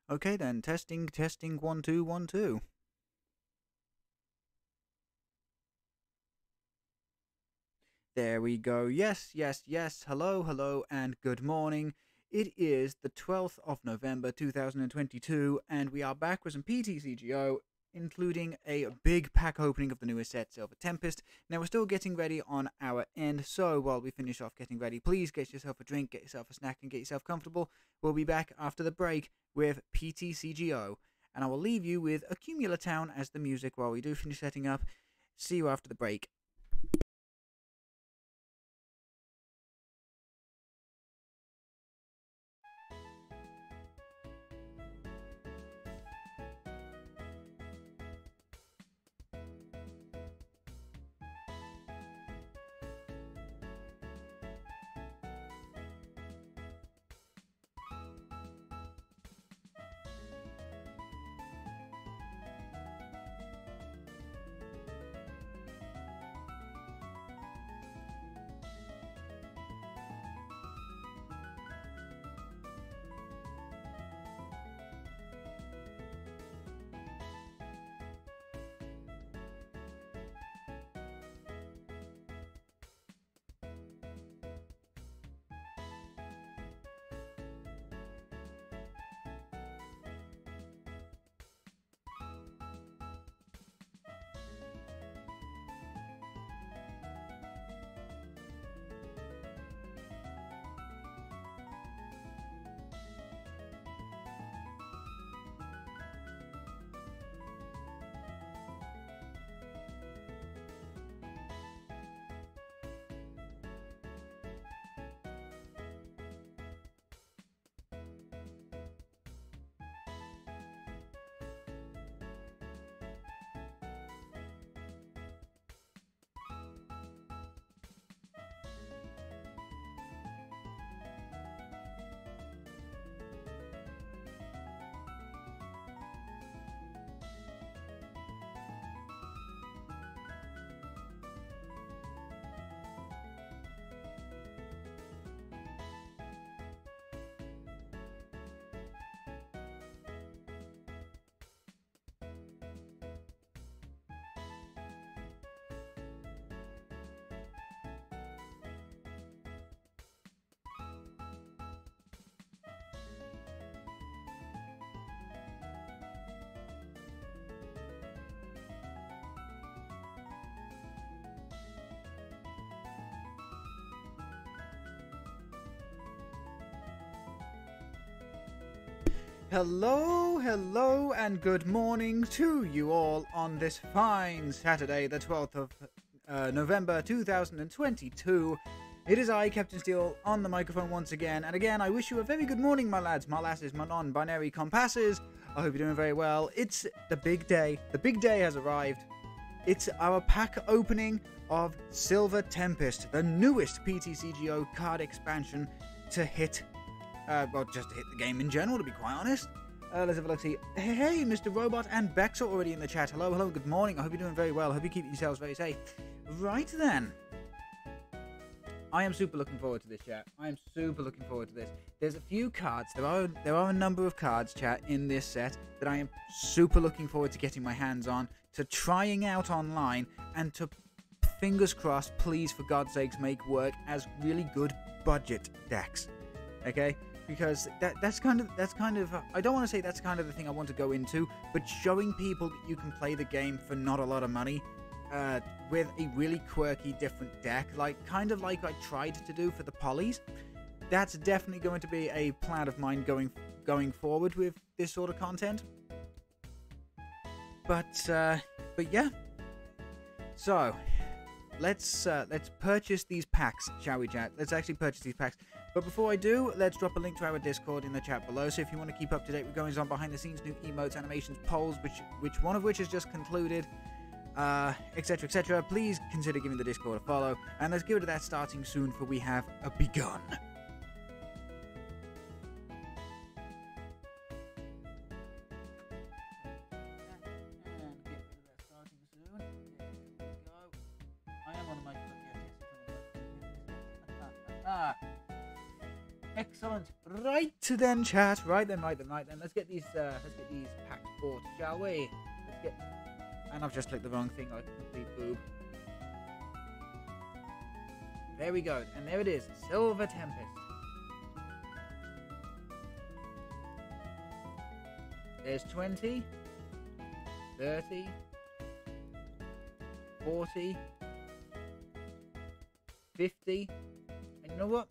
Okay then, testing, testing, 1 2 1 2. There we go. Yes, yes, yes. Hello, hello, and good morning. It is the 12th of November 2022, and we are back with some PTCGO, including a big pack opening of the newest set, Silver Tempest. Now, we're still getting ready on our end, so while we finish off getting ready, please get yourself a drink, get yourself a snack, and get yourself comfortable. We'll be back after the break with PTCGO, and I will leave you with Accumula Town as the music while we do finish setting up. See you after the break. Hello, hello, and good morning to you all on this fine Saturday, the 12th of November 2022. It is I, Captain Steel, on the microphone once again, and again, I wish you a very good morning, my lads, my lasses, my non-binary compasses. I hope you're doing very well. It's the big day. The big day has arrived. It's our pack opening of Silver Tempest, the newest PTCGO card expansion to hit well, just to hit the game in general, to be quite honest. Let's have a look, see. Hey, Mr. Robot and Bex are already in the chat. Hello, hello, good morning. I hope you're doing very well. I hope you keep yourselves very safe. Right then. I am super looking forward to this, chat. I am super looking forward to this. There's a few cards. There are a number of cards, chat, in this set that I am super looking forward to getting my hands on, to trying out online, and to, fingers crossed, please, for God's sakes, make work as really good budget decks. Okay? Because that's kind of I don't want to say that's kind of the thing I want to go into, but showing people that you can play the game for not a lot of money, with a really quirky different deck, kind of like I tried to do for the polys. That's definitely going to be a plan of mine going forward with this sort of content. But yeah. So let's purchase these packs, shall we, chat? Let's actually purchase these packs. But before I do, let's drop a link to our Discord in the chat below. So if you want to keep up to date with goings on behind the scenes, new emotes, animations, polls, which one of which has just concluded, etc., etc., please consider giving the Discord a follow. And let's give it to that starting soon, for we have begun. Excellent. Right then, chat. Right then. Let's get these packs bought, shall we? And I've just clicked the wrong thing like a complete boob. There we go. And there it is. Silver Tempest. There's 20, 30, 40, 50. And you know what?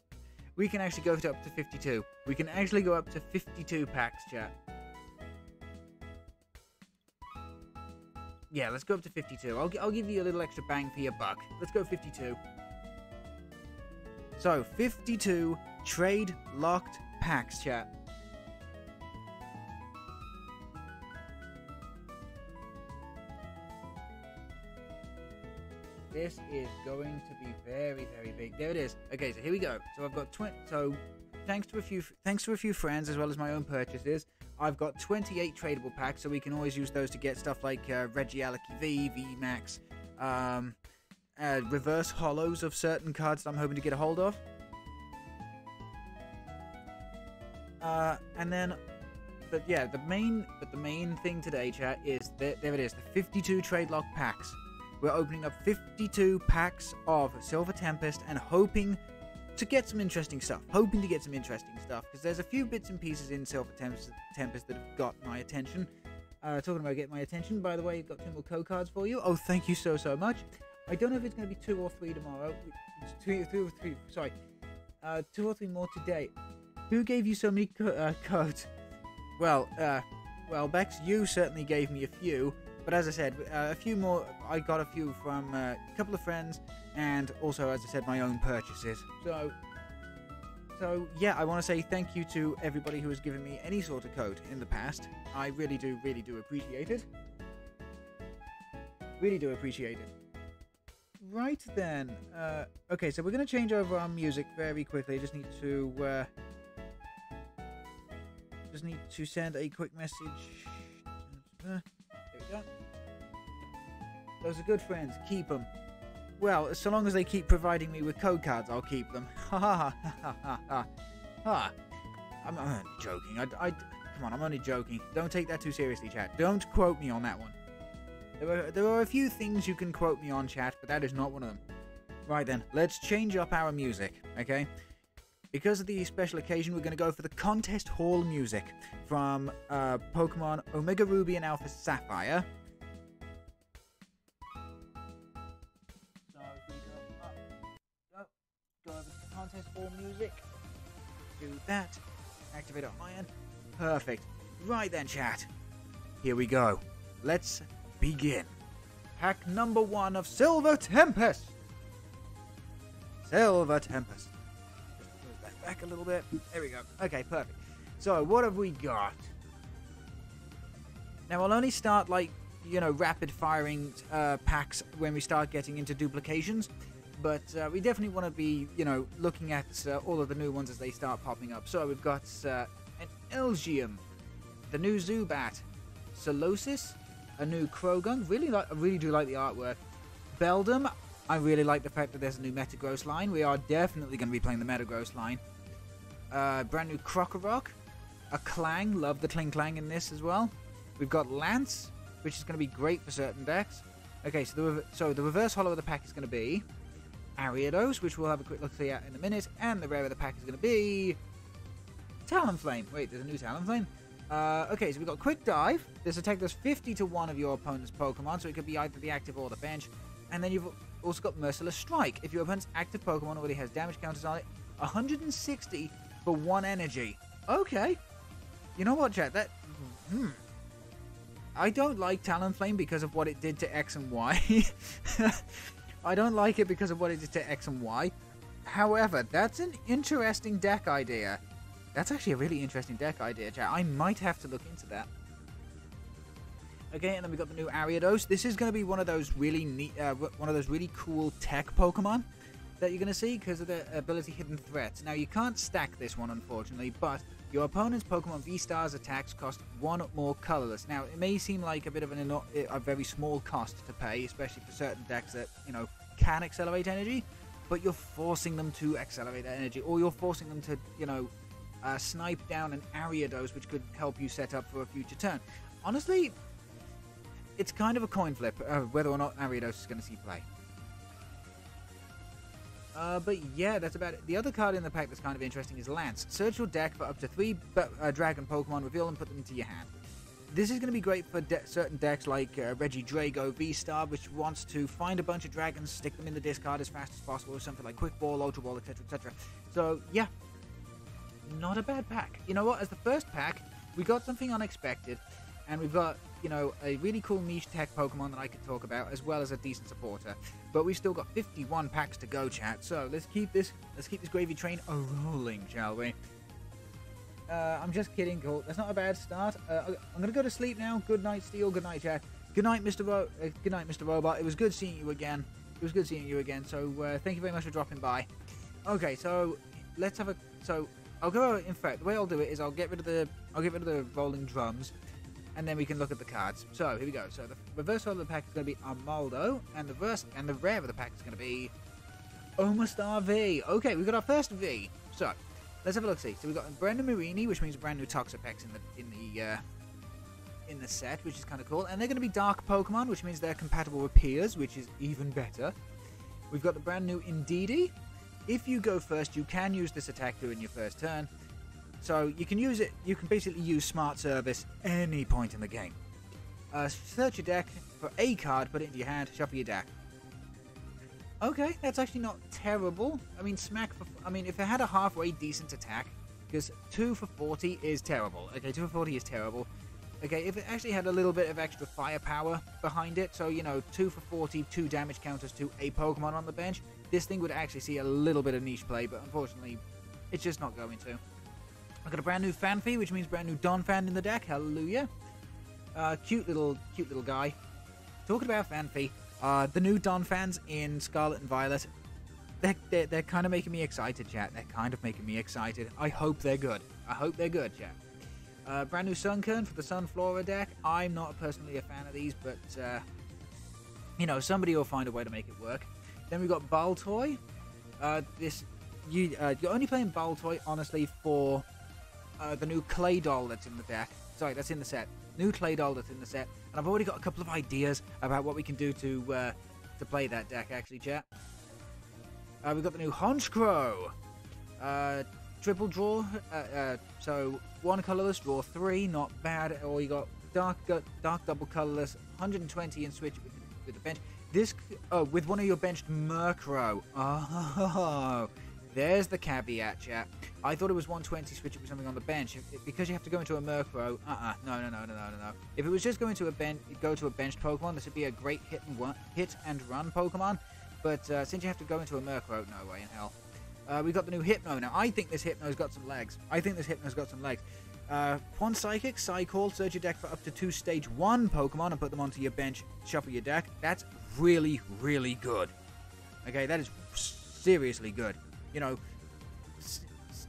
We can actually go up to 52. We can actually go up to 52 packs, chat. Yeah, let's go up to 52. I'll give you a little extra bang for your buck. Let's go 52. So, 52 trade locked packs, chat. This is going to be very, very big. There it is. Okay, so here we go. So I've got 20. So thanks to a few friends as well as my own purchases, I've got 28 tradable packs. So we can always use those to get stuff like Regis VMAX, reverse hollows of certain cards that I'm hoping to get a hold of. And then, but yeah, the main thing today, chat, is there it is, the 52 trade lock packs. We're opening up 52 packs of Silver Tempest and hoping to get some interesting stuff. Because there's a few bits and pieces in Silver Tempest that have got my attention. Talking about getting my attention, by the way, I've got 2 more code cards for you. Oh, thank you so much. I don't know if it's going to be 2 or 3 tomorrow. It's 2 or 3, sorry. 2 or 3 more today. Who gave you so many codes? Well, Bex, you certainly gave me a few. But as I said, a few more. I got a few from a couple of friends, and also, as I said, my own purchases. So yeah, I want to say thank you to everybody who has given me any sort of code in the past. I really do appreciate it. Really do appreciate it. Right then. Okay, so we're going to change over our music very quickly. Just need to send a quick message. There we go. Those are good friends. Keep them. Well, so long as they keep providing me with code cards, I'll keep them. Ha ha ha ha ha ha. I'm only joking. Come on, I'm only joking. Don't take that too seriously, chat. Don't quote me on that one. There are a few things you can quote me on, chat, but that is not one of them. Right then, let's change up our music, okay? Because of the special occasion, we're going to go for the contest hall music from Pokemon Omega Ruby and Alpha Sapphire. So if we go over to the contest hall music, do that, activate on my end. Perfect. Right then, chat. Here we go. Let's begin. Pack number 1 of Silver Tempest. Silver Tempest. Back a little bit. There we go. Okay, perfect. So, what have we got? Now, I'll only start, like, you know, rapid firing packs when we start getting into duplications. But we definitely want to be, you know, looking at all of the new ones as they start popping up. So, we've got an Elgium, the new Zubat, Solosis, a new Krogan. I really do like the artwork. Beldum. I really like the fact that there's a new Metagross line. We are definitely going to be playing the Metagross line. Brand new Krokorok. A Clang. Love the Kling Clang in this as well. We've got Lance, which is going to be great for certain decks. Okay, so the reverse holo of the pack is going to be Ariados, which we'll have a quick look at in a minute. And the rare of the pack is going to be Talonflame. Wait, there's a new Talonflame? Okay, so we've got Quick Dive. This attack does 50 to 1 of your opponent's Pokemon, so it could be either the active or the bench. And then you've also got Merciless Strike. If your opponent's active Pokemon already has damage counters on it, 160 for 1 energy. Okay. You know what, chat? I don't like Talonflame because of what it did to X and Y. I don't like it because of what it did to X and Y. However, that's an interesting deck idea. That's actually a really interesting deck idea, chat. I might have to look into that. Okay, and then we got the new Ariados. This is going to be one of those really neat, really cool tech Pokemon that you're going to see because of the ability Hidden Threats. Now, you can't stack this one, unfortunately, but your opponent's Pokemon V-Star's attacks cost 1 more colorless. Now, it may seem like a bit of a very small cost to pay, especially for certain decks that, you know, can accelerate energy. but you're forcing them to accelerate that energy, or you're forcing them to, you know, snipe down an Ariados, which could help you set up for a future turn. Honestly, it's kind of a coin flip whether or not Ariados is going to see play. But yeah, that's about it. The other card in the pack that's kind of interesting is Lance. Search your deck for up to 3 dragon Pokemon, reveal and put them into your hand. This is going to be great for certain decks like Regis VStar, which wants to find a bunch of dragons, stick them in the discard as fast as possible, or something like Quick Ball, Ultra Ball, etc, etc. So yeah, not a bad pack. You know what, as the first pack, we got something unexpected, and we've got, you know, a really cool niche tech Pokemon that I could talk about, as well as a decent supporter. But we've still got 51 packs to go, chat. So let's keep this gravy train a-rolling, shall we? I'm just kidding. Cool. That's not a bad start. I'm gonna go to sleep now. Good night, Steel. Good night, chat. Good night, Mr. Good night, Mr. Robot. It was good seeing you again. So thank you very much for dropping by. Okay, so let's have a. So I'll go. In fact, the way I'll do it is I'll get rid of the rolling drums, and then we can look at the cards. So here we go. So the reverse of the pack is going to be Armaldo, and the rare of the pack is going to be Omastar V. Okay, we've got our first V. So let's have a look. See, so we've got a brand new Marini, which means a brand new Toxapex in the set, which is kind of cool. And they're going to be Dark Pokemon, which means they're compatible with Piers, which is even better. We've got the brand new Indeedee. If you go first, you can use this attack during your first turn. So you can use it. You can basically use Smart Service any point in the game. Search your deck for a card, put it into your hand, shuffle your deck. Okay, that's actually not terrible. I mean, if it had a halfway decent attack, because 2 for 40 is terrible. Okay, 2 for 40 is terrible. Okay, if it actually had a little bit of extra firepower behind it, so, you know, 2 for 40, 2 damage counters to a Pokemon on the bench, this thing would actually see a little bit of niche play, but unfortunately, it's just not going to. I've got a brand new Fanfy, which means brand new Donphan in the deck. Hallelujah. Cute little guy. Talking about Fanfy, the new Donphans in Scarlet and Violet, they're kind of making me excited, chat. They're kind of making me excited. I hope they're good. Chat. Brand new Sunkern for the Sunflora deck. I'm not personally a fan of these, but, you know, somebody will find a way to make it work. Then we've got Baltoy. You're only playing Baltoy, honestly, for the new Clay Doll that's in the deck. Sorry, that's in the set. New Clay Doll that's in the set. And I've already got a couple of ideas about what we can do to play that deck, actually, chat. We've got the new Honchkrow. Triple draw, so 1 colorless, draw 3, not bad. Or you got dark double colorless, 120 and switch with the bench. This, with one of your benched Murkrow. Oh, there's the caveat, chat. I thought it was 120, switch it with something on the bench. Because you have to go into a Murkrow, no. If it was just going to go to a benched Pokemon, this would be a great hit and run Pokemon. But since you have to go into a Murkrow, no way in hell. We've got the new Hypno. Now, I think this Hypno's got some legs. Quan Psychic, Psycall, search your deck for up to 2 Stage 1 Pokemon and put them onto your bench, shuffle your deck. That's really, really good. Okay, that is seriously good. You know,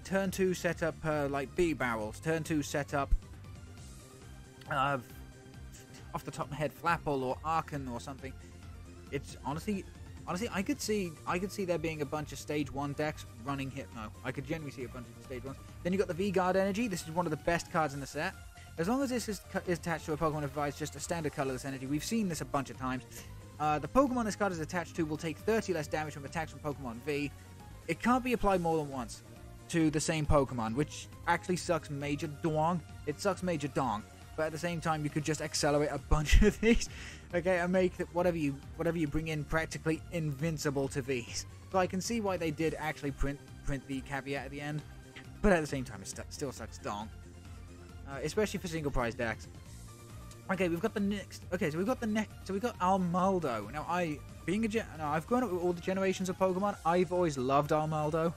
turn 2 set up, like, B-Barrels. Turn 2 set up, off the top of my head, Flapple or Arcan or something. It's honestly, I could see there being a bunch of Stage 1 decks running Hypno. I could genuinely see a bunch of Stage 1s. Then you got the V-Guard Energy. This is one of the best cards in the set. As long as this is attached to a Pokemon that provides just a standard colorless energy, we've seen this a bunch of times. The Pokemon this card is attached to will take 30 less damage from attacks from Pokemon V. It can't be applied more than once to the same Pokemon, which actually sucks major dong. It sucks major dong. But at the same time, you could just accelerate a bunch of these, okay, and make whatever you bring in practically invincible to these. So I can see why they did actually print the caveat at the end, but at the same time, it still sucks dong, especially for single prize decks. Okay, we've got the next. Okay, so we've got Armaldo. Now, I've grown up with all the generations of Pokemon. I've always loved Armaldo.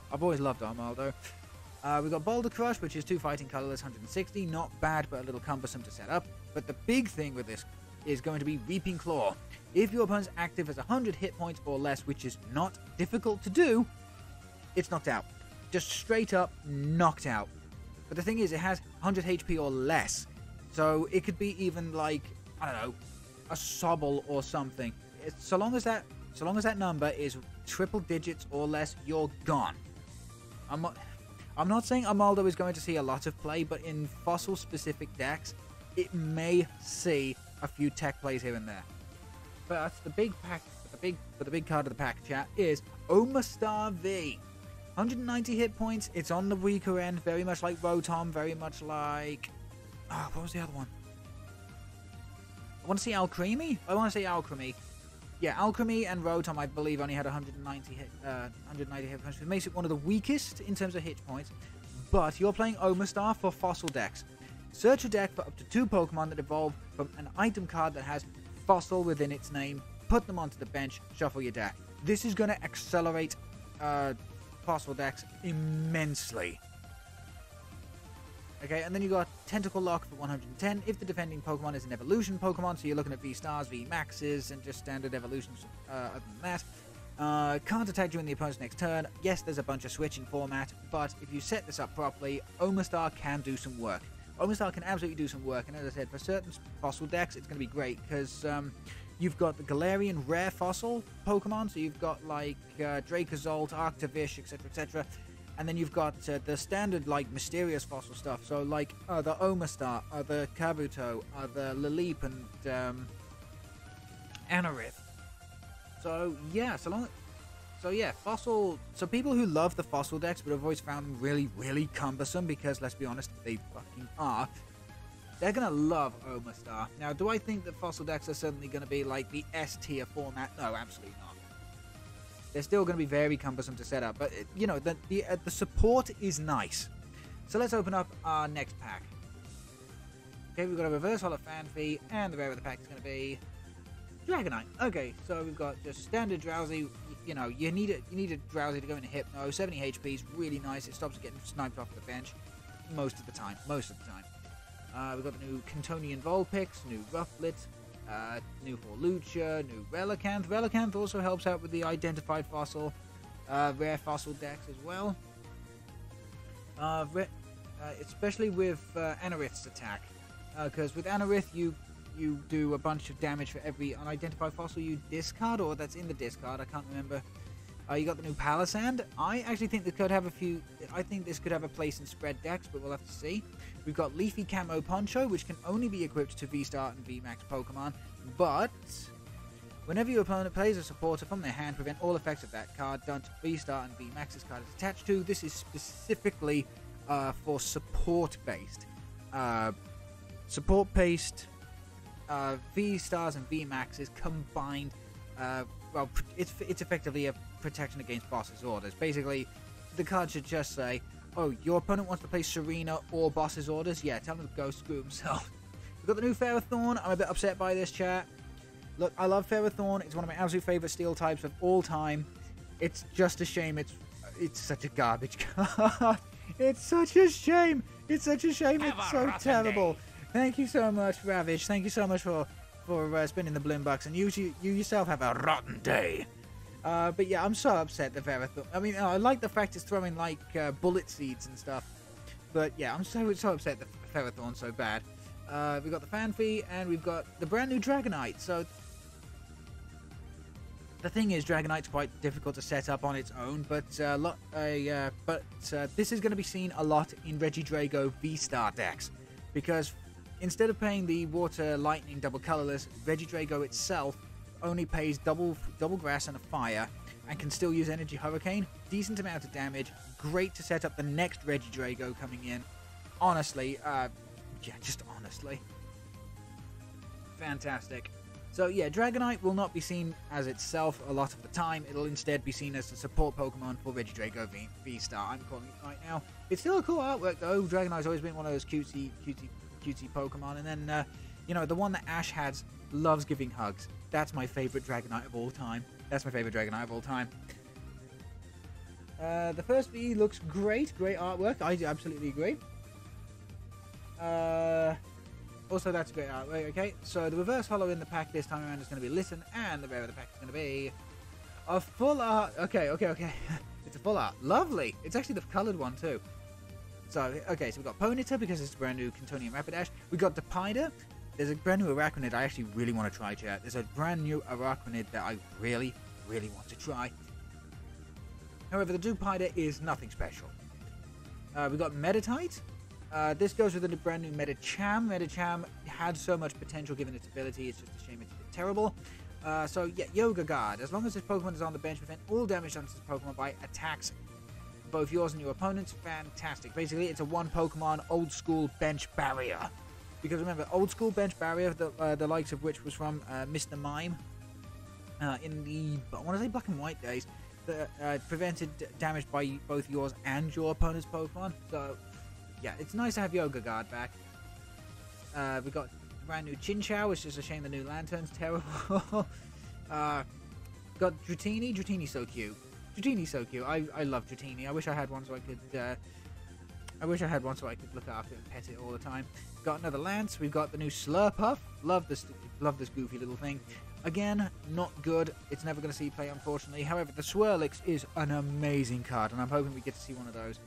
We've got Boulder Crush, which is 2 fighting colorless, 160. Not bad, but a little cumbersome to set up. But the big thing with this is going to be Reaping Claw. If your opponent's active has 100 hit points or less, which is not difficult to do, it's knocked out. Just straight up knocked out. But the thing is, it has 100 HP or less. So it could be even like, I don't know, a Sobble or something. So long as that number is triple digits or less, you're gone. I'm not saying Armaldo is going to see a lot of play, but in fossil-specific decks, it may see a few tech plays here and there. But that's the big pack. The big card of the pack, chat, is Omastar V. 190 hit points. It's on the weaker end, very much like Rotom, very much like... what was the other one? I want to see Alcremie? I want to say Alcremie. Yeah, Alcremie and Rotom, I believe, only had 190 hit points, which makes it one of the weakest in terms of hit points. But you're playing Omastar for fossil decks. Search a deck for up to 2 Pokemon that evolve from an item card that has fossil within its name. Put them onto the bench, shuffle your deck. This is going to accelerate fossil decks immensely. Okay, and then you got Tentacle Lock for 110 if the defending Pokemon is an evolution Pokemon, so you're looking at V-Stars, V-Maxes, and just standard evolutions other than that. Can't attack during the opponent's next turn. Yes, there's a bunch of switch in format, but if you set this up properly, Omastar can do some work. Omastar can absolutely do some work, and as I said, for certain fossil decks, it's going to be great, because you've got the Galarian rare fossil Pokemon, so you've got like Dracozolt, Arctovish, etc., etc., and then you've got the standard, like, mysterious fossil stuff. So, like, the Omastar, the Kabuto, the Lilip, and Anorith. So, yeah, fossil... So, people who love the fossil decks but have always found them really, really cumbersome because, let's be honest, they fucking are. They're going to love Omastar. Now, do I think that fossil decks are suddenly going to be, like, the S-tier format? No, absolutely not. They're still going to be very cumbersome to set up, but, you know, the support is nice. So let's open up our next pack. Okay, we've got a Reverse Holo Fanfy, and the rare of the pack is going to be Dragonite. Okay, so we've got just standard Drowsy. You know, you need a Drowsy to go into Hypno. 70 HP is really nice. It stops it getting sniped off the bench most of the time. We've got the new Cantonian Vulpix, new Rufflet, new Horlucha, new Relicanth. Relicanth also helps out with the identified fossil, rare fossil decks as well. Especially with Anorith's attack, because with Anorith you do a bunch of damage for every unidentified fossil you discard, or that's in the discard. I can't remember. You got the new Palisand. I actually think this could have a place in spread decks, but we'll have to see. We've got Leafy Camo Poncho, which can only be equipped to V-Star and V-Max Pokemon, but whenever your opponent plays a supporter from their hand, prevent all effects of that card done to V-Star and V-Max's card is attached to. This is specifically for support-based. V-Stars and V-Maxes combined. Well, it's effectively a protection against Boss's Orders. Basically, the card should just say, oh, your opponent wants to play Serena or Boss's Orders? Yeah, tell him to go screw himself. We've got the new Ferrothorn. I'm a bit upset by this, chat. Look, I love Ferrothorn. It's one of my absolute favorite steel types of all time. It's just a shame it's such a garbage card. It's such a shame. It's such a shame. It's so terrible. Thank you so much, Ravage. Thank you so much for spending the Bloom Bucks, and you yourself have a rotten day. But yeah, I'm so upset that Ferrothorn. I mean, I like the fact it's throwing like bullet seeds and stuff. But yeah, I'm so upset that Ferrothorn's so bad. We've got the Fanfy, and we've got the brand new Dragonite. So the thing is, Dragonite's quite difficult to set up on its own, but this is going to be seen a lot in Regidrago V-Star decks, because instead of paying the Water, Lightning, double colorless, Regidrago itself only pays double grass and a fire, and can still use Energy Hurricane. Decent amount of damage, great to set up the next Regidrago coming in. Honestly, yeah, just honestly, fantastic. So yeah, Dragonite will not be seen as itself a lot of the time. It'll instead be seen as a support Pokemon for Regidrago V-Star. I'm calling it right now. It's still a cool artwork though. Dragonite's always been one of those cutesy Pokemon. And then, you know, the one that Ash has loves giving hugs. That's my favorite Dragonite of all time. The first V looks great. Great artwork. I absolutely agree. Also, that's a great artwork. Okay, so the reverse holo in the pack this time around is going to be Listen, and the rare of the pack is going to be a full art. Okay. It's a full art. Lovely. It's actually the coloured one too. So, okay, so we've got Ponyta because it's a brand new Cantonian Rapidash. We've got Depider. There's a brand new Araquanid I actually really want to try, chat. There's a brand new Araquanid that I really, really want to try. However, the Dupida is nothing special. We got Meditite. This goes with a brand new Medicham. Medicham had so much potential given its ability, it's just a shame it's a bit terrible. So yeah, Yoga Guard. As long as this Pokemon is on the bench, prevent all damage done to this Pokemon by attacks, both yours and your opponent's. Fantastic. Basically, it's a one Pokemon old school bench barrier. Because remember, old school bench barrier, the likes of which was from Mr. Mime in the, I want to say, Black and White days, that prevented damage by both yours and your opponent's Pokemon. So yeah, it's nice to have Yoga Guard back. We got brand new Chinchou. It's just a shame the new Lantern's terrible. Got Dratini. Dratini's so cute. Dratini's so cute. I love Dratini. I wish I had one so I could. I wish I had one so I could look after it and pet it all the time. Got another Lance. We've got the new Slurpuff. Love this goofy little thing. Again, not good. It's never going to see play, unfortunately. However, the Swirlix is an amazing card, and I'm hoping we get to see one of those.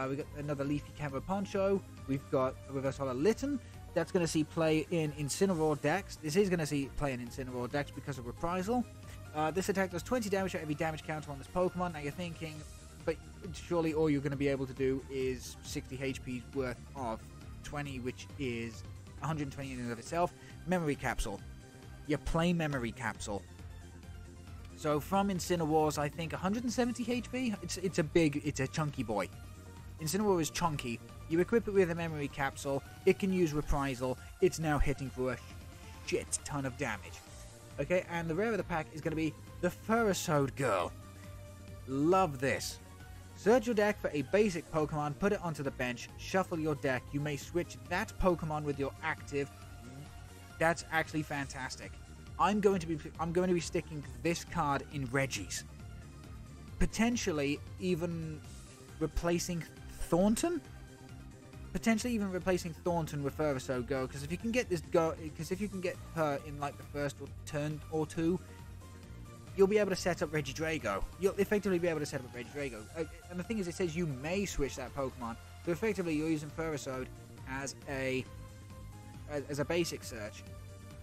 We got another Leafy Camo Poncho. We've got a Reverse Holo Litten. That's going to see play in Incineroar decks. This is going to see play in Incineroar decks because of Reprisal. This attack does 20 damage to every damage counter on this Pokemon. Now you're thinking, but surely all you're going to be able to do is 60 HP's worth of 20, which is 120 in and of itself. Memory Capsule. You play Memory Capsule. So from Incineroar's, I think 170 HP. It's a chunky boy. Incineroar is chunky. You equip it with a Memory Capsule. It can use Reprisal. It's now hitting for a shit ton of damage. Okay, and the rare of the pack is going to be the Furisode Girl. Love this. Search your deck for a basic Pokemon, put it onto the bench, shuffle your deck. You may switch that Pokemon with your active. That's actually fantastic. I'm going to be sticking this card in Regis. Potentially even replacing Thornton. Potentially even replacing Thornton with Furisode Girl, because if you can get her in like the first turn or two, you'll be able to set up Regidrago. You'll effectively be able to set up Regidrago. And the thing is, it says you may switch that Pokemon, so effectively you're using Furisode as a basic search,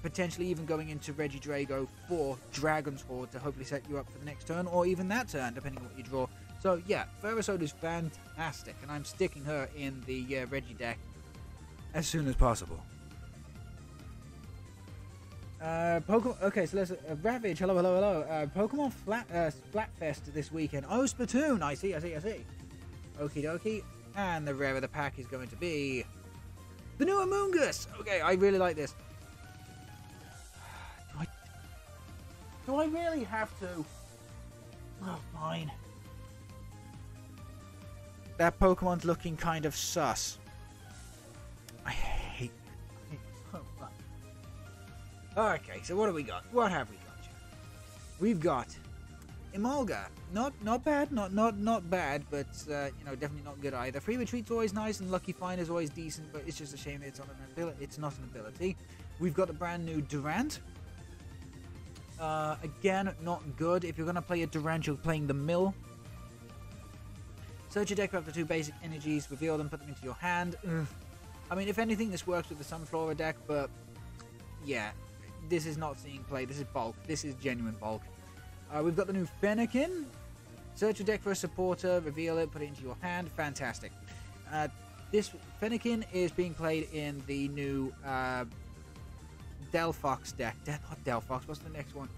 potentially even going into Regidrago for Dragon's Horde to hopefully set you up for the next turn, or even that turn, depending on what you draw. So yeah, Furisode is fantastic, and I'm sticking her in the Regi deck as soon as possible. Okay, so let's Ravage. Hello. Pokemon Splatfest this weekend. Oh, Splatoon. I see. Okie dokie. And the rare of the pack is going to be the new Amoonguss. Okay, I really like this. Do I really have to? Oh, fine. That Pokemon's looking kind of sus. I hate so much. Okay, so what have we got? What have we got here? We've got Emolga. Not bad, not bad, but definitely not good either. Free Retreat's always nice, and Lucky Find is always decent, but it's just a shame that it's not an ability. We've got the brand new Durant. Again, not good. If you're going to play a Durant, you're playing the Mill. Search your deck for up to 2 basic energies, reveal them, put them into your hand. I mean, if anything, this works with the Sunflora deck, but yeah, this is not seeing play. This is bulk. This is genuine bulk. We've got the new Fennekin. Search your deck for a supporter, reveal it, put it into your hand. Fantastic. This Fennekin is being played in the new Delphox deck. Not Delphox, what's the next one?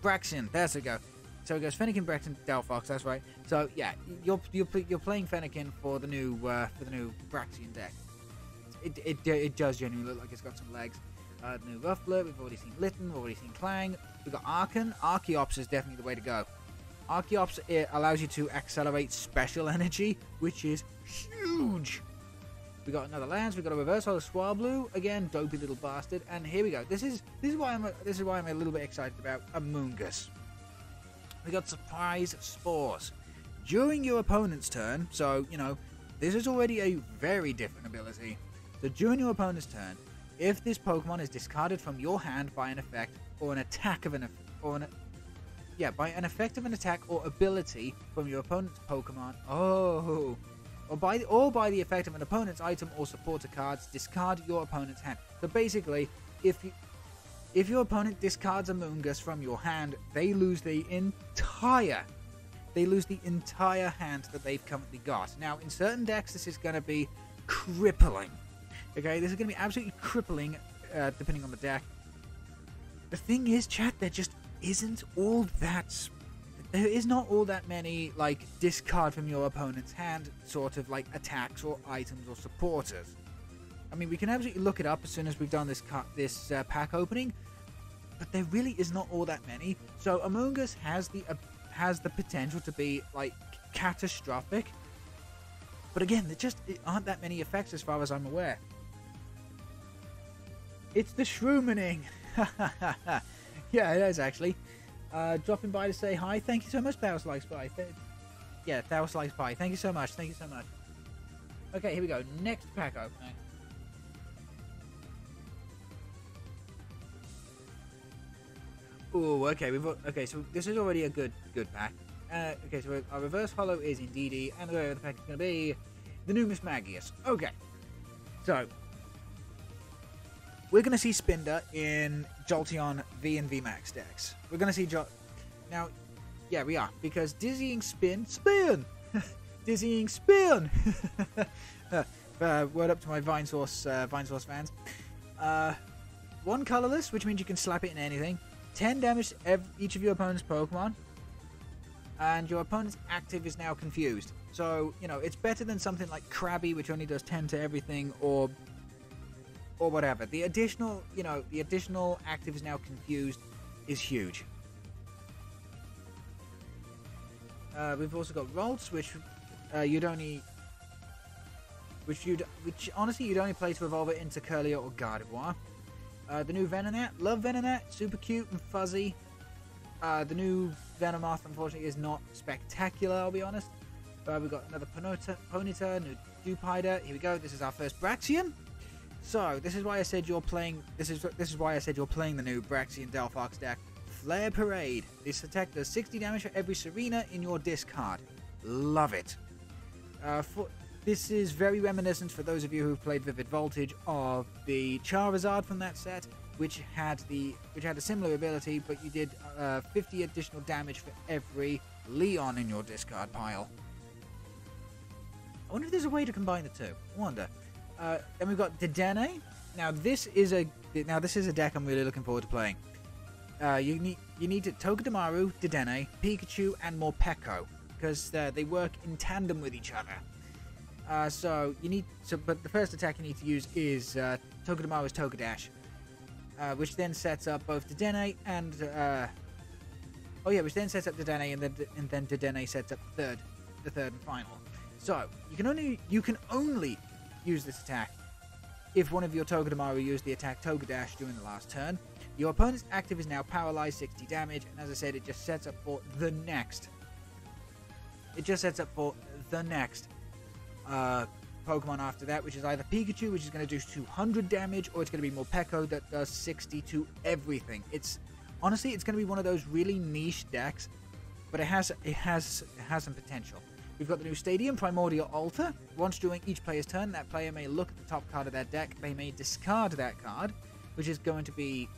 Braixen, there we go. So it goes Fennekin, Braixen, Delphox, that's right. So yeah, you're playing Fennekin for the new Braixen deck. It does genuinely look like it's got some legs. New Rufflet, we've already seen Litten, we've already seen Clang. We've got Archon. Archeops is definitely the way to go. Archeops, it allows you to accelerate special energy, which is huge. We got another Lance. We got a Reverse Holo Swablu. Again, dopey little bastard. And here we go. This is why I'm a little bit excited about Amoonguss. We got Surprise Spores. During your opponent's turn, so this is already a very different ability. So during your opponent's turn, if this Pokemon is discarded from your hand by an effect or an attack of by an effect of an attack or ability from your opponent's Pokemon, or by the effect of an opponent's item or supporter cards, discard your opponent's hand. So basically, if your opponent discards Amoonguss from your hand, they lose the entire they lose the entire hand that they've currently got. Now, in certain decks, this is going to be crippling. Okay, this is going to be absolutely crippling, depending on the deck. The thing is, chat, there just isn't all that... There is not all that many, like, discard from your opponent's hand sort of, like, attacks or items or supporters. I mean, we can absolutely look it up as soon as we've done this pack opening, but there really is not all that many. So Among Us has the potential to be, like, catastrophic. But again, there just aren't that many effects as far as I'm aware. It's the Shroomening! Yeah, it is actually. Dropping by to say hi. Thank you so much, Thou Slice Pie. Yeah, Thou Slice Pie. Thank you so much. Thank you so much. Okay, here we go. Next pack opening. Oh, okay. Okay, so this is already a good pack. Okay, so our reverse hollow is indeedy, and the way of the pack is going to be the new Miss Magius. Okay, so we're going to see Spinder in Jolteon V and VMAX decks. We're going to see now, yeah, we are, because Dizzying Spin, Dizzying Spin. Word up to my Vinesource fans. 1 colorless, which means you can slap it in anything. 10 damage to each of your opponent's Pokemon, and your opponent's active is now confused. So, you know, it's better than something like Krabby, which only does 10 to everything, or whatever. The additional, you know, the additional active is now confused is huge. We've also got Ralts, which honestly you'd only play to evolve it into Curlier or Gardevoir. The new Venonat, love Venonat, super cute and fuzzy. The new Venomoth, unfortunately, is not spectacular, I'll be honest. We've got another Ponyta, new Dewpider. Here we go. This is our first Braxian. So this is why I said you're playing. This is why I said you're playing the new Braxian Delphox deck. Flare Parade. This attack does 60 damage for every Serena in your discard. Love it. This is very reminiscent, for those of you who've played Vivid Voltage, of the Charizard from that set, which had a similar ability, but you did 50 additional damage for every Leon in your discard pile. I wonder if there's a way to combine the two. I wonder. Then we've got Dedenne. Now this is a deck I'm really looking forward to playing. You need to Togedemaru, Dedenne, Pikachu, and Morpeko, because they work in tandem with each other. But the first attack you need to use is Togedemaru's Togedash, which then sets up both Dedenne and which then sets up Dedenne, and then Dedenne sets up the third and final. So you can only use this attack if one of your Togedemaru used the attack Togedash during the last turn. Your opponent's active is now paralyzed, 60 damage, and as I said, it just sets up for the next. Pokemon after that, which is either Pikachu, which is going to do 200 damage, or it's going to be Morpeko that does 60 to everything. Honestly, it's going to be one of those really niche decks, but it has some potential. We've got the new Stadium Primordial Altar. Once during each player's turn, that player may look at the top card of their deck. They may discard that card, which is going to be...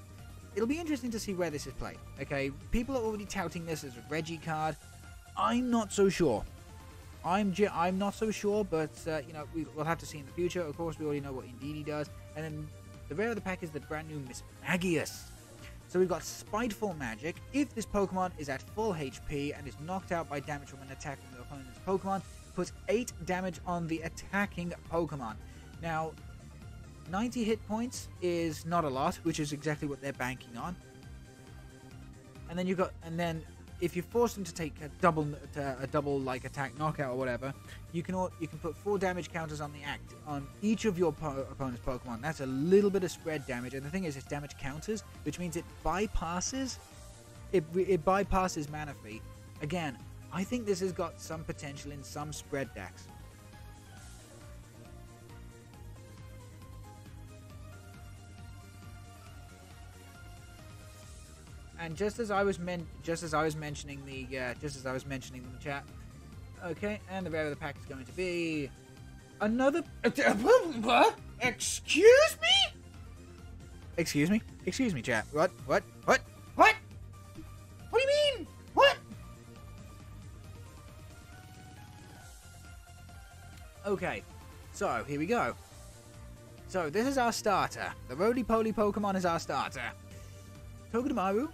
It'll be interesting to see where this is played. Okay, people are already touting this as a Reggie card. I'm not so sure. I'm not so sure, but you know, we'll have to see in the future. Of course, we already know what Indeedee does. And then the rare of the pack is the brand new Miss Magius. So we've got Spiteful Magic. If this Pokemon is at full HP and is knocked out by damage from an attack from the opponent's Pokemon, puts 8 damage on the attacking Pokemon. Now, 90 hit points is not a lot, which is exactly what they're banking on. And then if you force them to take a double like attack knockout or whatever, you can put 4 damage counters on each of your opponent's Pokemon. That's a little bit of spread damage, and the thing is, it's damage counters, which means it bypasses Manaphy. Again, I think this has got some potential in some spread decks. And just as I was mentioning in the chat, okay, and the rare of the pack is going to be another. Excuse me, chat. What? What do you mean? What? Okay, so here we go. So this is our starter. The roly-poly Pokemon is our starter. Togedemaru.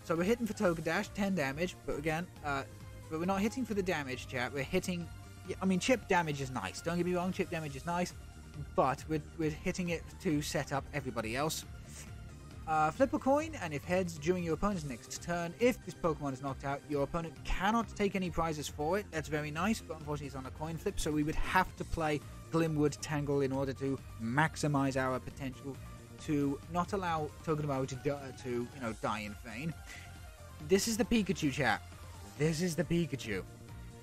So we're hitting for Togedash, 10 damage, but again, but we're not hitting for the damage, chat. We're hitting, I mean, chip damage is nice. Don't get me wrong, chip damage is nice, but we're hitting it to set up everybody else. Flip a coin, and if heads during your opponent's next turn, if this Pokemon is knocked out, your opponent cannot take any prizes for it. That's very nice, but unfortunately it's on a coin flip, so we would have to play Glimwood Tangle in order to maximize our potential to not allow Togedemaru to die in vain. This is the Pikachu, chat. This is the Pikachu.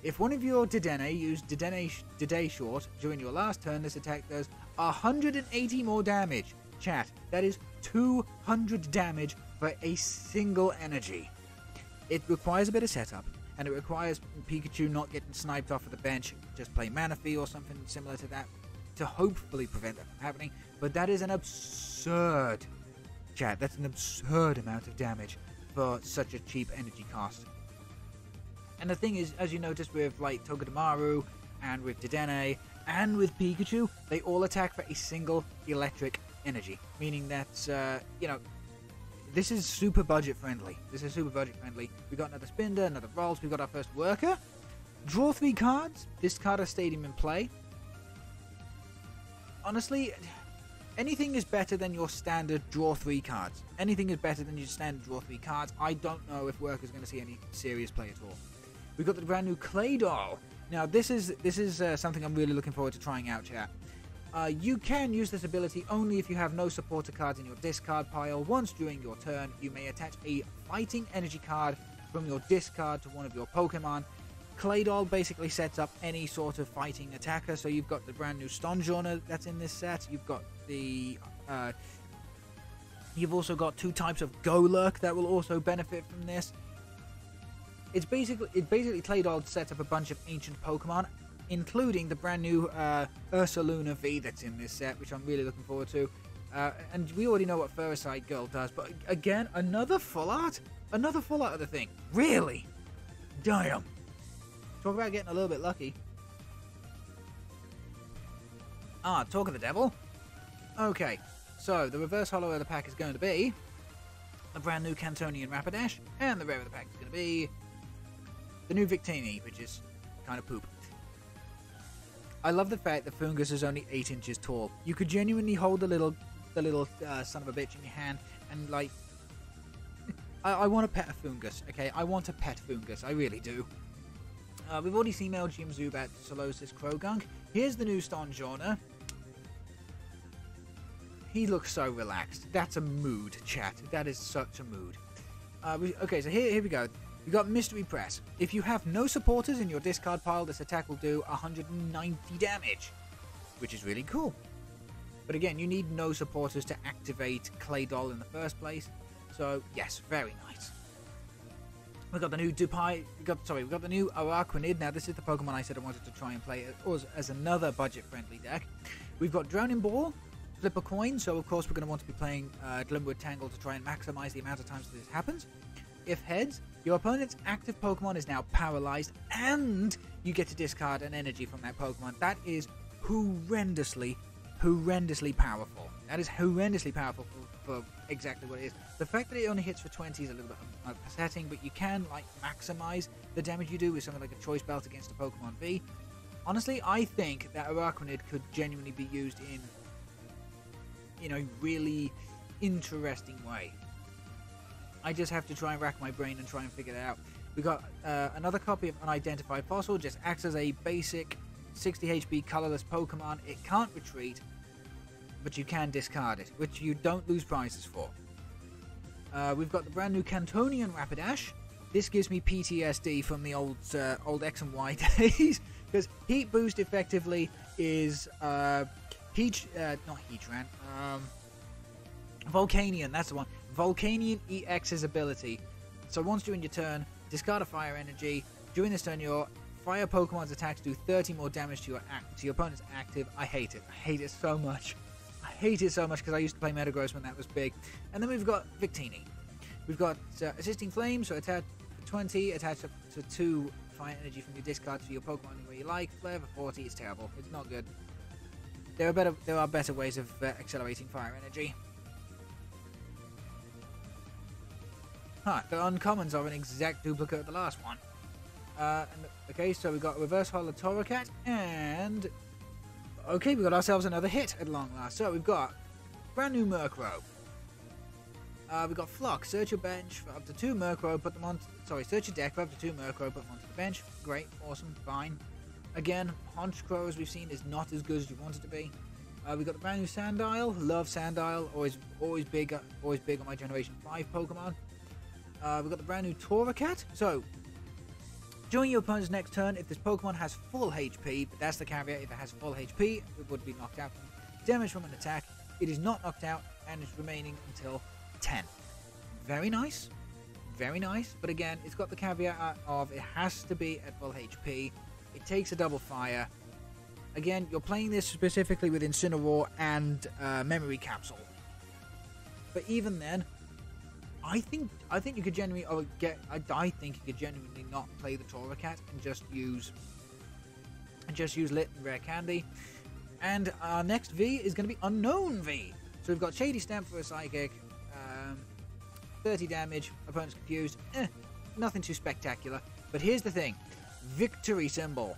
If one of your Dedenne used Dedenne Short during your last turn, this attack does 180 more damage. Chat, that is 200 damage for a single energy. It requires a bit of setup, and it requires Pikachu not getting sniped off of the bench, just play Manaphy or something similar to that to hopefully prevent that from happening. But that is an absurd, chat, that's an absurd amount of damage for such a cheap energy cost. And the thing is, as you notice with like Togedemaru and with Dedenne and with Pikachu, they all attack for a single electric energy, meaning that this is super budget friendly. We got another Spinder, another Rolls, we got our first Worker. Draw 3 cards, discard a Stadium in play. Honestly, anything is better than your standard draw 3 cards. Anything is better than your standard draw 3 cards. I don't know if Worker's going to see any serious play at all. We've got the brand new Claydol. Now this is something I'm really looking forward to trying out, chat. You can use this ability only if you have no supporter cards in your discard pile. Once during your turn, you may attach a fighting energy card from your discard to one of your Pokemon. Claydol basically sets up any sort of fighting attacker, so you've got the brand new Stonjourner that's in this set. You've got the you've also got 2 types of Golurk that will also benefit from this. It basically Claydol sets up a bunch of ancient Pokemon, including the brand new Ursaluna V that's in this set, which I'm really looking forward to. And we already know what Ferricide Girl does, but again, another full art of the thing. Really? Damn. Talk about getting a little bit lucky. Talk of the devil. Okay, so the reverse holo of the pack is going to be the brand new Cantonian Rapidash, and the rare of the pack is going to be the new Victini, which is kind of poop. I love the fact that Fungus is only 8 inches tall. You could genuinely hold the little son of a bitch in your hand and like... I want to pet a Fungus, okay? I want to pet Fungus, I really do. We've already seen Melgium, Zubat, Solosis, Krogunk. Here's the new Stonjourner. He looks so relaxed. That's a mood, chat. That is such a mood. Okay, so here we go. We got Mystery Press. If you have no supporters in your discard pile, this attack will do 190 damage, which is really cool. But again, you need no supporters to activate Claydol in the first place. So yes, very nice. We got the new we got the new Araquanid. Now this is the Pokemon I said I wanted to try and play as another budget-friendly deck. We've got Drowning Ball, Flip a Coin. So of course we're going to want to be playing Glimwood Tangle to try and maximize the amount of times that this happens. If heads, your opponent's active Pokemon is now paralyzed, and you get to discard an energy from that Pokemon. That is horrendously powerful. That is horrendously powerful for exactly what it is. The fact that it only hits for 20 is a little bit upsetting, but you can like maximize the damage you do with something like a Choice Belt against a Pokemon V. Honestly, I think that Araquanid could genuinely be used in a really interesting way. I just have to try and rack my brain and try and figure that out. We got another copy of Unidentified Fossil. Just acts as a basic 60 HP colorless Pokemon. It can't retreat, but you can discard it, which you don't lose prizes for. We've got the brand new Cantonian Rapidash. This gives me PTSD from the old X and Y days, because Heat Boost effectively is Volcanion, that's the one. Volcanion EX's ability. So once during your turn, discard a fire energy. During this turn, your fire Pokemon's attacks do 30 more damage to your opponent's active. I hate it. I hate it so much. I hate it so much because I used to play Metagross when that was big. And then we've got Victini. We've got Assisting Flame, so attach 20, attach up to 2 fire energy from your discard to your Pokemon where you like. Flavor 40 is terrible. It's not good. There are better ways of accelerating fire energy. Huh, the uncommons are an exact duplicate of the last one. Okay, so we got Reverse Holo Torracat, and okay, we got ourselves another hit at long last. So we've got brand new Murkrow. We've got Flock. Search your bench for up to 2 Murkrow, put them on. Search your deck for up to 2 Murkrow, put them onto the bench. Great, awesome, fine. Again, Honchkrow, as we've seen, is not as good as you want it to be. We got the brand new Sandile. Love Sandile. Always big on my Generation 5 Pokemon. We've got the brand new Torracat. So, during your opponent's next turn, if this Pokemon has full HP, but that's the caveat, if it has full HP, it would be knocked out from damage from an attack. It is not knocked out and is remaining until 10. Very nice. Very nice. But again, it's got the caveat of it has to be at full HP. It takes a double fire. Again, you're playing this specifically with Incineroar and Memory Capsule. But even then, I think you could genuinely I think you could genuinely not play the Torracat and just use Lit and Rare Candy. And our next V is going to be Unknown V. So we've got Shady Stamp for a Psychic, 30 damage, opponent's confused. Nothing too spectacular. But here's the thing, Victory Symbol.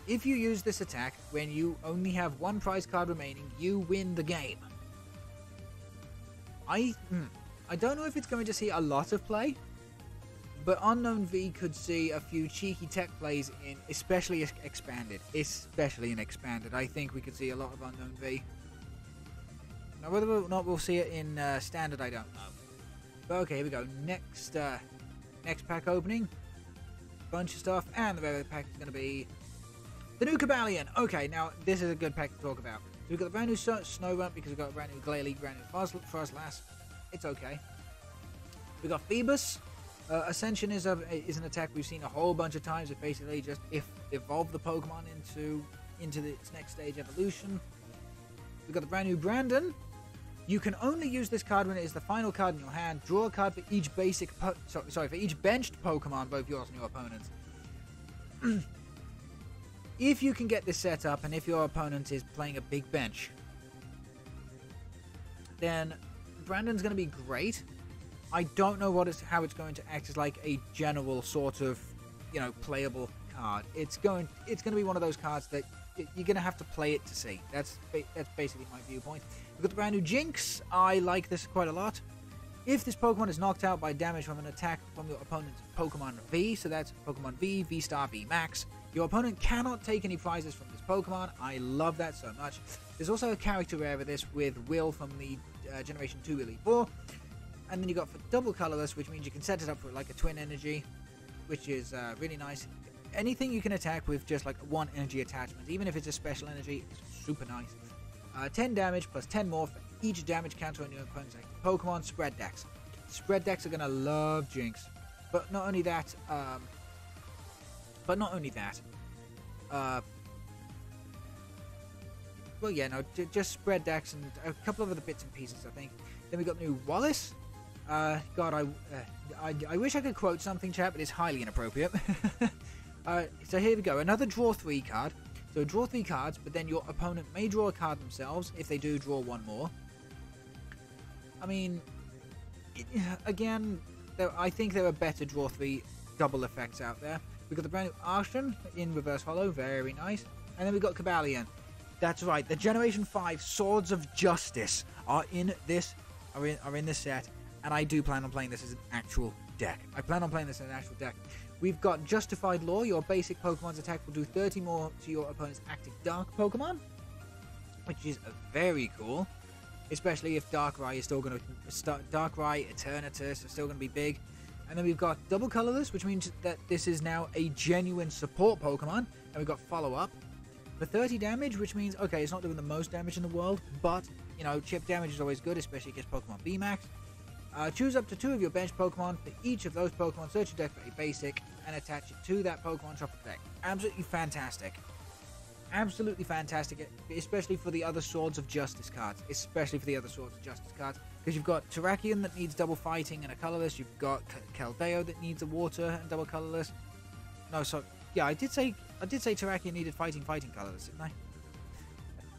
If you use this attack when you only have 1 prize card remaining, you win the game. I don't know if it's going to see a lot of play, but Unknown V could see a few cheeky tech plays in, especially Expanded. Especially in Expanded. I think we could see a lot of Unknown V. Now, whether or not we'll see it in Standard, I don't know. But okay, here we go. Next pack opening. Bunch of stuff, and the very pack is going to be the new Cobalion. Okay, now this is a good pack to talk about. So we've got the brand new Snorunt because we've got a brand new Glalie, brand new Frostlass. It's okay. We got Phoebus. Ascension is an attack we've seen a whole bunch of times. It basically just evolve the Pokemon into its next stage evolution. We've got the brand new Brandon. You can only use this card when it is the final card in your hand. Draw a card for each for each benched Pokemon, both yours and your opponent's. If you can get this set up, and if your opponent is playing a big bench, then Brandon's going to be great. I don't know how it's going to act as like a general sort of, playable card. It's going to be one of those cards that you're going to have to play it to see. That's basically my viewpoint. We've got the brand new Jinx. I like this quite a lot. If this Pokemon is knocked out by damage from an attack from your opponent's Pokemon V, so that's Pokemon V, V-Star, V-Max, your opponent cannot take any prizes from this Pokemon. I love that so much. There's also a character rare of this with Will from the Generation 2 Elite 4. And then you got for double colorless, which means you can set it up for like a twin energy, which is really nice. Anything you can attack with just like 1 energy attachment, even if it's a special energy, is super nice. 10 damage plus 10 more for each damage counter on your opponent's active Pokemon. Spread decks. Spread decks are gonna love Jinx, but not only that. Well, yeah, no, just spread decks and a couple of other bits and pieces, I think. Then we got the new Wallace. God, I wish I could quote something, chat, but it's highly inappropriate. So here we go. Another draw 3 card. So draw 3 cards, but then your opponent may draw a card themselves. If they do, draw 1 more. I mean, again, I think there are better draw 3 double effects out there. We've got the brand new Archeops in Reverse Holo. Very nice. And then we've got Cobalion. That's right. The Generation 5 Swords of Justice are in this set. And I do plan on playing this as an actual deck. We've got Justified Law. Your basic Pokemon's attack will do 30 more to your opponent's active Dark Pokemon, which is very cool. Especially if Darkrai is still going to... Darkrai, Eternatus are still going to be big. And then we've got Double Colorless, which means that this is now a genuine support Pokemon. And we've got Follow Up for 30 damage, which means, okay, it's not doing the most damage in the world, but, chip damage is always good, especially against Pokemon VMAX. Choose up to 2 of your bench Pokemon. For each of those Pokemon, search your deck for a basic and attach it to that Pokemon top of the deck. Absolutely fantastic. Absolutely fantastic, especially for the other Swords of Justice cards. Because you've got Terrakion that needs double fighting and a colorless. You've got Keldeo that needs a water and double colorless. no, so yeah, I did say Terrakion needed fighting colors, didn't I?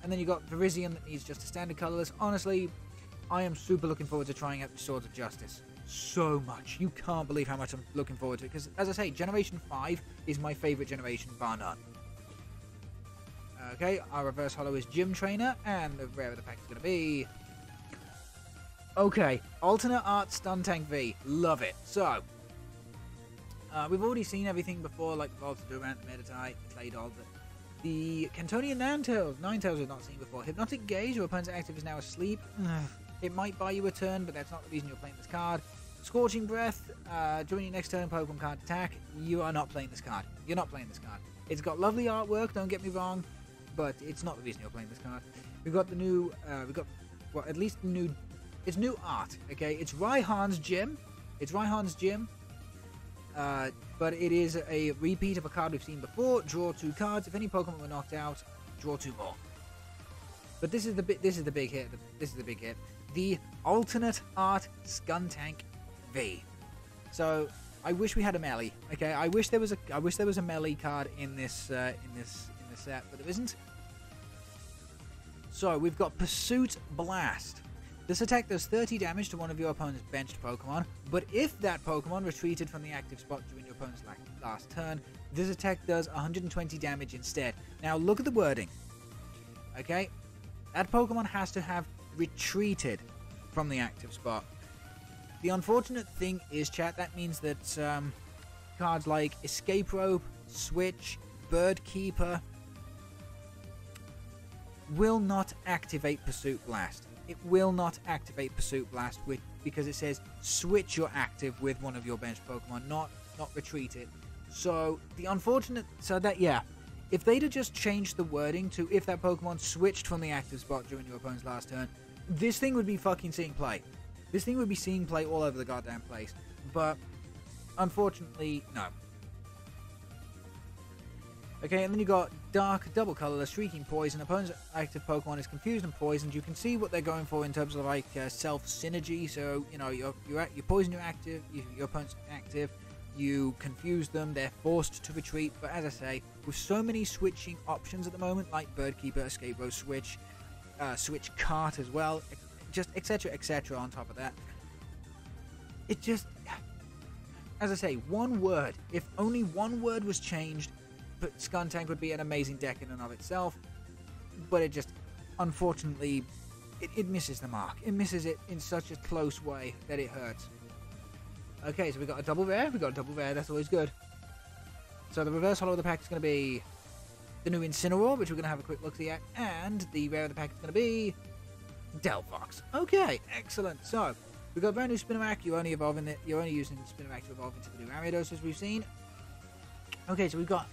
And then you got Virizion that needs just a standard colorless. Honestly, I am super looking forward to trying out the Swords of Justice. So much. You can't believe how much I'm looking forward to it. Because, as I say, Generation 5 is my favorite generation, bar none. Okay, our reverse holo is Gym Trainer, and the rare of the pack is going to be... Okay, Alternate Art Stun Tank V. Love it. So, we've already seen everything before, like the Volta Durant, the Meditite, the Claydol, but the Cantonian Ninetales we've not seen before. Hypnotic Gaze, your opponent's active is now asleep. It might buy you a turn, but that's not the reason you're playing this card. Scorching Breath, during your next turn Pokemon card attack, you are not playing this card. You're not playing this card. It's got lovely artwork, don't get me wrong, but it's not the reason you're playing this card. We've got the new, well, at least the new, it's new art, okay? It's Raihan's Gym. But it is a repeat of a card we've seen before. Draw 2 cards. If any Pokemon were knocked out, draw 2 more. But this is the big hit. The Alternate Art Skuntank V. So I wish we had a melee. Okay, I wish there was a melee card in this set, but there isn't. So we've got Pursuit Blast. This attack does 30 damage to one of your opponent's benched Pokemon, but if that Pokemon retreated from the active spot during your opponent's last turn, this attack does 120 damage instead. Now look at the wording. Okay, that Pokemon has to have retreated from the active spot. The unfortunate thing is, chat, that means that cards like Escape Rope, Switch, Bird Keeper will not activate Pursuit Blast. It will not activate Pursuit Blast because it says switch your active with one of your benched Pokemon, not retreat it. So the unfortunate, if they'd have just changed the wording to if that Pokemon switched from the active spot during your opponent's last turn, this thing would be fucking seeing play. This thing would be seeing play all over the goddamn place. But unfortunately, no. Okay, and then you got Dark, Double Colorless, Shrieking Poison. Opponent's active Pokemon is confused and poisoned. You can see what they're going for in terms of like self-synergy. So, you know, you poison your active, your opponent's active, you confuse them, they're forced to retreat. But as I say, with so many switching options at the moment, like Bird Keeper, Escape Rope, Switch, Switch Cart as well, just etc. on top of that, it just, as I say, one word. If only one word was changed, but Skuntank would be an amazing deck in and of itself, but it just, unfortunately, it misses the mark. It misses it in such a close way that it hurts. Okay, so we got a double rare. That's always good. So the reverse holo of the pack is going to be the new Incineroar, which we're going to have a quick look-see at, and the rare of the pack is going to be Delphox. Okay, excellent. So we've got a brand new Spinarak. You're only using Spinarak to evolve into the new Ariados, as we've seen. Okay, so we've got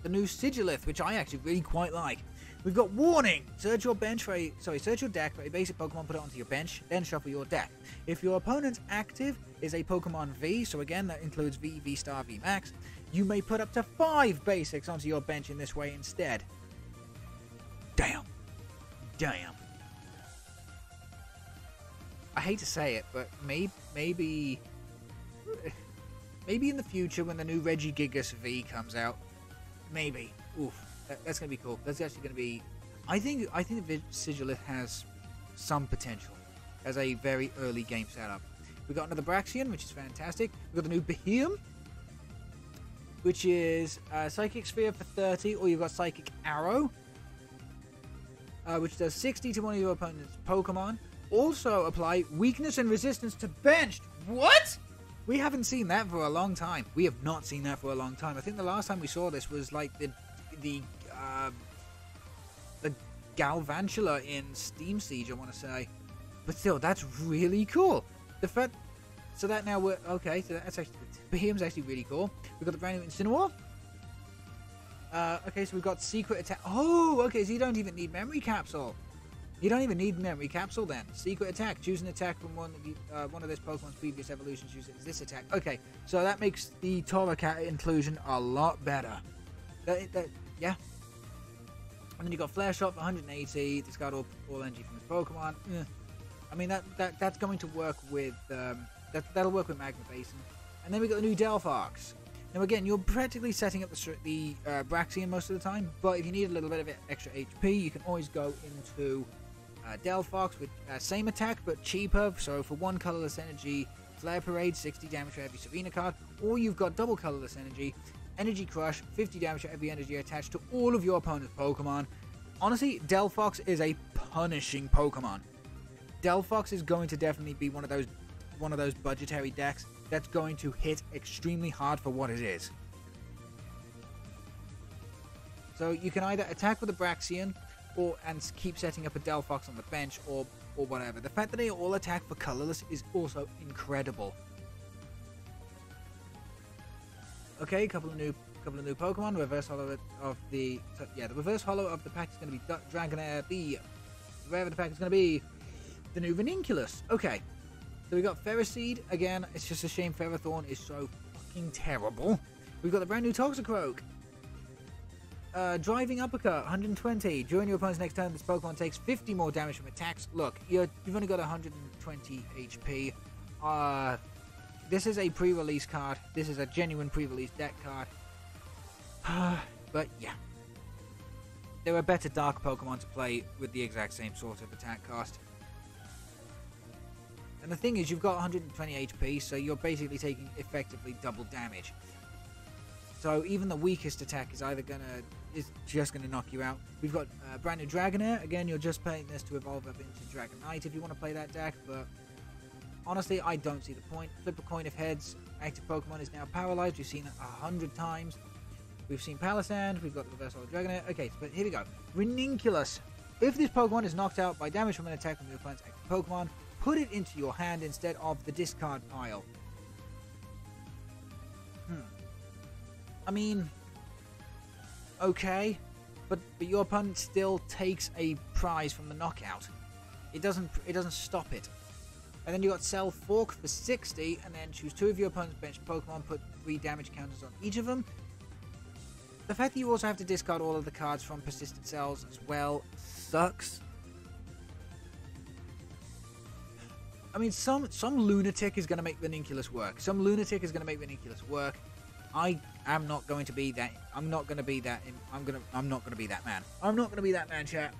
the new Sigilith, which I actually really quite like. We've got Warning. Search your deck for a basic Pokemon, put it onto your bench, then shuffle your deck. If your opponent's active is a Pokemon V, so again that includes V, V-Star, V-Max, you may put up to 5 basics onto your bench in this way instead. Damn. I hate to say it, but maybe in the future when the new Regigigas V comes out, maybe. Oof, that's gonna be cool. That's actually gonna be. I think the Sigilith has some potential as a very early game setup. We got another Braxian, which is fantastic. We got the new Behemoth, which is Psychic Sphere for 30, or you've got Psychic Arrow, which does 60 to one of your opponent's Pokemon. Also apply weakness and resistance to benched. What? We haven't seen that for a long time. We have not seen that for a long time. I think the last time we saw this was like the Galvantula in Steam Siege, I want to say. But still, that's really cool. The fact, so that now we're okay. So that's actually, Behemoth's actually really cool. We've got the brand new Incineroar. Okay, so we've got Secret Attack. Oh, okay. So you don't even need Memory Capsule. You don't even need Memory Capsule then. Secret Attack. Choose an attack from one of this Pokemon's previous evolutions. Use it as this attack. Okay, so that makes the Torracat inclusion a lot better. Yeah. And then you got Flare Shot for 180. Discard all energy from this Pokemon. I mean that's going to work with that'll work with Magma Basin. And then we got the new Delphox. Now again, you're practically setting up the Braxian most of the time, but if you need a little bit of extra HP, you can always go into Delphox with same attack but cheaper. So for 1 colorless energy, Flare Parade, 60 damage for every Serena card, or you've got double colorless energy, Energy Crush, 50 damage for every energy attached to all of your opponent's Pokemon. Honestly, Delphox is a punishing Pokemon. Delphox is going to definitely be one of those budgetary decks that's going to hit extremely hard for what it is. So you can either attack with a Braxian and keep setting up a Delphox on the bench or whatever. The fact that they all attack for colorless is also incredible. Okay, couple of new Pokemon. Reverse Holo of the reverse Holo of the pack is going to be Dragonair. The rare of the pack is going to be the new Ranunculus. Okay, so we got Ferroseed again. It's just a shame Ferrothorn is so fucking terrible. We've got the brand new Toxicroak. Driving Uppercut, 120. During your opponent's next turn, this Pokemon takes 50 more damage from attacks. Look, you've only got 120 HP. This is a pre-release card. This is a genuine pre-release deck card. But yeah. There are better dark Pokemon to play with the exact same sort of attack cost. And the thing is, you've got 120 HP, so you're basically taking effectively double damage. So even the weakest attack is just gonna knock you out. We've got brand new Dragonair. Again, you're just playing this to evolve up into Dragonite if you want to play that deck, but honestly, I don't see the point. Flip a coin if heads. Active Pokemon is now paralyzed. We've seen it 100 times. We've seen Palisand. We've got the Reverse Holo Dragonair. Okay, but here we go. Ranunculus. If this Pokemon is knocked out by damage from an attack from your opponent's active Pokemon, put it into your hand instead of the discard pile. I mean, okay, but your opponent still takes a prize from the knockout. It doesn't stop it. And then you got Cell Fork for 60, and then choose 2 of your opponent's bench Pokemon, put 3 damage counters on each of them. The fact that you also have to discard all of the cards from Persistent Cells as well sucks. I mean, some lunatic is going to make Ranunculus work. Some lunatic is going to make Ranunculus work. I am not going to be that. I'm not going to be that. I'm not going to be that man. I'm not going to be that man, chat.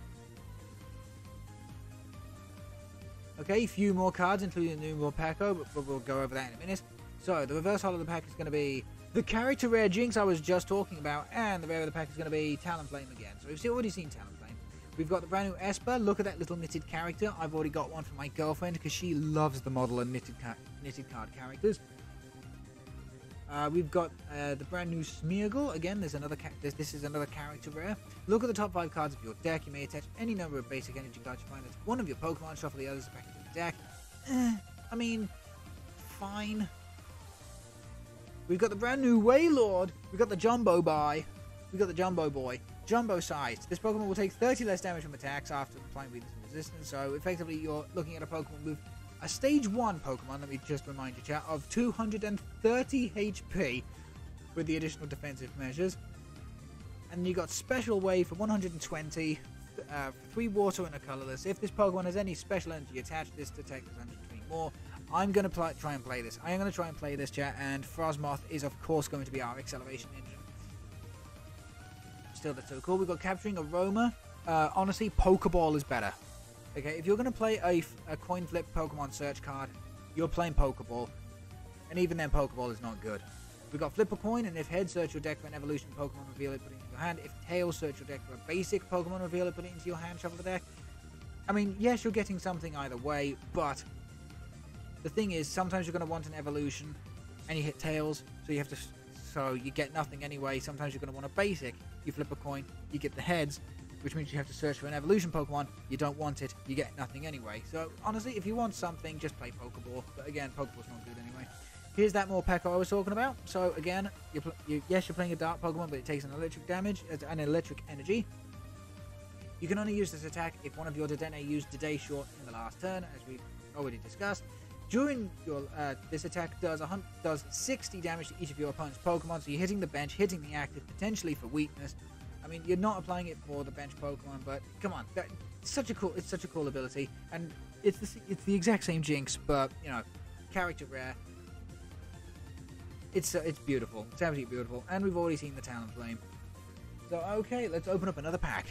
Okay, a few more cards, including the new Morpeko, but we'll go over that in a minute. So, the reverse holo of the pack is going to be the character rare Jinx I was just talking about, and the rare of the pack is going to be Talonflame again. So, we've already seen Talonflame. We've got the brand new Esper. Look at that little knitted character. I've already got one for my girlfriend because she loves the model and knitted card characters. We've got the brand new Smeargle. Again, there's another this is another character rare. Look at the top 5 cards of your deck. You may attach any number of basic energy cards you find that's one of your Pokemon. Shuffle the others back into the deck. I mean, fine. We've got the brand new Wailord. We've got the Jumbo Boy. We've got the Jumbo Boy. Jumbo sized. This Pokemon will take 30 less damage from attacks after applying weakness and resistance. So effectively, you're looking at a Pokemon with a Stage 1 Pokemon, let me just remind you, chat, of 230 HP with the additional defensive measures. And you got Special Wave for 120, 3 water and a colorless. If this Pokemon has any special energy attached, this detect is 120 more. I'm going to try and play this. I am going to try and play this, chat, and Frosmoth is, of course, going to be our acceleration engine. Still, that's so cool. We've got Capturing Aroma. Honestly, Pokeball is better. Okay, if you're going to play a coin flip Pokemon search card, you're playing Pokeball. And even then, Pokeball is not good. We've got Flip a Coin, and if head, search your deck for an evolution Pokemon, reveal it, put it into your hand. If tail, search your deck for a basic Pokemon, reveal it, put it into your hand, shuffle the deck. I mean, yes, you're getting something either way, but the thing is, sometimes you're going to want an evolution, and you hit tails, so you get nothing anyway. Sometimes you're going to want a basic. You flip a coin, you get the heads, which means you have to search for an evolution Pokemon. You don't want it, you get nothing anyway. So, honestly, if you want something, just play Pokeball. But again, Pokeball's not good anyway. Here's that Morpeko I was talking about. So, again, yes, you're playing a dark Pokemon, but it takes an electric energy. You can only use this attack if one of your Dedenne used Dedenne Short in the last turn, as we've already discussed. During your this attack does 60 damage to each of your opponent's Pokemon, so you're hitting the bench, hitting the active, potentially for weakness. I mean, you're not applying it for the bench Pokemon, but come on, it's such a cool ability, and it's the exact same Jinx, but you know, character rare. it's beautiful. It's absolutely beautiful. And we've already seen the Talonflame. So, okay, let's open up another pack.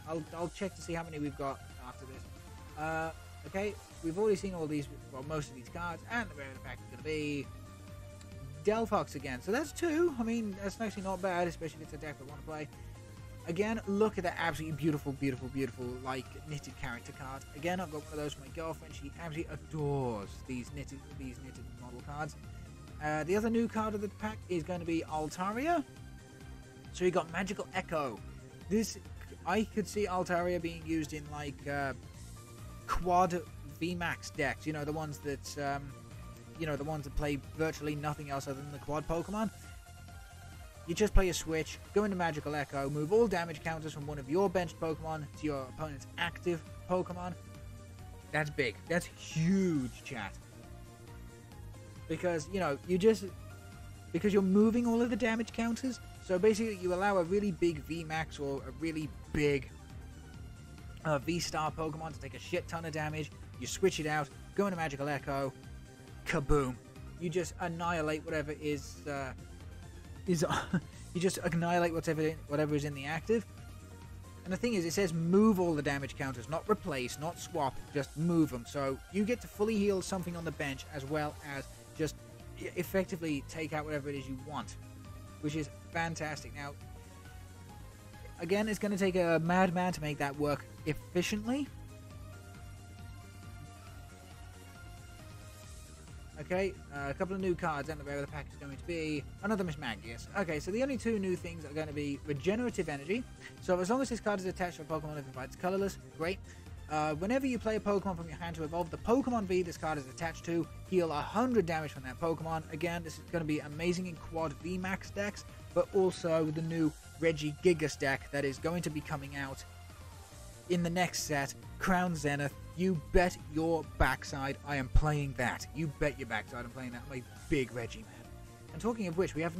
I'll check to see how many we've got after this. Okay, we've already seen all these, well, most of these cards, and the rare of the pack is going to be Delphox again. So that's 2. I mean, that's actually not bad, especially if it's a deck we want to play. Again, look at that absolutely beautiful, like, knitted character card. Again, I've got one of those for my girlfriend. She absolutely adores these knitted model cards. The other new card of the pack is going to be Altaria. So you got Magical Echo. This, I could see Altaria being used in, like, quad VMAX decks. You know, the ones that, the ones that play virtually nothing else other than the quad Pokemon. You just play a switch, go into Magical Echo, move all damage counters from one of your benched Pokemon to your opponent's active Pokemon. That's big. That's huge, chat. Because, you know, because you're moving all of the damage counters. So basically, you allow a really big VMAX or a really big V-Star Pokemon to take a shit ton of damage. You switch it out, go into Magical Echo, kaboom. You just annihilate whatever is... you just annihilate whatever is in the active. And the thing is, it says move all the damage counters, not replace, not swap, just move them. So you get to fully heal something on the bench as well as just effectively take out whatever it is you want, which is fantastic. Now, again, it's going to take a madman to make that work efficiently. Okay, a couple of new cards, and the rare of the pack is going to be another Miss Magius. Okay, so the only 2 new things are going to be Regenerative Energy. So as long as this card is attached to a Pokemon if it's colorless, great. Whenever you play a Pokemon from your hand to evolve the Pokemon V this card is attached to, heal 100 damage from that Pokemon. Again, this is going to be amazing in quad VMAX decks, but also the new Reggie Gigas deck that is going to be coming out in the next set, Crown Zenith. You bet your backside I am playing that. You bet your backside I'm playing that. I'm a big Reggie man. And talking of which, we have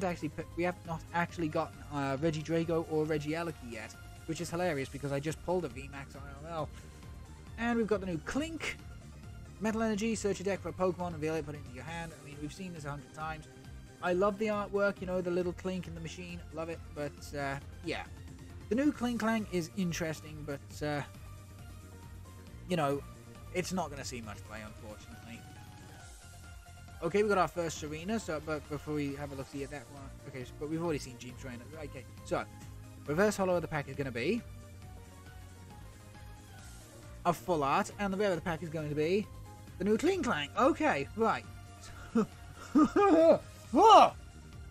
not actually gotten Reggie Drago or Reggie Eliki yet, which is hilarious because I just pulled a VMAX IRL. And we've got the new Clink. Metal Energy, search your deck for a Pokemon, reveal it, put it into your hand. I mean, we've seen this 100 times. I love the artwork, you know, the little Clink in the machine. Love it, but yeah. The new Clink Clang is interesting, but you know, it's not going to see much play, unfortunately. Okay, we got our first Serena, so, but before we have a look see at that one, okay, but we've already seen Gene Trainer. Okay, so, reverse holo of the pack is going to be a full art, and the rare of the pack is going to be the new Clink Clang. Okay, right. Whoa!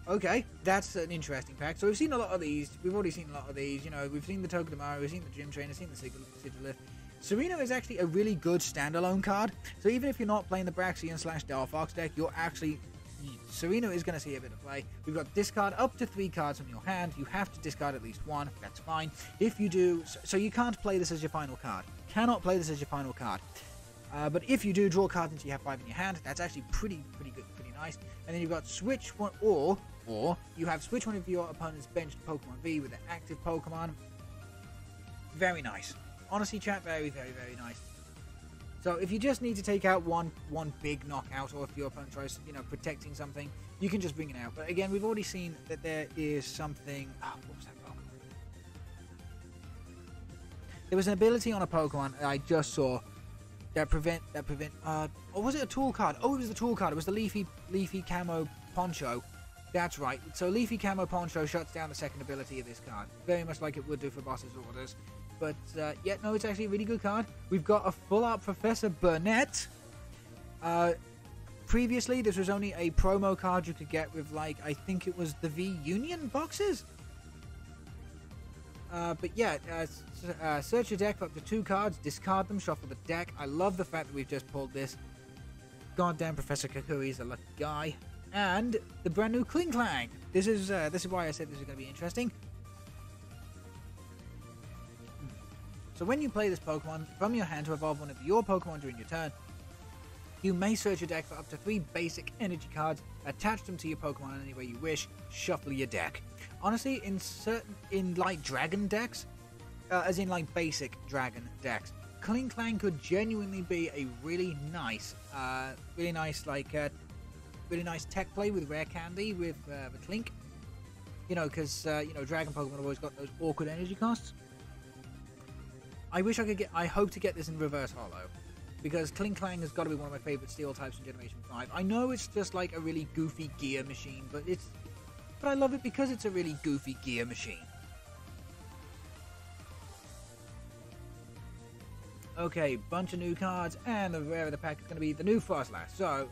Okay, that's an interesting pack. So we've seen a lot of these. We've already seen a lot of these. You know, we've seen the Togedemaru, we've seen the Gym Trainer, seen the Sigilith. Serena is actually a really good standalone card. So even if you're not playing the Braxian/Delphox deck, you're actually... Serena is going to see a bit of play. We've got discard up to 3 cards from your hand. You have to discard at least 1. That's fine. If you do... So you can't play this as your final card. Cannot play this as your final card. But if you do draw cards until you have 5 in your hand, that's actually pretty good, pretty nice. And then you've got switch one, or you have switch one of your opponent's benched Pokemon V with an active Pokemon. Very nice. Honestly, chat, very nice. So if you just need to take out one big knockout, or if your opponent tries, you know, protecting something, you can just bring it out. But again, we've already seen that there is something. Oh, what was that Pokemon? There was an ability on a Pokemon that I just saw that prevent. Or was it a tool card? Oh, it was the tool card. It was the leafy camo poncho. That's right. So leafy camo poncho shuts down the second ability of this card, very much like it would do for boss's orders. But yeah, no, it's actually a really good card. We've got a full art Professor Burnett. Previously, this was only a promo card you could get with, like, I think it was the V Union boxes. But yeah, search your deck for up to 2 cards, discard them, shuffle the deck. I love the fact that we've just pulled this. Goddamn, Professor Kukui is a lucky guy. And the brand new Clink Clang. This is why I said this is going to be interesting. So when you play this Pokemon from your hand to evolve one of your Pokemon during your turn, you may search your deck for up to 3 basic energy cards, attach them to your Pokemon any way you wish, shuffle your deck. Honestly, in like dragon decks, as in like basic dragon decks, Clink Clang could genuinely be a really nice like really nice tech play with Rare Candy with the Clink. You know, because, you know, Dragon Pokemon have always got those awkward energy costs. I wish I could get... I hope to get this in Reverse Holo. Because Kling Clang has got to be one of my favourite Steel types in Generation 5. I know it's just like a really goofy gear machine, but it's... But I love it because it's a really goofy gear machine. Okay, bunch of new cards, and the rare of the pack is going to be the new Frostlass. So,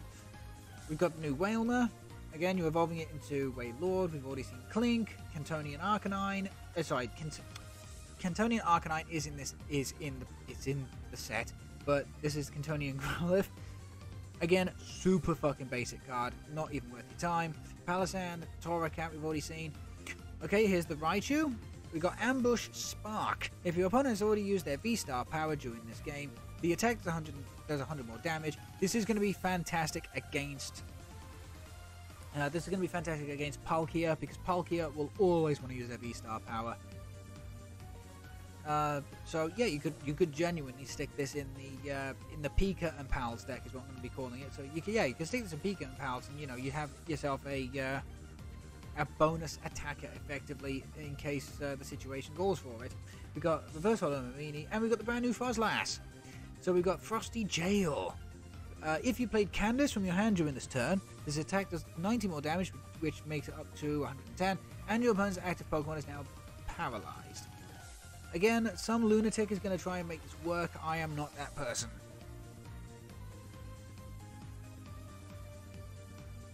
we've got the new Wailmer. Again, you're evolving it into Wailord. We've already seen Clink, Cantonian Arcanine. Cantonian Arcanine is in the set, but this is Cantonian Growlithe. Again, super fucking basic card, not even worth your time. Palisand, Torracat, we've already seen. Okay, here's the Raichu. We've got Ambush Spark. If your opponent has already used their V-Star power during this game, the attack does 100 more damage. This is going to be fantastic against... Palkia, because Palkia will always want to use their V-Star power. So yeah, you could genuinely stick this in the Pika and Pals deck, is what I'm going to be calling it. So you can stick this in Pika and Pals, and you know you have yourself a bonus attacker effectively in case the situation calls for it. We've got Reverse Holo Mamini, and we've got the brand new Frostlass. So we've got Frosty Jail. If you played Candace from your hand during this turn, this attack does 90 more damage, which makes it up to 110, and your opponent's active Pokemon is now paralyzed. Again, some lunatic is going to try and make this work. I am not that person.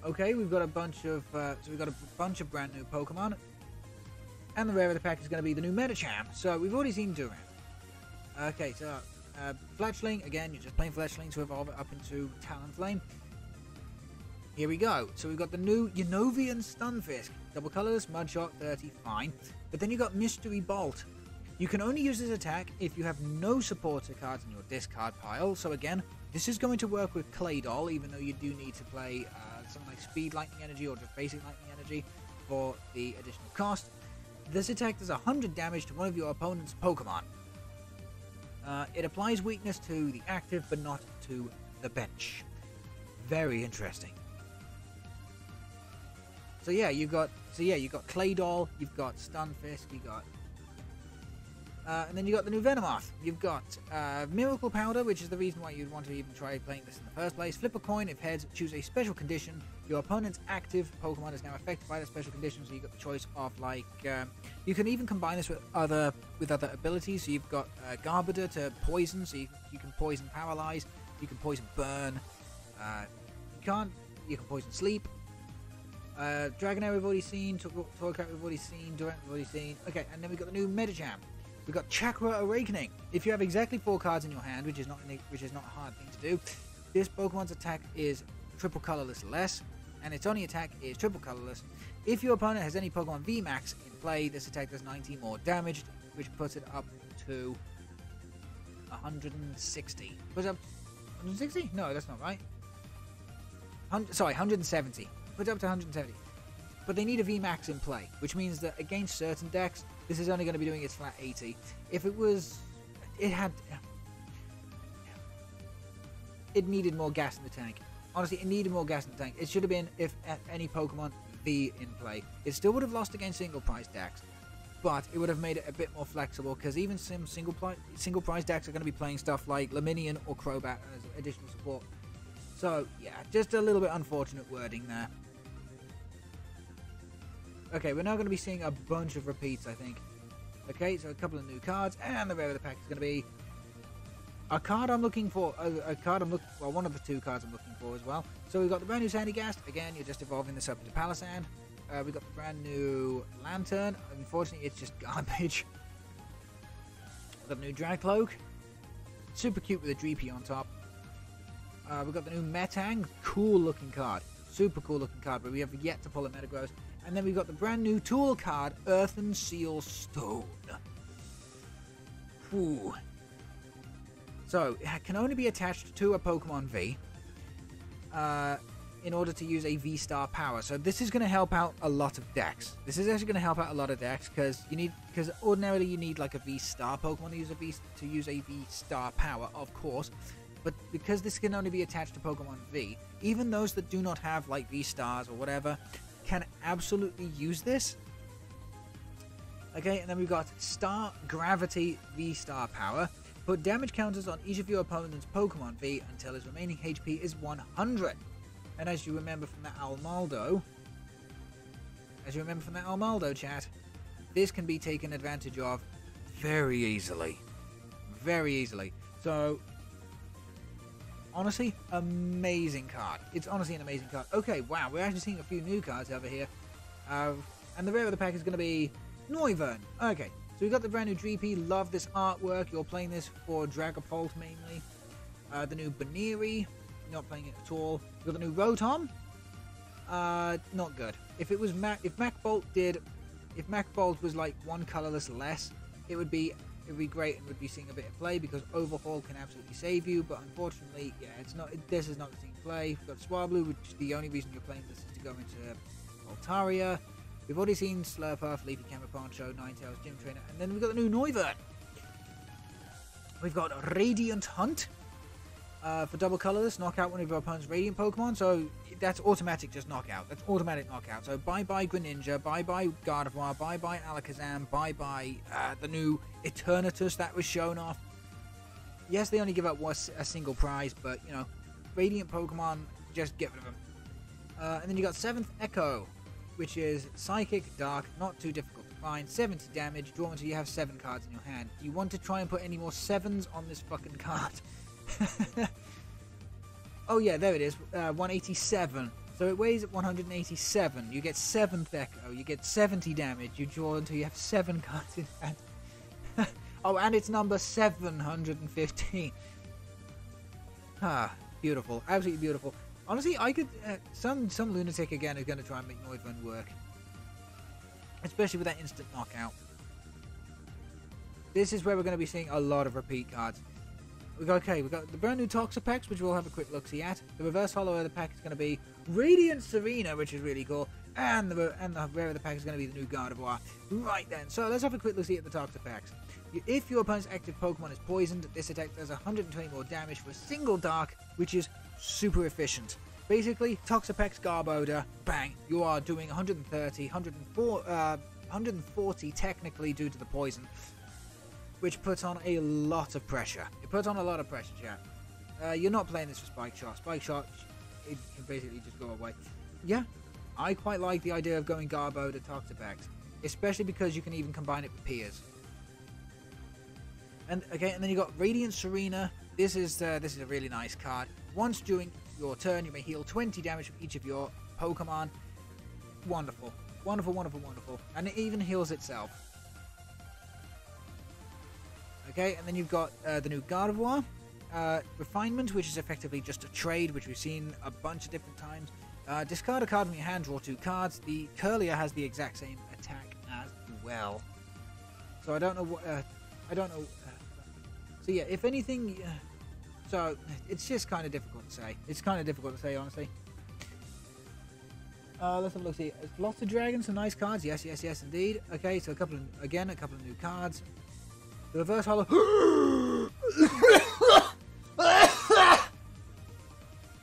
Okay, we've got a bunch of brand new Pokemon, and the rare of the pack is going to be the new Medicham. So we've already seen Durant. Okay, so Fletchling again. You're just playing Fletchling to evolve it up into Talonflame. Here we go. So we've got the new Unovian Stunfisk, double colors, Mudshot, 30, fine. But then you got Mystery Bolt. You can only use this attack if you have no supporter cards in your discard pile. So again, this is going to work with Claydol, even though you do need to play something like Speed Lightning Energy or just Basic Lightning Energy for the additional cost. This attack does 100 damage to one of your opponent's Pokemon. It applies weakness to the active, but not to the bench. Very interesting. So yeah, you've got Claydol, you've got Stunfisk, you got and then you got the new Venomoth. You've got Miracle Powder, which is the reason why you'd want to even try playing this in the first place. Flip a coin. If heads, choose a special condition. Your opponent's active Pokemon is now affected by the special condition, so you've got the choice of like you can even combine this with other abilities. So you've got Garbodor to poison, so you can poison Paralyze, you can poison Burn, you can poison Sleep. Dragonair we've already seen, Torracat we've already seen, Durant we've already seen. Okay, and then we've got the new Medicham. We've got Chakra Awakening. If you have exactly 4 cards in your hand, which is not a hard thing to do, this Pokemon's attack is triple colorless less, and its only attack is triple colorless. If your opponent has any Pokemon VMAX in play, this attack does 90 more damage, which puts it up to 160. Puts up 160? No, that's not right. 170. Puts up to 170. But they need a VMAX in play, which means that against certain decks, this is only going to be doing its flat 80. If it was... It needed more gas in the tank. Honestly, it needed more gas in the tank. It should have been if any Pokemon V in play. It still would have lost against single price decks, but it would have made it a bit more flexible, because even some single price decks are going to be playing stuff like Laminion or Crobat as additional support. So, yeah, just a little bit unfortunate wording there. Okay, we're now going to be seeing a bunch of repeats, I think. Okay, so a couple of new cards, and the rare of the pack is going to be a card I'm looking for. Well, one of the 2 cards I'm looking for as well. So we've got the brand new Sandygast. Again, you're just evolving this up into Palisand. We've got the brand new Lantern. Unfortunately, it's just garbage. We've got the new Dragcloak. Super cute with a Dreepy on top. We've got the new Metang. Cool looking card. Super cool looking card, but we have yet to pull a Metagross. And then we've got the brand new tool card, Earthen Seal Stone. Ooh. So, it can only be attached to a Pokemon V in order to use a V-Star power. So this is going to help out a lot of decks. This is actually going to help out a lot of decks, because ordinarily you need like a V-Star Pokemon to use a V-Star power, of course. but because this can only be attached to Pokemon V, even those that do not have like V-Stars or whatever can absolutely use this. Okay, and then we've got Star Gravity V-Star Power. Put damage counters on each of your opponent's Pokemon V until his remaining HP is 100. And as you remember from that Almaldo, chat, this can be taken advantage of very easily. Very easily. So, honestly, amazing card. It's honestly an amazing card. Okay, wow, we're actually seeing a few new cards over here. And the rare of the pack is going to be Noivern. Okay, so we've got the brand new Dreepy. Love this artwork. You're playing this for Dragapult mainly. The new Baneri. Not playing it at all. We've got the new Rotom. Not good. If it was if MacBolt was like one colorless less, it would be great and would be seeing a bit of play because Overhaul can absolutely save you. But unfortunately, yeah, it's not. This is not seeing play. We've got Swablu, which is the only reason you're playing this is to go into Altaria. We've already seen Slurpuff, Leafy Camoponcho, Ninetales, Gym Trainer, and then we've got the new Noivern. We've got Radiant Hunt. For double colorless, knock out one of your opponent's Radiant Pokemon, so that's automatic just knockout. That's automatic knockout. So bye-bye Greninja, bye-bye Gardevoir, bye-bye Alakazam, bye-bye the new Eternatus that was shown off. Yes, they only give up a single prize, but, you know, Radiant Pokemon, just get rid of them. And then you got 7th Echo, which is Psychic, Dark, not too difficult to find, 70 damage, draw until you have 7 cards in your hand. Do you want to try and put any more 7s on this fucking card? Oh yeah, there it is, 187. So it weighs at 187. You get 7th Echo, you get 70 damage, you draw until you have 7 cards in hand. Oh, and it's number 715. Ah, beautiful, absolutely beautiful. Honestly, I could, some lunatic again is going to try and make Noivern work. Especially with that instant knockout. This is where we're going to be seeing a lot of repeat cards. We've got the brand new Toxapex, which we'll have a quick look-see at. The reverse holo of the pack is going to be Radiant Serena, which is really cool. And the rare of the pack is going to be the new Gardevoir. Right then, so let's have a quick look-see at the Toxapex. If your opponent's active Pokemon is poisoned, this attack does 120 more damage for a single Dark, which is super efficient. Basically, Toxapex Garbodor, bang, you are doing 130, 140 technically due to the poison, which puts on a lot of pressure. It puts on a lot of pressure, chat. You're not playing this for Spike Shot. Spike Shot, it can basically just go away. Yeah, I quite like the idea of going Garbodor Toxapex, especially because you can even combine it with Piers. And okay, and then you got Radiant Serena. This is a really nice card. Once during your turn, you may heal 20 damage from each of your Pokemon. Wonderful, wonderful, wonderful, wonderful, and it even heals itself. Okay, and then you've got the new Gardevoir, Refinement, which is effectively just a trade, which we've seen a bunch of different times. Discard a card from your hand, draw 2 cards. The Curlier has the exact same attack as well. So I don't know what. So yeah, if anything, so it's just kind of difficult to say. It's kind of difficult to say, honestly. Let's have a look. See, lots of dragons, some nice cards. Yes, yes, yes, indeed. Okay, so a couple of new cards. The reverse holo. Oh,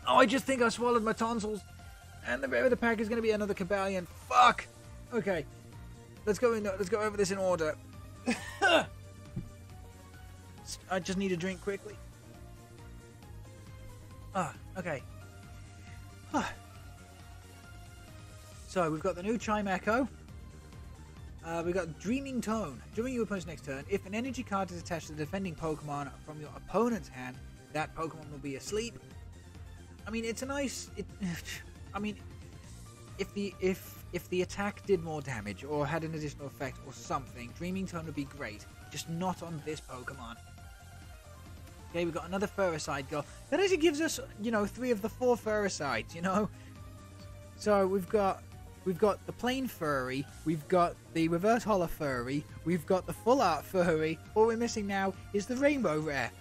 I just think I swallowed my tonsils. And the rare of the pack is going to be another Cobalion. Fuck. Okay, let's go over this in order. I just need a drink quickly. Okay. So we've got the new Chime Echo. We've got Dreaming Tone. During your opponent's next turn, if an energy card is attached to the defending Pokemon from your opponent's hand, that Pokemon will be asleep. I mean, it's a nice. I mean, if the attack did more damage or had an additional effect or something, Dreaming Tone would be great. Just not on this Pokemon. Okay, we've got another Ferricide girl. That actually gives us, 3 of the 4 Ferricides, So we've got the plain furry, we've got the reverse holo furry, we've got the full art furry. All we're missing now is the rainbow rare.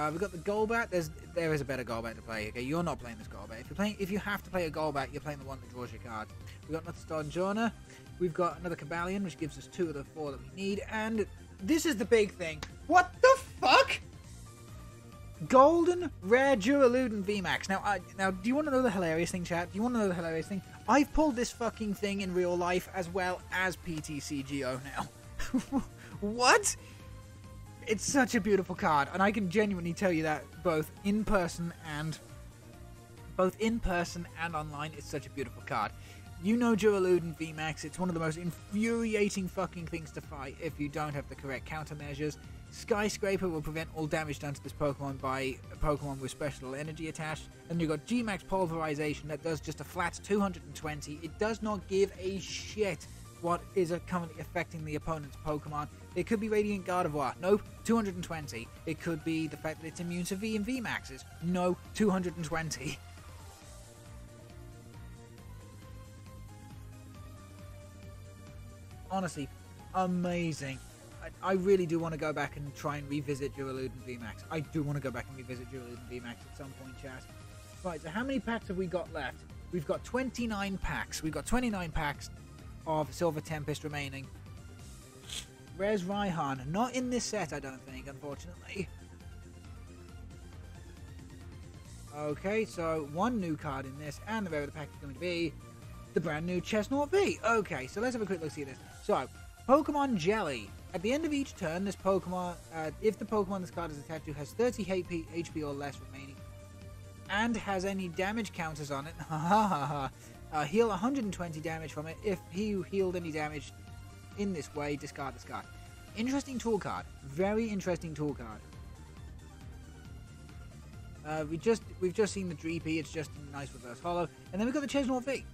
We've got the Golbat. There is a better Golbat to play. Okay, you're not playing this Golbat. If you have to play a Golbat, you're playing the one that draws your card. We've got another Stonjourner. We've got another Cobalion, which gives us 2 of the 4 that we need. And this is the big thing. What the fuck? Golden Rare Duraludin VMAX. Now, do you want to know the hilarious thing, chat? Do you want to know the hilarious thing? I've pulled this fucking thing in real life as well as PTCGO now. What? It's such a beautiful card, and I can genuinely tell you that both in person and online, it's such a beautiful card. You know Duraludin VMAX, it's one of the most infuriating fucking things to fight if you don't have the correct countermeasures. Skyscraper will prevent all damage done to this Pokemon by a Pokemon with special energy attached. And you've got G-Max Pulverization that does just a flat 220. It does not give a shit what is currently affecting the opponent's Pokemon. It could be Radiant Gardevoir. Nope, 220. It could be the fact that it's immune to V and VMAXs. No, 220. Honestly, amazing. I really do want to go back and try and revisit Duraludin VMAX. I do want to go back and revisit Duraludin VMAX at some point, chat. Right, so how many packs have we got left? We've got 29 packs. We've got 29 packs of Silver Tempest remaining. Where's Raihan? Not in this set, I don't think, unfortunately. Okay, so one new card in this, and the rare of the pack is going to be the brand new Chestnut V. Okay, so let's have a quick look see this. So, Pokemon Jelly. At the end of each turn, this Pokemon, if the Pokemon this card is attached to has 30 HP or less remaining, and has any damage counters on it, heal 120 damage from it. If he healed any damage in this way, discard this card. Interesting tool card. Very interesting tool card. We've just seen the Dreepy. It's just a nice reverse holo, and then we've got the Chestnut V.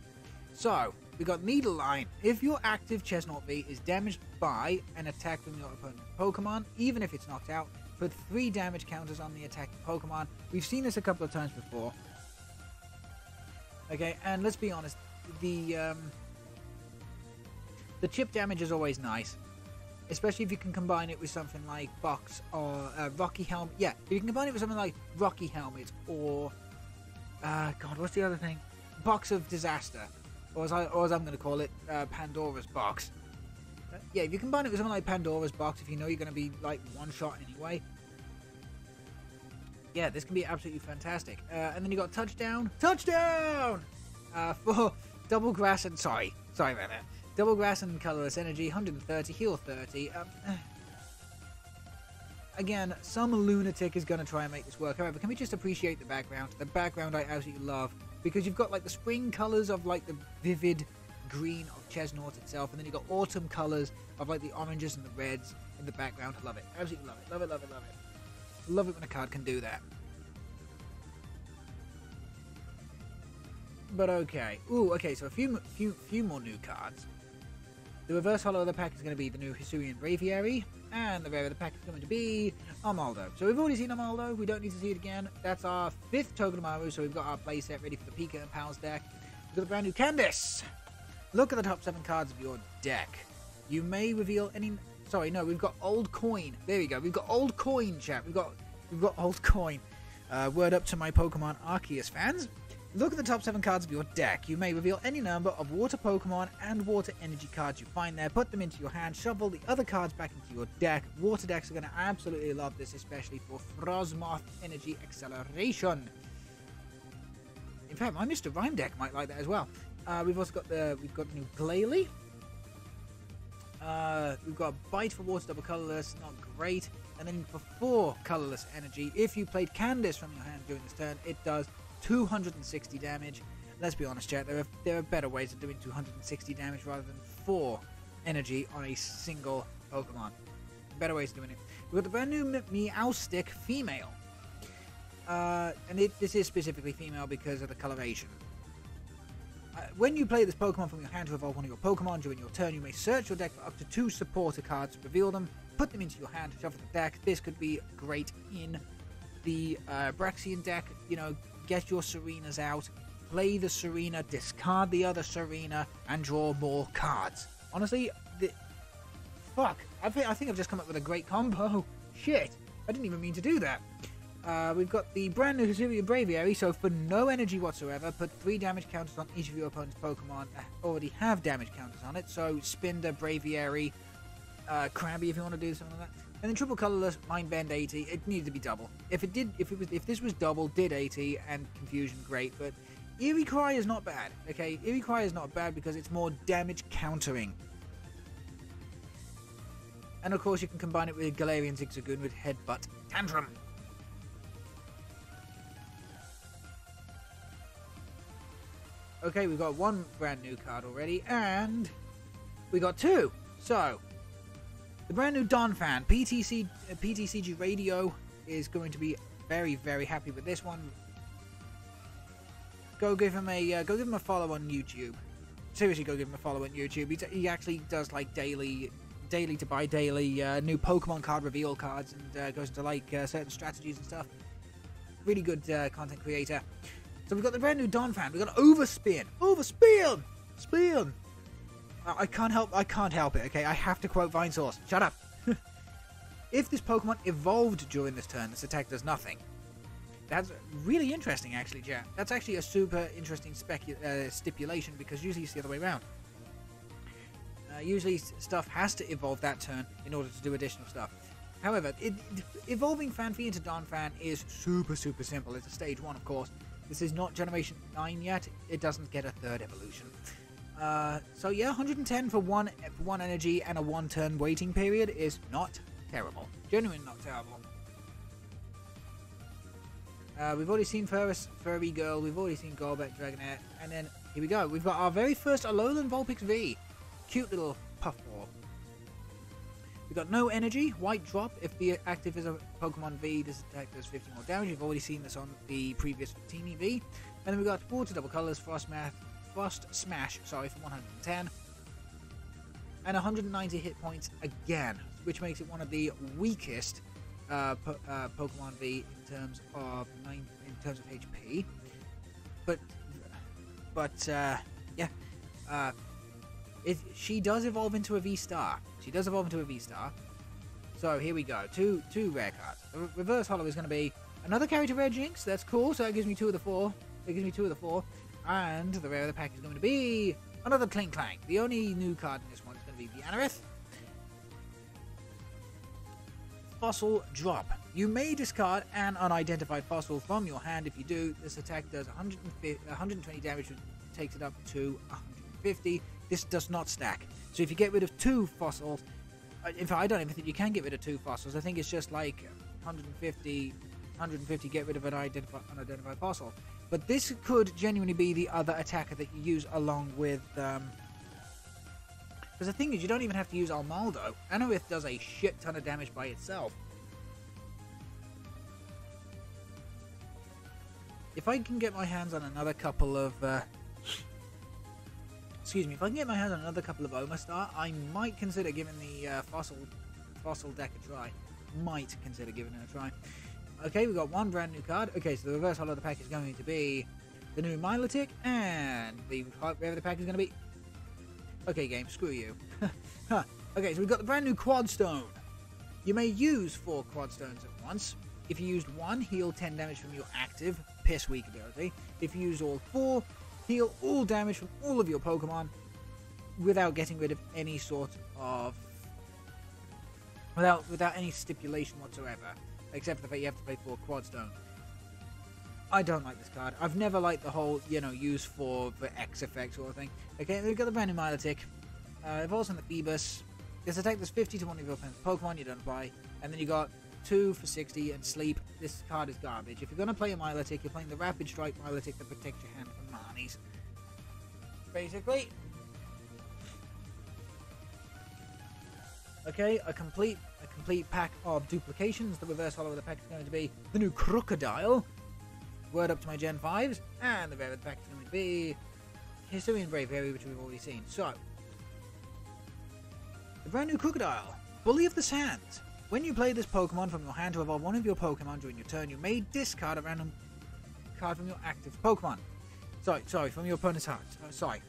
So, we've got Needle Line. If your active Chestnut V is damaged by an attack from your opponent's Pokemon, even if it's knocked out, put 3 damage counters on the attacking Pokemon. We've seen this a couple of times before. Okay, and let's be honest, the chip damage is always nice. Especially if you can combine it with something like Box or Rocky Helmet. Yeah, if you can combine it with something like Rocky Helmet or... God, what's the other thing? Box of Disaster. Or as I'm going to call it, Pandora's Box. Yeah, if you combine it with something like Pandora's Box, if you know you're going to be, like, one-shot anyway. Yeah, this can be absolutely fantastic. And then you got Touchdown. Touchdown! For Double Grass and... Sorry about that. Double Grass and Colorless Energy, 130, heal 30. Again, some lunatic is going to try and make this work. However, can we just appreciate the background? The background I absolutely love. Because you've got like the spring colors of like the vivid green of Chestnut itself, and then you've got autumn colors of like the oranges and the reds in the background. I love it. Absolutely love it. Love it, love it, love it. Love it when a card can do that. But okay. Ooh, okay, so a few more new cards. The reverse holo of the pack is going to be the new Hisuian Braviary, and the rare of the pack is going to be Armaldo. So we've already seen Armaldo, we don't need to see it again. That's our 5th Togedemaru, so we've got our playset ready for the Pika and Pals deck. We've got the brand new Candice. Look at the top 7 cards of your deck. You may reveal any... Sorry, no, we've got Old Coin. There we go, we've got Old Coin, chat. We've got Old Coin. Word up to my Pokemon Arceus fans. Look at the top 7 cards of your deck. You may reveal any number of water Pokemon and water energy cards you find there. Put them into your hand. Shuffle the other cards back into your deck. Water decks are going to absolutely love this, especially for Frosmoth Energy Acceleration. In fact, my Mr. Rhyme deck might like that as well. We've also got the new Glalie. We've got Bite for water, double colorless, not great. And then for 4 colorless energy, if you played Candice from your hand during this turn, it does 260 damage. Let's be honest, chat, there are better ways of doing 260 damage rather than 4 energy on a single Pokemon. Better ways of doing it. We've got the brand new Meowstic Female. And this is specifically female because of the coloration. When you play this Pokemon from your hand to evolve one of your Pokemon during your turn, you may search your deck for up to 2 supporter cards, reveal them, put them into your hand, shuffle the deck. This could be great in the Braxian deck. You know, get your Serenas out, play the Serena, discard the other Serena, and draw more cards. Honestly, fuck, I think I've just come up with a great combo. Shit, I didn't even mean to do that. We've got the brand new Hisuian Braviary, so for no energy whatsoever, put 3 damage counters on each of your opponent's Pokemon that already have damage counters on it. So Spinder, Braviary, Crabby if you want to do something like that. And then triple colorless, Mind Bend 80. It needed to be double. If this was double, did 80, and Confusion, great. But Eerie Cry is not bad. Okay, Eerie Cry is not bad because it's more damage countering. And of course, you can combine it with Galarian Zigzagoon with Headbutt Tantrum. Okay, we've got one brand new card already, and we got two. So, the brand new Donphan PTCG Radio is going to be very, very happy with this one. Go give him a follow on YouTube. Seriously, go give him a follow on YouTube. He actually does like daily to buy daily new Pokemon card reveal cards, and goes into like certain strategies and stuff. Really good content creator. So we've got the brand new Donphan. We've got Overspin. Spin. I can't help it. Okay, I have to quote Vinesource. Shut up. If this Pokemon evolved during this turn, this attack does nothing. That's really interesting, actually, chat. That's actually a super interesting stipulation, because usually it's the other way around. Usually stuff has to evolve that turn in order to do additional stuff. However, evolving Fanfy into Donphan is super simple. It's a stage 1, of course. This is not Generation 9 yet. It doesn't get a third evolution. So yeah, 110 for one energy and a 1 turn waiting period is not terrible. Genuinely not terrible. We've already seen Furry Girl, we've already seen Golbat Dragonair, and then here we go. We've got our very first Alolan Vulpix V. Cute little puffball. We've got no energy, white drop. If the active is a Pokemon V, this attack does 50 more damage. You've already seen this on the previous Teeny V. And then we've got water double colors, Frost Smash, sorry, for 110. And 190 hit points again, which makes it one of the weakest Pokemon V in terms of HP. But yeah, she does evolve into a V-Star. So here we go. Two rare cards. The reverse holo is going to be another character rare Jinx. That's cool. So that gives me 2 of the 4. And the rare of the pack is going to be another Clink Clank. The only new card in this one is going to be the Anorith. Fossil Drop. You may discard an unidentified fossil from your hand. If you do, this attack does 120 damage, which takes it up to 150. This does not stack. So if you get rid of 2 fossils, in fact, I don't even think you can get rid of 2 fossils. I think it's just like 150 get rid of an unidentified fossil. But this could genuinely be the other attacker that you use along with... Because the thing is, you don't even have to use Almaldo. Anorith does a shit ton of damage by itself. If I can get my hands on another couple of... Excuse me, if I can get my hands on another couple of Omastar, I might consider giving the fossil deck a try. Might consider giving it a try. Okay, we've got one brand new card. Okay, so the reverse holo of the pack is going to be the new Milotic, and the rare of the pack is going to be... Okay, game, screw you. Okay, so we've got the brand new Quad Stone. You may use 4 Quad Stones at once. If you used 1, heal 10 damage from your active Piss Weak ability. If you use all 4, heal all damage from all of your Pokemon without getting rid of any sort of... Without any stipulation whatsoever. Except for the fact you have to play 4 Quad Stone. I don't like this card. I've never liked the whole, use for X effect sort of thing. Okay, we've got the brand new Milotic. Evolves on the Phoebus. This attack does 50 to one of your opponent's Pokemon, you don't apply. And then you got 2 for 60 and Sleep. This card is garbage. If you're going to play a Milotic, you're playing the Rapid Strike Milotic that protects your hand from Marnies. Basically. Okay, a complete pack of duplications. The reverse holo of the pack is going to be the new Crocodile. Word up to my Gen 5s. And the rare of the pack is going to be Hisuian Braviary, which we've already seen. So, the brand new Crocodile. Bully of the Sands. When you play this Pokemon from your hand to evolve one of your Pokemon during your turn, you may discard a random card from your active Pokemon. Sorry, from your opponent's hand. Sorry.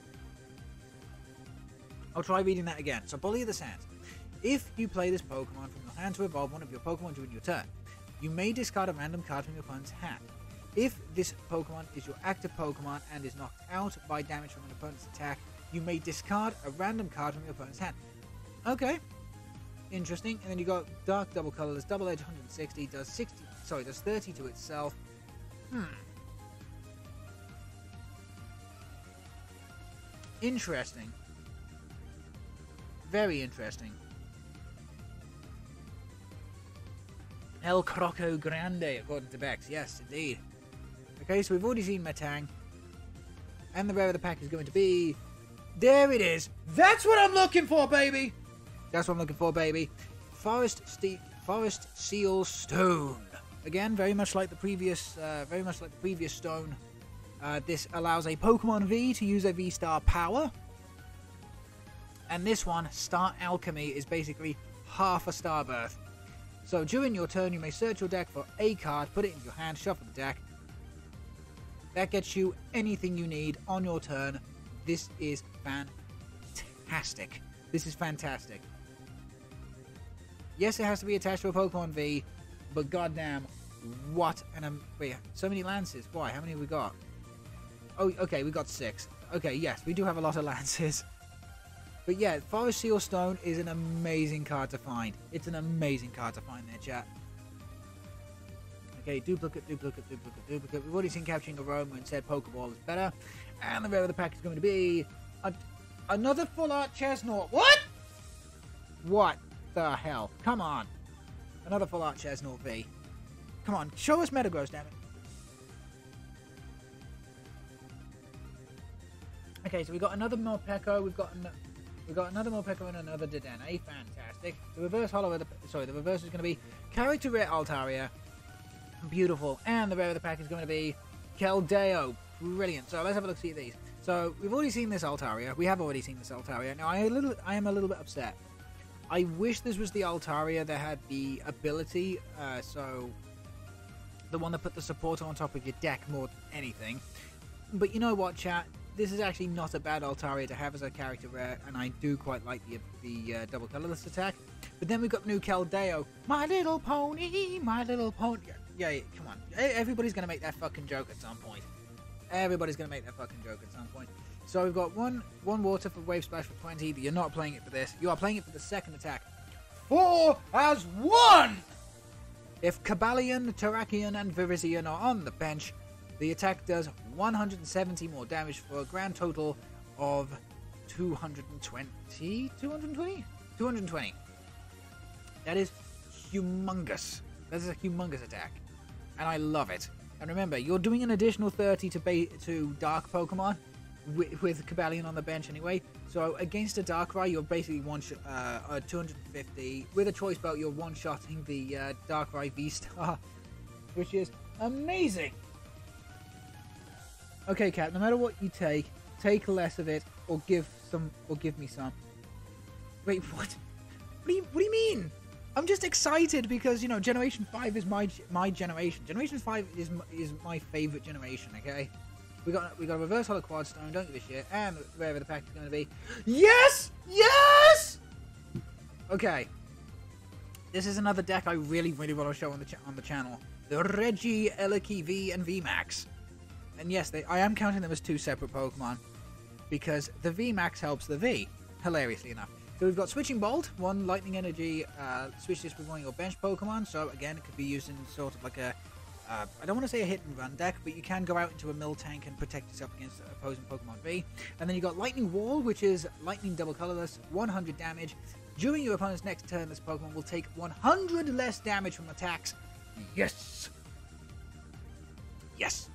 I'll try reading that again. So, Bully of the Sands. If you play this Pokemon from your hand to evolve one of your Pokemon during your turn, you may discard a random card from your opponent's hand. If this Pokemon is your active Pokemon and is knocked out by damage from an opponent's attack, you may discard a random card from your opponent's hand. Okay. interesting. And then you got Dark Double Colorless, Double Edge 160, does 30 to itself. Interesting. Very interesting. El Croco Grande, according to Bex. Yes, indeed. Okay, so we've already seen Metang. And the rare of the pack is going to be... There it is! That's what I'm looking for, baby! That's what I'm looking for, baby. Forest Seal Stone. Again, very much like the previous stone. This allows a Pokemon V to use a V-Star power. And this one, Star Alchemy, is basically half a Star Birth. So during your turn, you may search your deck for a card, put it in your hand, shuffle the deck. That gets you anything you need on your turn. This is fantastic. This is fantastic. Yes, it has to be attached to a Pokemon V, but goddamn, what an... Wait, so many Lances. Why? How many have we got? Oh, okay, we got 6. Okay, yes, we do have a lot of Lances. But yeah, Forest Seal Stone is an amazing card to find. It's an amazing card to find there, chat. Okay, duplicate. We've already seen Capturing Aroma and said Pokeball is better. And the rare of the pack is going to be... another Full Art Chestnut. What? What the hell? Come on. Another Full Art Chestnut V. Come on, show us Metagross, damn it. Okay, so we got another Morpeko. We've got another Morpeko and another Dedenne. Fantastic. The reverse holo of the reverse is going to be Character Rare Altaria. Beautiful. And the rare of the pack is going to be Keldeo. Brilliant. So let's have a look see these. So we've already seen this Altaria. We have already seen this Altaria. Now I am a little bit upset. I wish this was the Altaria that had the ability, so the one that put the support on top of your deck more than anything. But you know what, chat? This is actually not a bad Altaria to have as a character rare, and I do quite like the double colorless attack. But then we've got the new Keldeo. My little pony, my little pony. Yeah, come on. Everybody's going to make that fucking joke at some point. Everybody's going to make that fucking joke at some point. So we've got one water for Wave Splash for 20. You're not playing it for this. You are playing it for the second attack. 4 as 1! If Cobalion, Terrakion, and Virizion are on the bench, the attack does 170 more damage for a grand total of 220? 220. That is humongous. That is a humongous attack. And I love it. And remember, you're doing an additional 30 to Dark Pokemon with Cobalion on the bench anyway. So against a Darkrai, you're basically 250. With a Choice Belt, you're one-shotting the Darkrai V-Star, which is amazing. Okay, Cat, no matter what you take less of it, or give me some. Wait, what? What do you mean? I'm just excited because, you know, Generation 5 is my generation. Generation 5 is my favorite generation, okay? We got a Reverse Holo Quad Stone, don't give a shit, and wherever the pack is going to be. Yes! Yes! Okay. This is another deck I really want to show on the channel. The Regis, Eliki V, and VMAX. And yes, I am counting them as 2 separate Pokemon, because the VMAX helps the V, hilariously enough. So we've got Switching Bolt, 1 Lightning Energy, switch this with one of your bench Pokemon, so again, it could be used in sort of like a, I don't want to say a hit and run deck, but you can go out into a mill tank and protect yourself against opposing Pokemon V. And then you got Lightning Wall, which is Lightning Double Colorless, 100 damage. During your opponent's next turn, this Pokemon will take 100 less damage from attacks. Yes! Yes!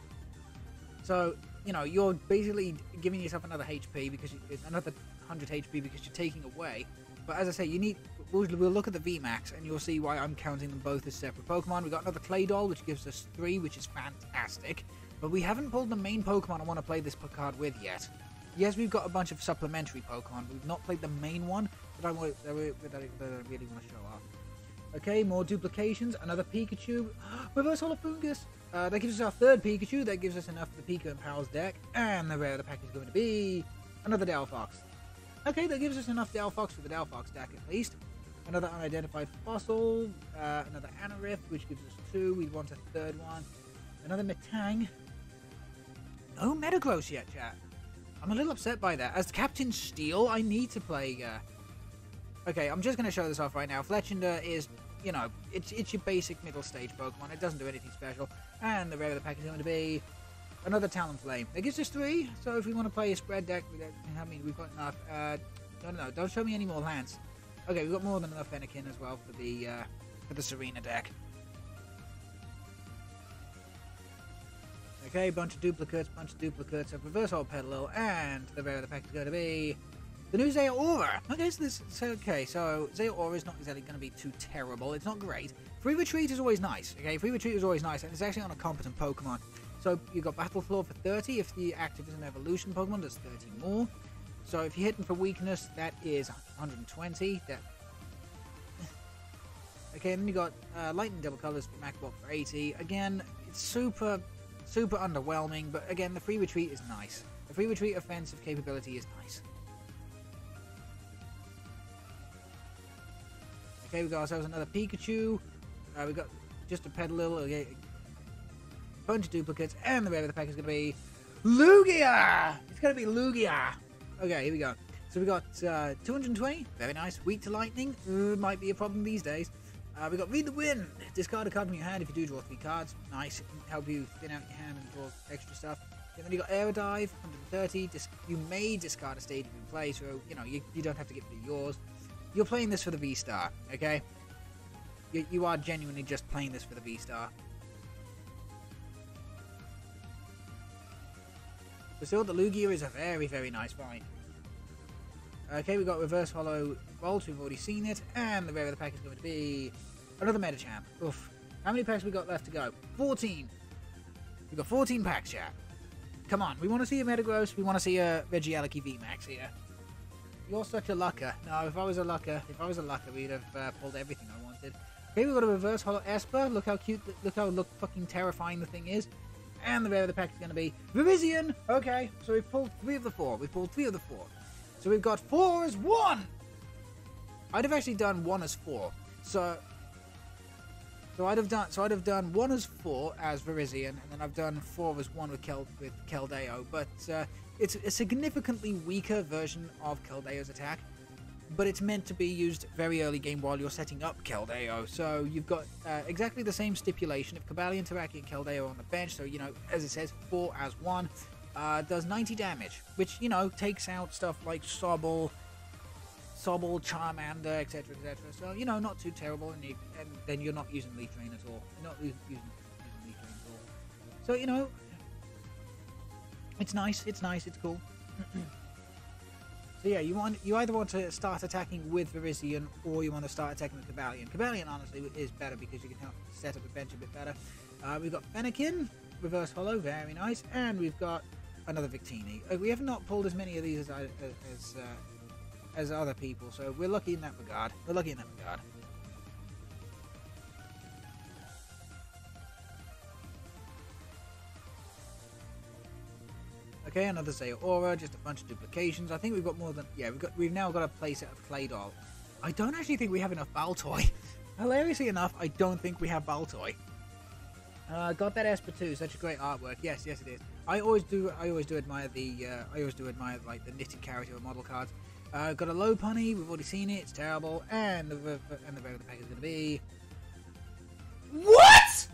So, you know, you're basically giving yourself another HP, because another 100 HP because you're taking away. But as I say, we'll look at the VMAX and you'll see why I'm counting them both as separate Pokemon. We've got another Claydol, which gives us 3, which is fantastic. But we haven't pulled the main Pokemon I want to play this card with yet. Yes, we've got a bunch of supplementary Pokemon. We've not played the main one that I really want to show off. Okay, more duplications. Another Pikachu. Reverse Holofungus. That gives us our 3rd Pikachu. That gives us enough for the Pika and Pals deck. And the rare of the pack is going to be another Delphox. Okay, that gives us enough Delphox for the Delphox deck at least. Another Unidentified Fossil. Another Anorith, which gives us 2. We'd want a 3rd one. Another Metang. No Metagross yet, chat. I'm a little upset by that. As Captain Steel, I need to play Okay, I'm just going to show this off right now. Fletchinder is, you know, it's your basic middle stage Pokemon. It doesn't do anything special. And the rare of the pack is going to be another Talonflame. That gives us 3, so if we want to play a spread deck, I mean, we've got enough. No, don't show me any more lands. Okay, we've got more than enough Fennekin as well for the Serena deck. Okay, bunch of duplicates, a reverse holo Petalil, and the rare of the pack is going to be the new Zeraora. Okay, so Zeraora is not exactly going to be too terrible. It's not great. Free Retreat is always nice. Okay, Free Retreat is always nice, and it's actually on a competent Pokemon. So you got Battle Floor for 30. If the active is an evolution Pokemon, that's 30 more. So if you're hitting for weakness, that is 120. Okay, and then you got Lightning Double Colors for MacBot for 80. Again, it's super underwhelming, but again, the Free Retreat is nice. The Free Retreat offensive capability is nice. Okay, we got ourselves another Pikachu. We got just a Petalil, okay, bunch of duplicates, and the rare of the pack is going to be Lugia! It's going to be Lugia! Okay, here we go. So we got 220, very nice. Weak to lightning, might be a problem these days. We got Read the Wind. Discard a card from your hand if you do draw 3 cards. Nice, it can help you thin out your hand and draw extra stuff. And then you got Aerodive, 130. You may discard a stadium in play, so you know you don't have to get rid of yours. You're playing this for the V-Star, okay? You are genuinely just playing this for the V-Star. But still, the Lugia is a very, very nice find. Okay, we've got Reverse Holo Bolt, we've already seen it, and the rare of the pack is going to be another Metachamp. Oof. How many packs we got left to go? 14! We've got 14 packs, chat. Come on, we want to see a Metagross, we want to see a Regieleki VMAX here. You're such a lucker. No, if I was a lucker, we'd have pulled everything I wanted. Okay, we've got a Reverse Holo Esper. Look how cute, look how fucking terrifying the thing is. And the rare of the pack is going to be Virizion! Okay, so we've pulled 3 of the 4. So we've got 4 as 1! I'd have actually done 1 as 4. So I'd have done 1 as 4 as Virizion, and then I've done 4 as 1 with Keldeo. But it's a significantly weaker version of Keldeo's attack, but it's meant to be used very early game while you're setting up Keldeo. So you've got exactly the same stipulation of Cobalion, Teraki, and Keldeo on the bench. So, you know, as it says, 4 as 1. Does 90 damage, which, you know, takes out stuff like Sobble, Charmander, etc., etc. So, you know, not too terrible, and then you're not using Leaf Drain at all. You're not using Leaf Drain at all. So, you know, it's nice, it's cool. So yeah, you either want to start attacking with Virizion, or you want to start attacking with Cobalion. Cobalion, honestly, is better because you can help set up the bench a bit better. We've got Fennekin, Reverse Holo, very nice, and we've got another Victini. We have not pulled as many of these as other people, so we're lucky in that regard. Okay, another Zeraora, just a bunch of duplications. I think we've got more than... Yeah, we've now got a playset of Claydol. I don't actually think we have enough Baltoy. Hilariously enough, I don't think we have Baltoy. Got that Esper too, such a great artwork. Yes, it is. I always do admire like the knitted character model cards. Got a Lopunny, we've already seen it, it's terrible. And the regular pack is going to be... What?!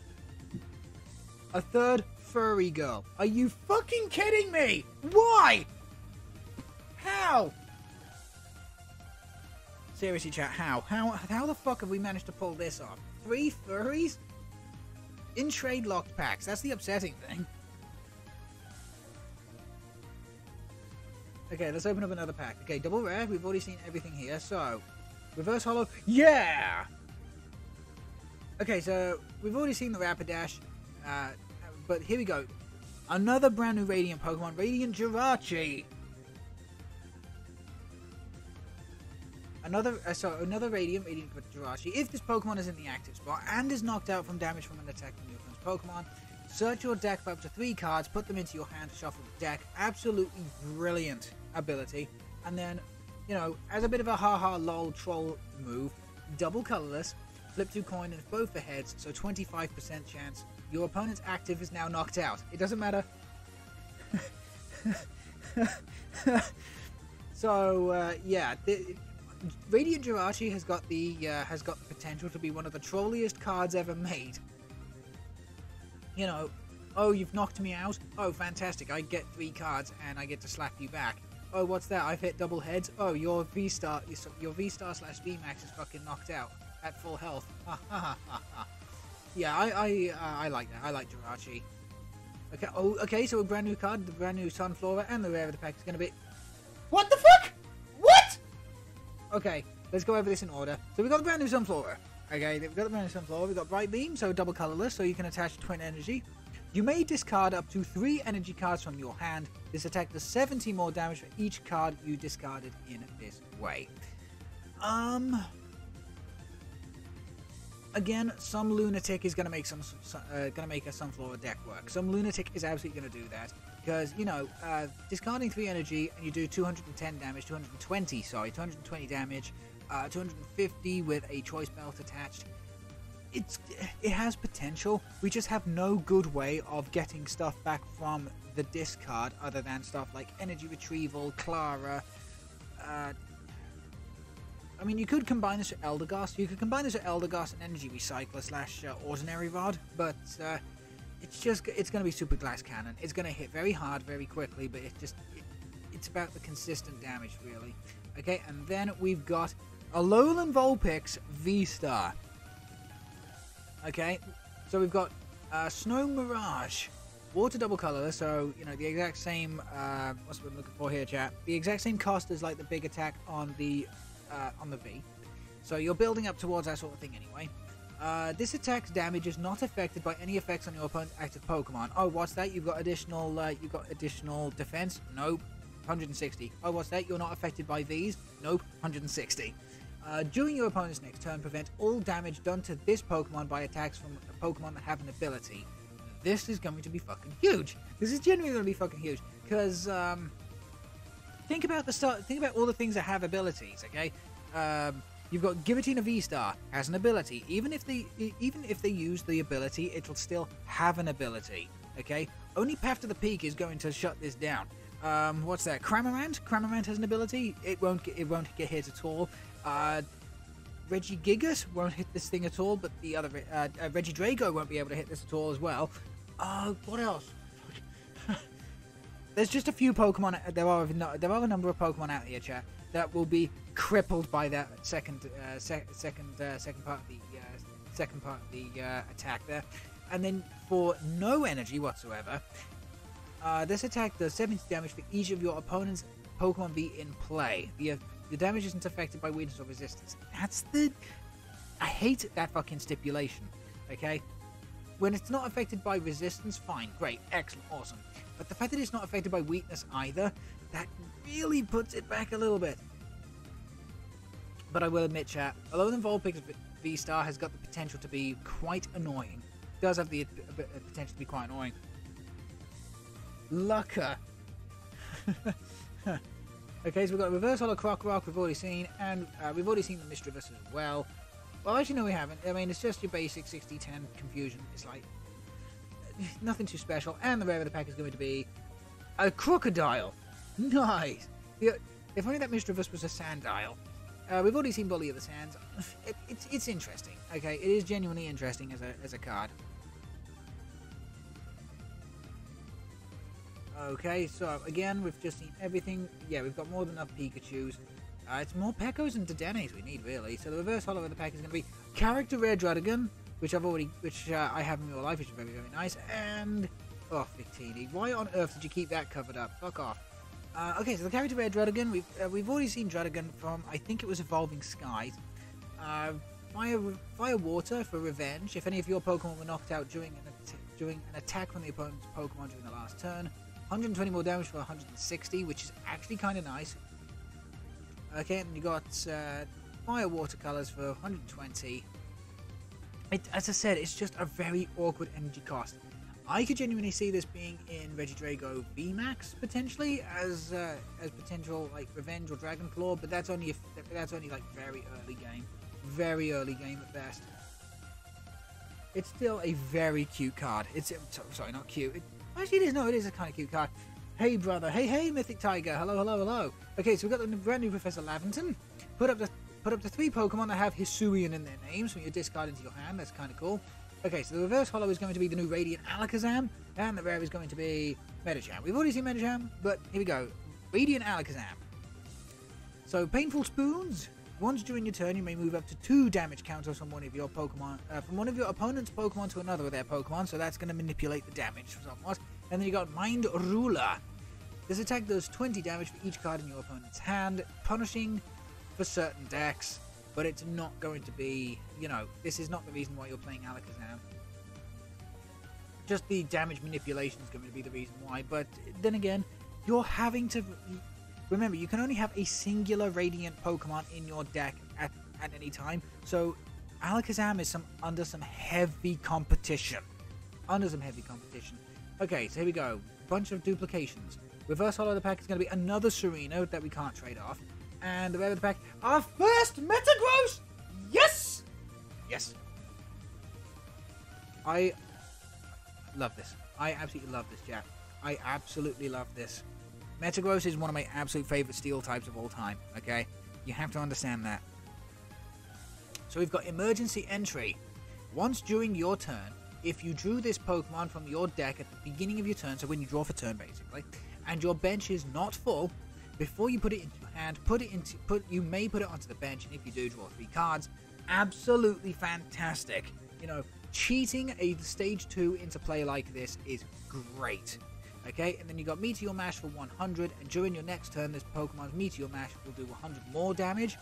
A third furry girl. Are you fucking kidding me? Why? How? Seriously, chat, how? How the fuck have we managed to pull this off? 3 furries? In trade locked packs. That's the upsetting thing. Okay, let's open up another pack. Okay, double rare. We've already seen everything here. So, Reverse Holo. Yeah! Okay, so we've already seen the Rapidash. But here we go. Another brand new Radiant Pokemon. Radiant Jirachi. Another Radiant Jirachi. If this Pokemon is in the active spot and is knocked out from damage from an attack from your opponent's Pokemon, search your deck for up to 3 cards, put them into your hand to shuffle the deck. Absolutely brilliant ability. And then, you know, as a bit of a haha lol troll move, double colorless, flip 2 coin and both the heads, so 25% chance your opponent's active is now knocked out. It doesn't matter. So, yeah. Radiant Jirachi has got the potential to be one of the trolliest cards ever made. You know, oh, you've knocked me out. Oh, fantastic! I get 3 cards and I get to slap you back. Oh, what's that? I've hit double heads. Oh, your V-Star / VMAX is fucking knocked out at full health. Yeah, I like that. I like Jirachi. Okay. Oh, okay. So a brand new card, the brand new Sunflora, and the rare of the pack is going to be. What the fuck? What? Okay, let's go over this in order. So we got the brand new Sunflora. Okay, we've got the brand new Sunflora. We've got Bright Beam, so double colorless, so you can attach twin energy. You may discard up to 3 energy cards from your hand. This attack does 70 more damage for each card you discarded in this way. Again, some lunatic is gonna make a Sunflora deck work. Some lunatic is absolutely gonna do that because you know, discarding 3 energy and you do 220 damage, 220 damage, 250 with a choice belt attached. It has potential. We just have no good way of getting stuff back from the discard other than stuff like energy retrieval, Clara. I mean, you could combine this with Eldegoss. You could combine this with Eldegoss and Energy Recycler / Ordinary Rod, but it's going to be Super Glass Cannon. It's going to hit very hard, very quickly, but it's about the consistent damage, really. Okay, and then we've got Alolan Vulpix V-Star. Okay, so we've got Snow Mirage, water double color, so you know the exact same. What's what I'm looking for here, chat? The exact same cost as like the big attack on the V. So you're building up towards that sort of thing anyway. This attack's damage is not affected by any effects on your opponent's active Pokemon. Oh, what's that? You've got additional defense? Nope. 160. Oh, what's that? You're not affected by these? Nope. 160. During your opponent's next turn, prevent all damage done to this Pokemon by attacks from a Pokemon that have an ability. This is going to be fucking huge. This is genuinely going to be fucking huge. Because, think about all the things that have abilities, okay? You've got Giratina V-Star has an ability. Even if they use the ability, it'll still have an ability, okay? Only Path to the Peak is going to shut this down. What's that? Cramorant? Cramorant has an ability. It won't get hit at all. Regigigas won't hit this thing at all, but the other Regidrago won't be able to hit this at all as well. What else? There's just a few Pokemon. There are a number of Pokemon out here, chat, that will be crippled by that second part of the attack there. And then for no energy whatsoever, this attack does 70 damage for each of your opponent's Pokemon V in play. The damage isn't affected by weakness or resistance. I hate that fucking stipulation, okay? When it's not affected by resistance, fine, great, excellent, awesome. But the fact that it's not affected by weakness either, that really puts it back a little bit. But I will admit, chat, Alolan Vulpix V-Star has got the potential to be quite annoying. It does have the potential to be quite annoying. Lucca. Okay, so we've got Reverse Holo Croc, we've already seen, and we've already seen the Misdreavus as well. Well, actually, no, we haven't. I mean, it's just your basic 60-10 confusion. It's like, nothing too special. And the rare of the pack is going to be a Crocodile. Nice! If only that Misdreavus was a Sandile. We've already seen Bully of the Sands. It's interesting, okay? It is genuinely interesting as a card. Okay, so again, we've just seen everything. Yeah, we've got more than enough Pikachus. It's more Pekos and Dedennes we need, really. So the reverse holo of the pack is going to be Character Rare Druddigon, which I have in real life, which is very, very nice. And oh, Victini, why on earth did you keep that covered up? Fuck off. Okay, so the Character Rare Druddigon, we've already seen Druddigon from, I think it was Evolving Skies. Fire Water for revenge. If any of your Pokemon were knocked out during an attack from the opponent's Pokemon during the last turn. 120 more damage for 160, which is actually kind of nice. Okay, and you got Fire Watercolors for 120. As I said, it's just a very awkward energy cost. I could genuinely see this being in Regidrago VMAX potentially as potential like Revenge or Dragon Claw, but that's only like very early game at best. It's still a very cute card. Sorry, not cute. Actually, it is a kind of cute card. Hey, brother. Hey, Mythic Tiger. Hello. Okay, so we've got the brand new Professor Laventon. put up to 3 Pokemon that have Hisuian in their names from your discard into your hand. That's kind of cool. Okay, so the reverse holo is going to be the new Radiant Alakazam, and the rare is going to be Medicham. We've already seen Medicham, but here we go. Radiant Alakazam. So, Painful Spoons. Once during your turn, you may move up to 2 damage counters from one of your Pokemon, from one of your opponent's Pokemon to another of their Pokemon, so that's going to manipulate the damage somewhat. And then you got Mind Ruler. This attack does 20 damage for each card in your opponent's hand, punishing for certain decks, but it's not going to be, this is not the reason why you're playing Alakazam. Just the damage manipulation is going to be the reason why, but then again, you're having to... Remember, you can only have a singular Radiant Pokemon in your deck at any time, so Alakazam is under some heavy competition. Okay, so here we go. Bunch of duplications. Reverse holo of the pack is going to be another Serena that we can't trade off. And the rare of the pack, our first Metagross! Yes! Yes. I love this. I absolutely love this, Jack. I absolutely love this. Metagross is one of my absolute favorite steel types of all time, okay? You have to understand that. So we've got emergency entry. Once during your turn, if you drew this Pokemon from your deck at the beginning of your turn, so when you draw for turn basically, and your bench is not full, before you put it into your hand, you may put it onto the bench, and if you do, draw 3 cards. Absolutely fantastic. Cheating a stage 2 into play like this is great. Okay, and then you got Meteor Mash for 100, and during your next turn, this Pokemon's Meteor Mash will do 100 more damage.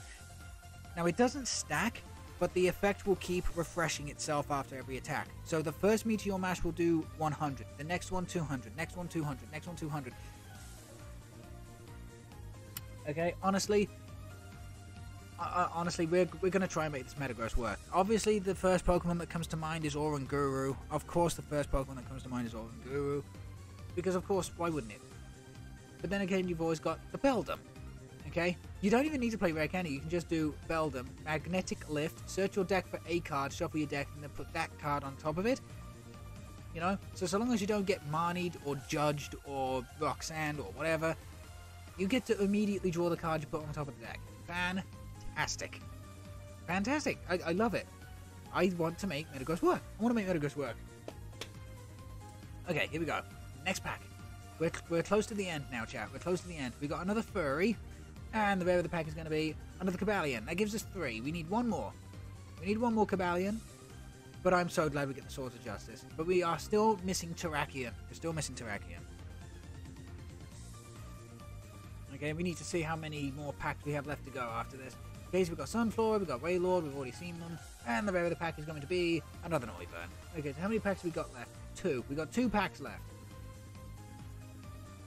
Now, it doesn't stack, but the effect will keep refreshing itself after every attack. So the first Meteor Mash will do 100, the next one 200, next one 200, next one 200. Okay, honestly, we're going to try and make this Metagross work. Obviously, the first Pokemon that comes to mind is Oranguru. Of course, the first Pokemon that comes to mind is Oranguru. Because, of course, why wouldn't it? But then again, you've always got the Beldum. Okay? You don't even need to play rare candy. You can just do Beldum, Magnetic Lift, search your deck for a card, shuffle your deck, and then put that card on top of it. So long as you don't get Marnied or Judged or Roxanne or whatever, you get to immediately draw the card you put on top of the deck. Fantastic. Fantastic. I love it. I want to make Metagross work. Okay, here we go. Next pack. We're close to the end now, chat. We're close to the end. We got another Furry, and the rare of the pack is going to be another Cobalion. That gives us 3. We need one more. We need one more Cobalion, but I'm so glad we get the Swords of Justice. But we are still missing Terrakion. Okay, we need to see how many more packs we have left to go after this. Okay, so we've got Sunflora, we've got Wailord, we've already seen them, and the rare of the pack is going to be another Noivern. Okay, so how many packs have we got left? 2. We got 2 packs left.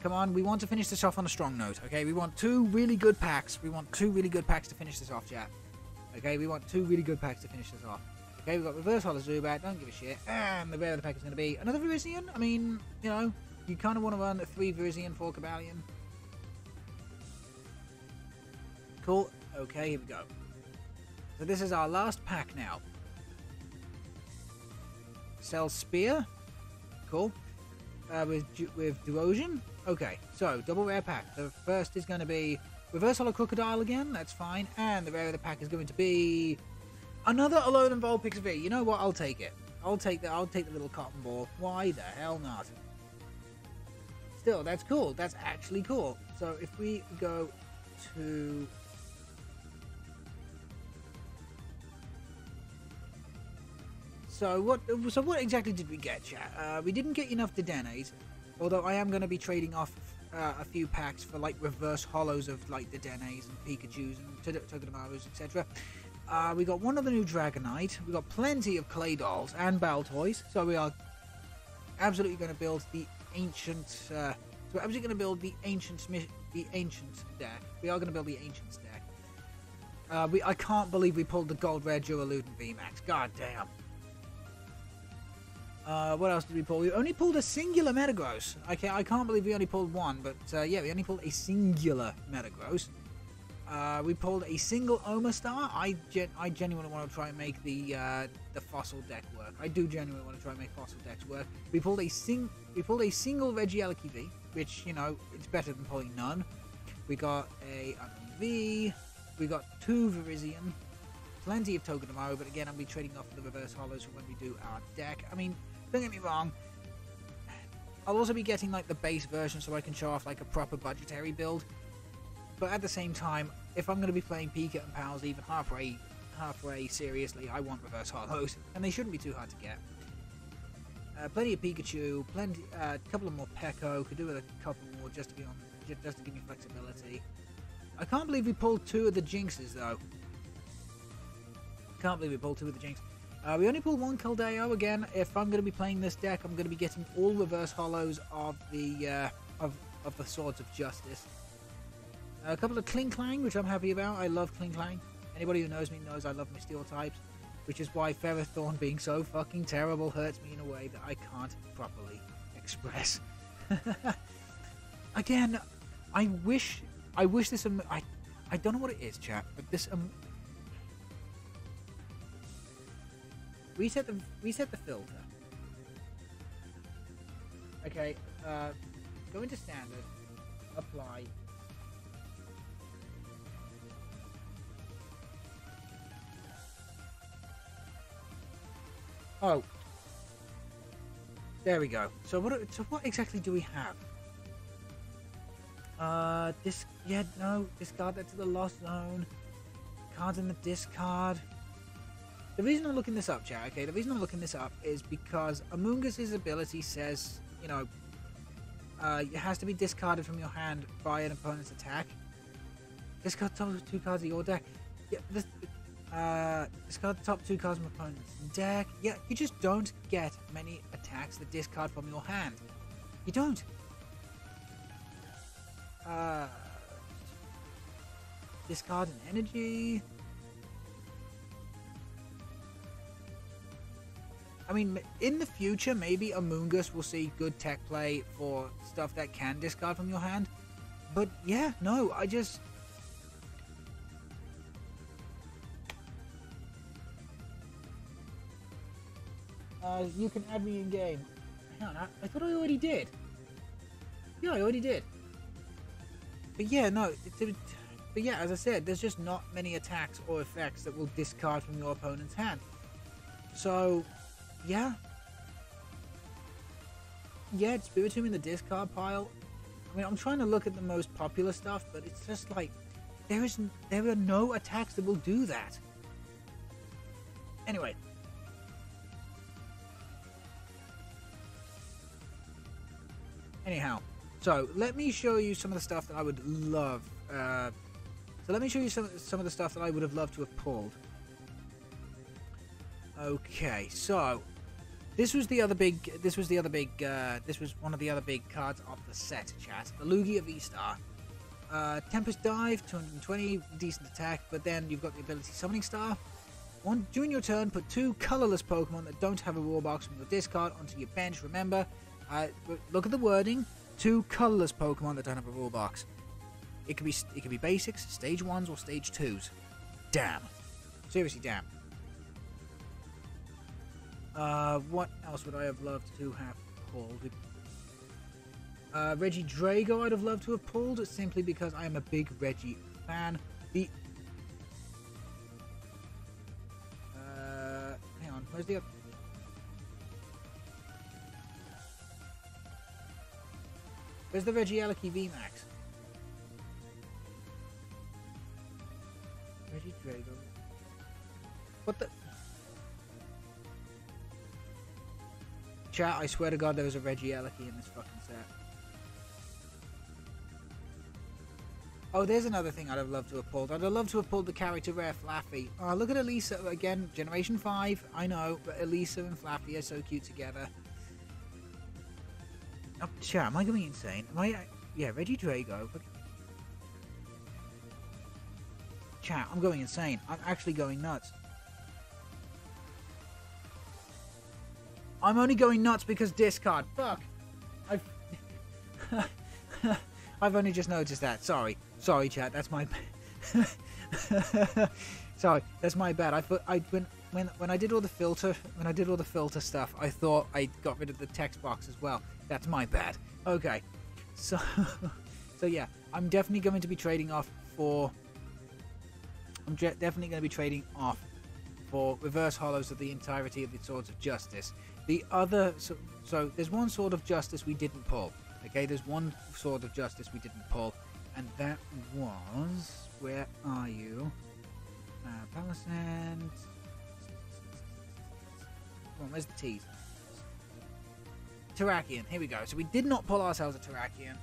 Come on, we want to finish this off on a strong note, okay? We want 2 really good packs. We want 2 really good packs to finish this off, chat. Okay, we want 2 really good packs to finish this off. Okay, we've got Reverse Holo Zubat, don't give a shit. And the rare of the pack is going to be another Virizion. I mean, you kind of want to run 3 Virizion, 4 Cobalion. Cool. Okay, here we go. So this is our last pack now. Cell Spear. Cool. With Duosion. Okay, so double rare pack. The first is going to be Reverse Holo Crocodile again. That's fine. And the rare of the pack is going to be another Alone and Vulpix V. You know what? I'll take it. I'll take the little cotton ball. Why the hell not? Still, that's cool. That's actually cool. So if we go to... So what exactly did we get, chat? We didn't get enough Dedennes, although I am going to be trading off a few packs for like reverse holos of like Dedennes and Pikachus and Togedemaru's, etc. We got one of the new Dragonite. We got plenty of Clay Dolls and Baltoys, so we are absolutely going to build the ancient. So we're absolutely going to build the ancient deck. We are going to build the Ancients deck. I can't believe we pulled the Gold Rare Duraludon VMAX. God damn. What else did we pull? We only pulled a singular Metagross. I can't believe we only pulled one, but yeah, we only pulled a singular Metagross. We pulled a single Omastar. I genuinely want to try and make the fossil deck work. I do genuinely want to try and make fossil decks work. We pulled a single Regieleki V, which, it's better than pulling none. We got a V. We got 2 Virizion, plenty of Togedemaru, but again, I'll be trading off the reverse hollows for when we do our deck. I mean, don't get me wrong, I'll also be getting like the base version so I can show off like a proper budgetary build. But at the same time, if I'm going to be playing Pika and Pals even halfway seriously, I want reverse hollows, and they shouldn't be too hard to get. Plenty of Pikachu, a couple of more Pekko, could do with a couple more just to be on, just to give me flexibility. I can't believe we pulled 2 of the Jinxes though. Can't believe we pulled 2 of the Jinx. We only pulled 1 Keldeo. Again, if I'm going to be playing this deck, I'm going to be getting all reverse hollows of the Swords of Justice. A couple of Kling Clang, which I'm happy about. I love Kling Clang. Anybody who knows me knows I love my steel types, which is why Ferrothorn being so fucking terrible hurts me in a way that I can't properly express. Again, I wish this. I don't know what it is, chat, but this reset the filter. Okay, go into standard, apply. Oh, there we go. So what exactly do we have? Discard that to the lost zone. Cards in the discard. The reason I'm looking this up, chat, okay, the reason I'm looking this up is because Amoonguss's ability says, you know, it has to be discarded from your hand by an opponent's attack. Discard top 2 cards of your deck. Yeah, discard the top 2 cards from opponent's deck. Yeah, you just don't get many attacks that discard from your hand. You don't. Discard an energy. I mean, in the future, maybe Amoonguss will see good tech play for stuff that can discard from your hand. But yeah, no, I just... you can add me in game. Hang on, I thought I already did. Yeah, I already did. But yeah, no. But yeah, as I said, there's just not many attacks or effects that will discard from your opponent's hand. So, yeah. Yeah, it's Spiritomb in the discard pile. I mean, I'm trying to look at the most popular stuff, but it's just like there are no attacks that will do that. Anyway. Anyhow, so let me show you some of the stuff that I would love. So let me show you some of the stuff that I would have loved to have pulled. Okay, so this was one of the other big cards of the set, chat. The Lugia VStar. Tempest Dive, 220, decent attack, but then you've got the ability Summoning Star. During your turn, put 2 colorless Pokemon that don't have a raw box from your discard onto your bench. Remember, look at the wording. 2 colorless Pokemon that don't have a raw box. It could be basics, stage 1s or stage 2s. Damn. Seriously, damn. What else would I have loved to have pulled? Reggie Drago I'd have loved to have pulled, simply because I am a big Reggie fan. Hang on, where's the other? Where's the Regieleki VMAX? Reggie Drago. What the? Chat, I swear to God there was a Regieleki in this fucking set. Oh, there's another thing I'd have loved to have pulled. I'd have loved to have pulled the character rare Flaffy. Oh, look at Elisa. Again, Generation 5, I know, but Elisa and Flaffy are so cute together. Oh, chat, am I going insane? Am I... Yeah, Reggie Drago. Chat, I'm going insane. I'm actually going nuts. I'm only going nuts because discard. Fuck. I've only just noticed that. Sorry. Sorry, chat. That's my... Sorry, that's my bad. I thought when I did all the filter stuff, I thought I got rid of the text box as well. That's my bad. Okay, so yeah, I'm definitely going to be trading off for I'm definitely going to be trading off for reverse hollows of the entirety of the Swords of Justice. The other... So there's one Sword of Justice we didn't pull. Okay, there's one Sword of Justice we didn't pull. And that was... Where are you? Palisand... Come on, where's the T's? Terrakion, here we go. So we did not pull ourselves a Terrakion.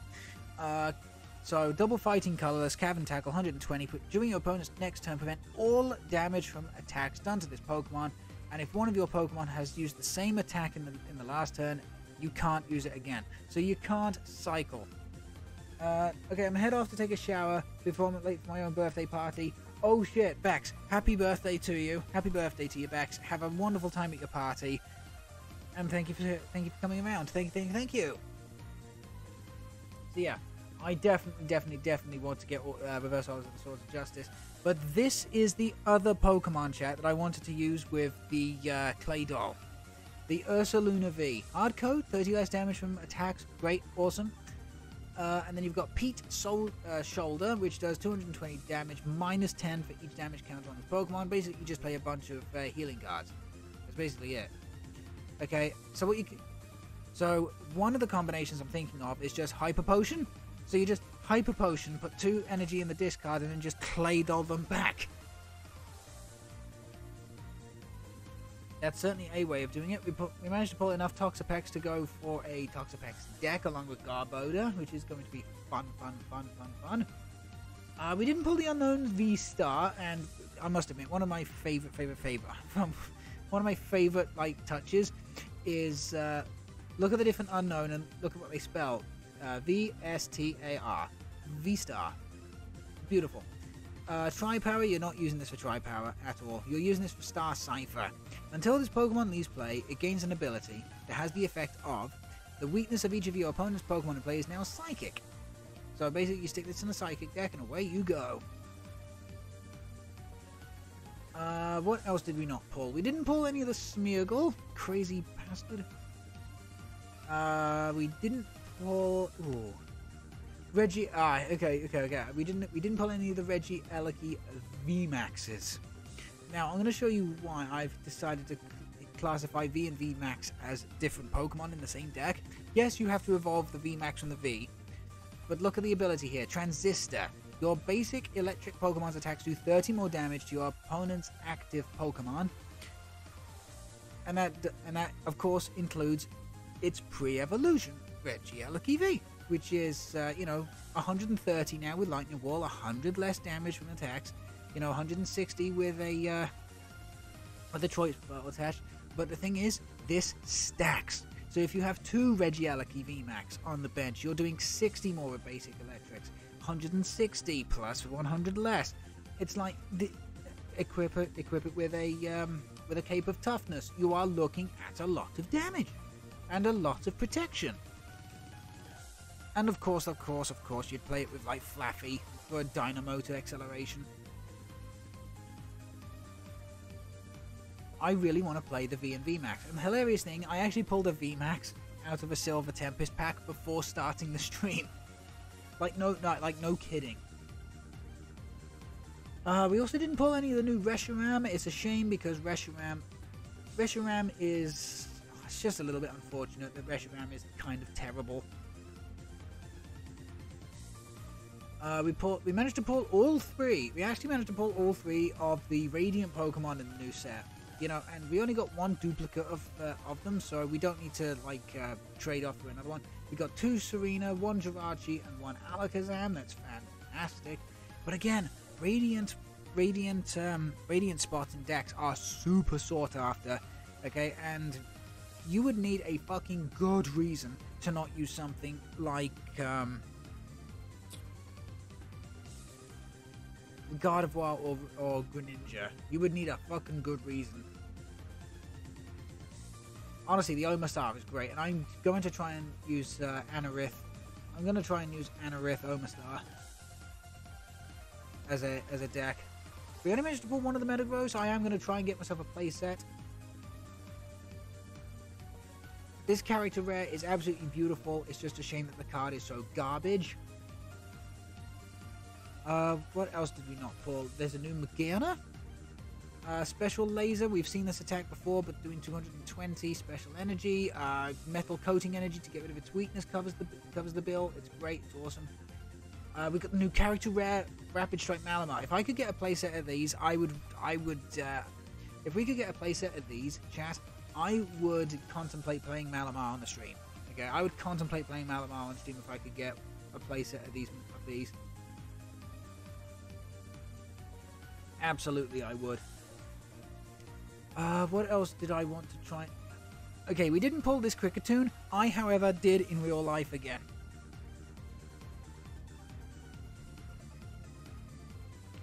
So double fighting colorless, Cavern Tackle, 120. During your opponent's next turn, prevent all damage from attacks done to this Pokemon. And if one of your Pokemon has used the same attack in the last turn, you can't use it again. So you can't cycle. Okay, I'm gonna head off to take a shower before I'm late for my own birthday party. Oh shit, Bex, happy birthday to you. Happy birthday to you, Bex. Have a wonderful time at your party. And thank you for coming around. Thank you. So yeah, I definitely want to get reverse hollows of the Swords of Justice. But this is the other Pokemon chat that I wanted to use with the Clay Doll. The Ursaluna V. Hard code, 30 less damage from attacks. Great, awesome. And then you've got Pete Shoulder, which does 220 damage, minus 10 for each damage counter on this Pokemon. Basically, you just play a bunch of healing cards. That's basically it. Okay, so one of the combinations I'm thinking of is just Hyper Potion. So you just Hyper Potion, put 2 energy in the discard, and then just Clay Doll them back. That's certainly a way of doing it. We managed to pull enough Toxapex to go for a Toxapex deck along with Garbodor, which is going to be fun. We didn't pull the Unknown VStar, and I must admit, one of my favorite one of my favorite touches is look at the different Unknown and look at what they spell. VSTAR. VStar. Beautiful. Tri-Power, you're not using this for Tri-Power at all. You're using this for Star Cipher. Until this Pokemon leaves play, it gains an ability that has the effect of the weakness of each of your opponent's Pokemon in play is now Psychic. So basically you stick this in a Psychic deck and away you go. What else did we not pull? We didn't pull any of the Smeargle. Crazy bastard. We didn't pull... Ooh. Reggie... okay. We didn't pull any of the Reggie Eleki VMAXs. Now, I'm going to show you why I've decided to classify V and VMAX as different Pokemon in the same deck. Yes, you have to evolve the VMAX from the V, but look at the ability here. Transistor. Your basic electric Pokemon's attacks do 30 more damage to your opponent's active Pokemon. And that of course, includes its pre-evolution, Regieleki V, which is, 130 now with Lightning Wall, 100 less damage from attacks, 160 with a choice battle attached. But the thing is, this stacks. So if you have 2 Regieleki VMAX on the bench, you're doing 60 more with basic electrics, 160 plus 100 less. It's like equip it with a Cape of Toughness. You are looking at a lot of damage and a lot of protection. And of course, you'd play it with Flaffy for a Dynamotor acceleration. I really want to play the V and VMAX. And the hilarious thing, I actually pulled a VMAX out of a Silver Tempest pack before starting the stream. No kidding. We also didn't pull any of the new Reshiram. It's a shame because Reshiram is... It's just a little bit unfortunate that Reshiram is kind of terrible. We managed to pull all 3. We actually managed to pull all 3 of the Radiant Pokemon in the new set. And we only got 1 duplicate of them, so we don't need to trade off for another one. We got 2 Serena, 1 Jirachi, and 1 Alakazam. That's fantastic. But again, Radiant spots and decks are super sought after. Okay, and you would need a fucking good reason to not use something like Gardevoir or Greninja. You would need a fucking good reason. Honestly, the Omastar is great, and I'm going to try and use Anorith. I'm going to try and use Anorith Omastar as a deck. We only managed to pull one of the Metagross, so I am going to try and get myself a playset. This character rare is absolutely beautiful. It's just a shame that the card is so garbage. What else did we not pull? There's a new Magana. Special laser. We've seen this attack before, but doing 220 special energy. Metal coating energy to get rid of its weakness covers the bill. It's great. It's awesome. We got the new character rare Rapid Strike Malamar. If I could get a playset of these, I would. If we could get a playset of these, chat, I would contemplate playing Malamar on the stream. Okay, I would contemplate playing Malamar on stream if I could get a playset of these. Absolutely, I would. What else did I want to try? Okay, we didn't pull this Cricketune. I, however, did in real life again.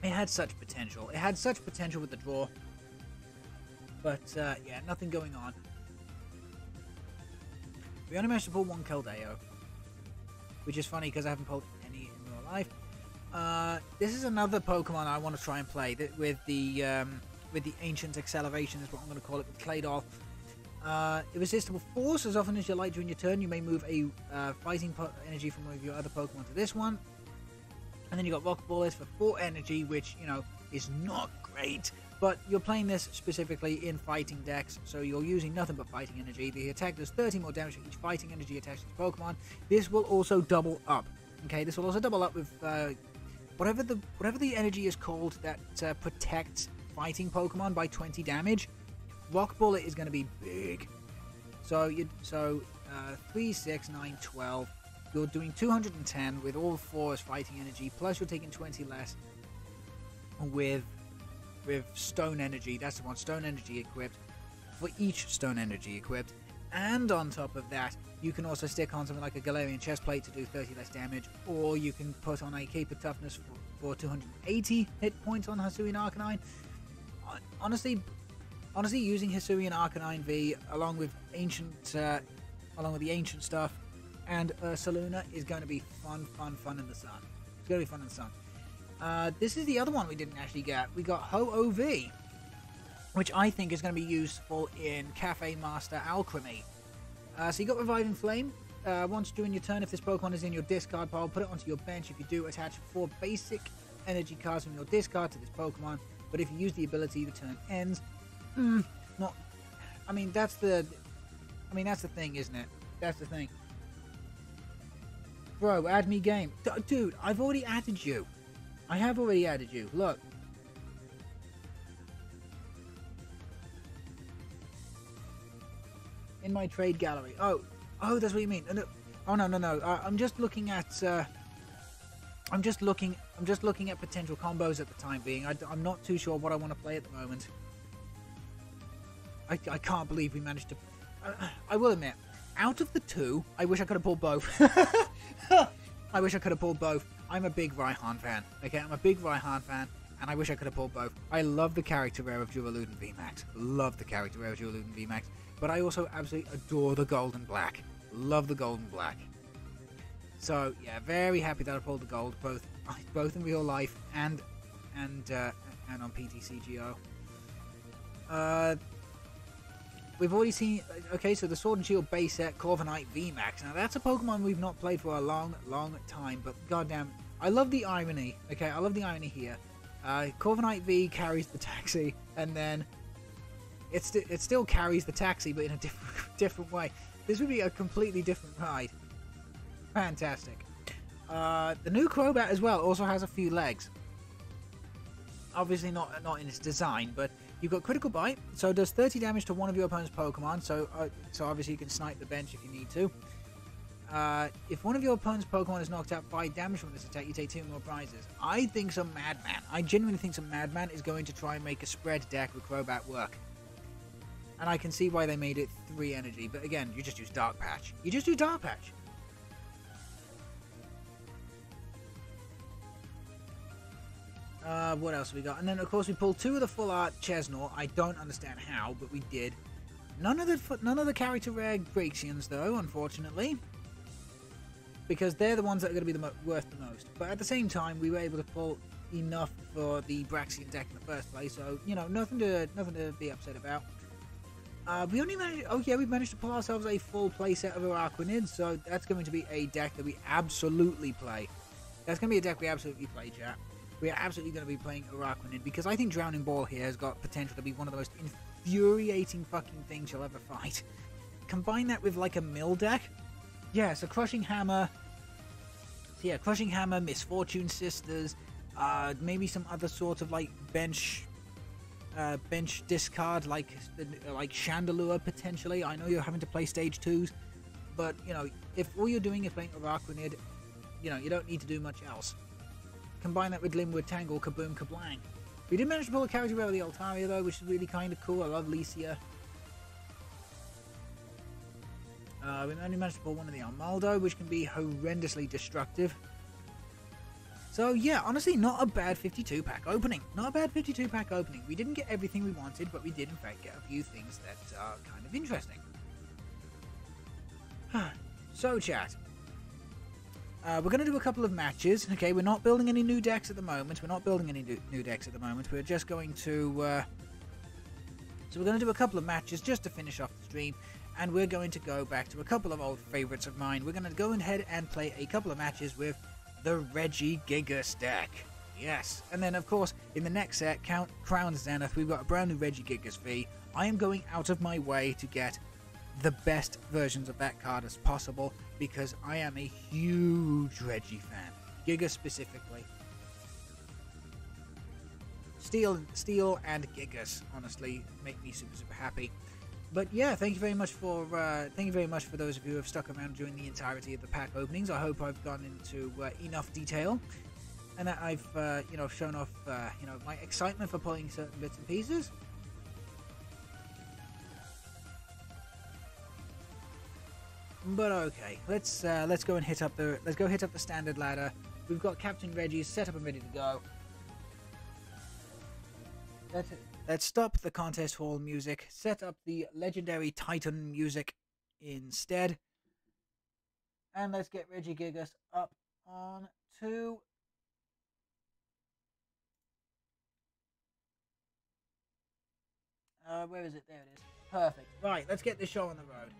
It had such potential. It had such potential with the draw. But, yeah, nothing going on. We only managed to pull one Keldeo. Which is funny because I haven't pulled any in real life. This is another Pokemon I want to try and play with the Ancient Acceleration is what I'm going to call it, with Claydol. Irresistible Force. As often as you like during your turn, you may move a fighting energy from one of your other Pokemon to this one. And then you got Rock Ball for 4 energy, which, you know, is not great. But you're playing this specifically in fighting decks, so you're using nothing but fighting energy. The attack does 30 more damage for each fighting energy attached to the Pokemon. This will also double up. Okay, this will also double up with whatever the energy is called that protects fighting Pokemon by 20 damage. Rock Bullet is going to be big. So 3, 6, 9, 12. You're doing 210 with all 4 as fighting energy, plus you're taking 20 less with Stone Energy. That's the one, Stone Energy equipped for each Stone Energy equipped. And on top of that, you can also stick on something like a Galarian Chest Plate to do 30 less damage, or you can put on a Cape of Toughness for 280 hit points on Hisuian Arcanine. Honestly, using Hisuian Arcanine V along with the ancient stuff and Ursaluna is going to be fun in the sun. It's going to be fun in the sun. This is the other one we didn't actually get. We got Ho-Oh-V, which I think is going to be useful in Cafe Master Alchemy. So you got Reviving Flame. Once during your turn, if this Pokemon is in your discard pile, put it onto your bench. If you do, attach 4 basic energy cards from your discard to this Pokemon. But if you use the ability, the turn ends. That's the thing, isn't it? That's the thing. Bro, add me game. Dude, I've already added you. I have already added you. Look. In my trade gallery. Oh, that's what you mean. No. Oh, no. I'm just looking at. I'm just looking at potential combos at the time being. I'm not too sure what I want to play at the moment. I can't believe we managed to. I will admit, out of the 2, I wish I could have pulled both. I wish I could have pulled both. I'm a big Raihan fan. Okay, I'm a big Raihan fan, and I wish I could have pulled both. I love the character rare of Duraludon VMAX. Love the character rare of Duraludon VMAX. But I also absolutely adore the Golden Black. Love the Golden Black. So yeah, very happy that I pulled the gold, both in real life and on PTCGO. We've already seen. Okay, so the Sword and Shield base set, Corviknight VMAX. Now that's a Pokemon we've not played for a long time, but goddamn, I love the irony. Okay, I love the irony here. Corviknight V carries the taxi, and then it still carries the taxi, but in a different way. This would be a completely different ride. Fantastic. The new Crobat as well also has a few legs. Obviously not in its design, but you've got Critical Bite, so it does 30 damage to one of your opponent's Pokemon, so obviously you can snipe the bench if you need to. If one of your opponent's Pokemon is knocked out by damage from this attack, you take 2 more prizes. I genuinely think some Madman is going to try and make a spread deck with Crobat work. And I can see why they made it 3 energy, but again, you just use Dark Patch. What else we got? And then, of course, we pulled 2 of the full art Chesnaught. I don't understand how, but we did. None of the character rare Braxians, though, unfortunately, because they're the ones that are going to be worth the most. But at the same time, we were able to pull enough for the Braxian deck in the first place, so you know, nothing to be upset about. We only managed. Oh yeah, we managed to pull ourselves a full playset of Araquanids, so that's going to be a deck that we absolutely play. That's going to be a deck we absolutely play, chat. we are absolutely going to be playing Araquanid, because I think Drowning Ball here has got potential to be one of the most infuriating fucking things you'll ever fight. Combine that with like a mill deck. Yeah, so Crushing Hammer. So yeah, Crushing Hammer, Misfortune Sisters, maybe some other sort of like bench discard, like Chandelure potentially. I know you're having to play stage 2s, but you know, if all you're doing is playing Araquanid, you know, you don't need to do much else. Combine that with Limwood Tangle, Kaboom Kablang. We did manage to pull a character out of the Altaria though, which is really kind of cool. I love Licia. We only managed to pull one of the Armaldo, which can be horrendously destructive. So yeah, honestly, not a bad 52-pack opening. Not a bad 52-pack opening. We didn't get everything we wanted, but we did in fact get a few things that are kind of interesting. So chat, we're going to do a couple of matches. Okay, we're not building any new decks at the moment. We're just going to... So we're going to do a couple of matches just to finish off the stream. And we're going to go back to a couple of old favorites of mine. We're going to go ahead and play a couple of matches with the Regigigas deck. Yes. And then, of course, in the next set, Crown Zenith, we've got a brand new Regigigas V. I am going out of my way to get the best versions of that card as possible, because I am a huge Regi fan. Giga specifically. Steel and Gigas, honestly, make me super, super happy. But yeah, thank you very much for those of you who have stuck around during the entirety of the pack openings. I hope I've gone into enough detail, and that I've shown off my excitement for pulling certain bits and pieces. But okay, let's go hit up the standard ladder. We've got Captain Regis set up and ready to go. Let's stop the contest hall music, set up the legendary Titan music instead, and let's get Regigigas up on to... where is it? There it is. Perfect. Right, let's get this show on the road.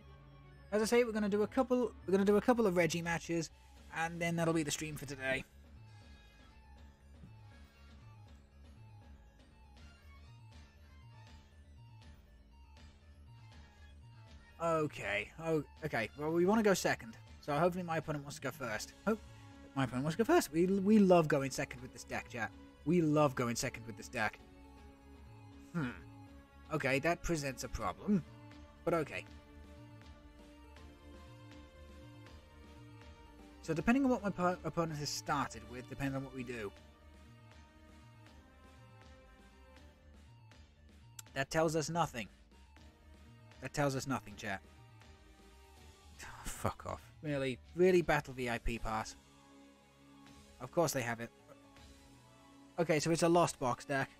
As I say, we're gonna do a couple of Regi matches, and then that'll be the stream for today. Okay. Oh, okay. Well, we want to go second, so hopefully my opponent wants to go first. Oh, my opponent wants to go first. We love going second with this deck, chat. We love going second with this deck. Okay, that presents a problem, but okay. So depending on what my opponent has started with, depends on what we do. That tells us nothing. That tells us nothing, chat. Oh, fuck off. Really? Really, Battle VIP pass? Of course they have it. Okay, so it's a Lost Box deck.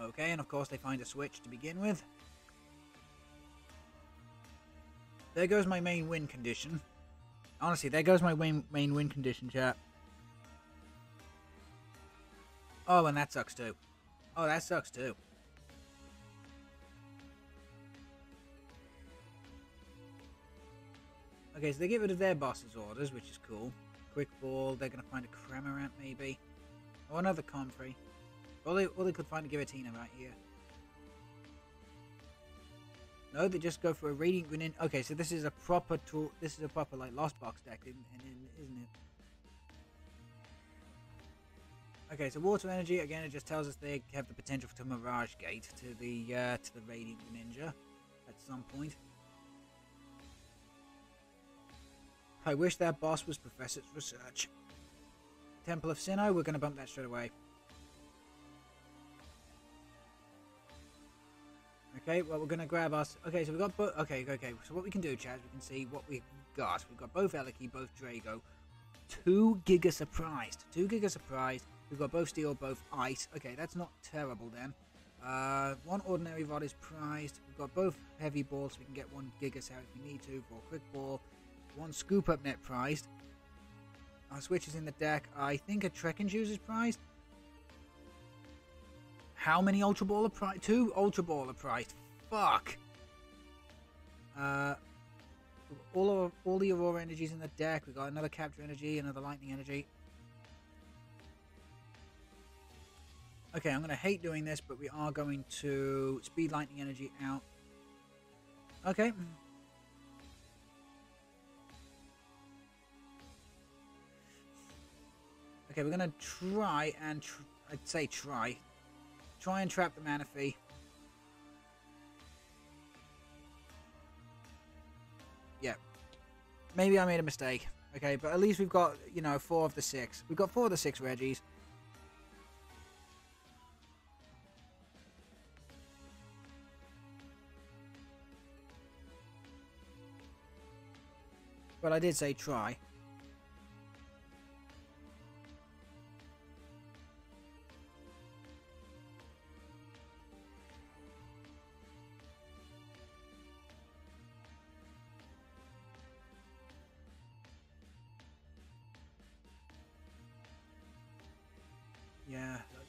Okay, and of course they find a switch to begin with. There goes my main win condition. Honestly, there goes my main win condition, chat. Oh, and that sucks too. Oh, that sucks too. Okay, so they get rid of their boss's orders, which is cool. Quick Ball, they're going to find a Cramorant maybe. Or another Comfrey. Or they could find a Giratina right here. No, they just go for a Radiant Greninja. Okay, so this is a proper tool. This is a proper like Lost Box deck, isn't it? Okay, so Water Energy again. It just tells us they have the potential to Mirage Gate to the Radiant Greninja at some point. I wish that boss was Professor's Research. Temple of Sinnoh. We're gonna bump that straight away. Okay, well, we're going to grab us... Okay, so we've got both... Okay, so what we can do, Chaz, we can see what we've got. We've got both Eliki, both Drago. 2 Giga Surprised. 2 Giga Surprised. We've got both Steel, both Ice. Okay, that's not terrible then. 1 Ordinary Rod is prized. We've got both Heavy Balls, so we can get 1 Giga Cell if we need to for Quick Ball. 1 Scoop Up Net prized. Our switch is in the deck. I think a Trekking Shoes is prized. How many Ultra Ball are priced? 2 Ultra Ball are priced. Fuck. All the Aurora energies in the deck. We got another Capture energy, another Lightning energy. Okay, I'm going to hate doing this, but we are going to speed Lightning energy out. Okay. Okay, we're going to try and... I'd say try. Try and trap the Manaphy. Yeah. Maybe I made a mistake. Okay, but at least we've got, you know, 4 of the 6. We've got 4 of the 6 Regis. But I did say try.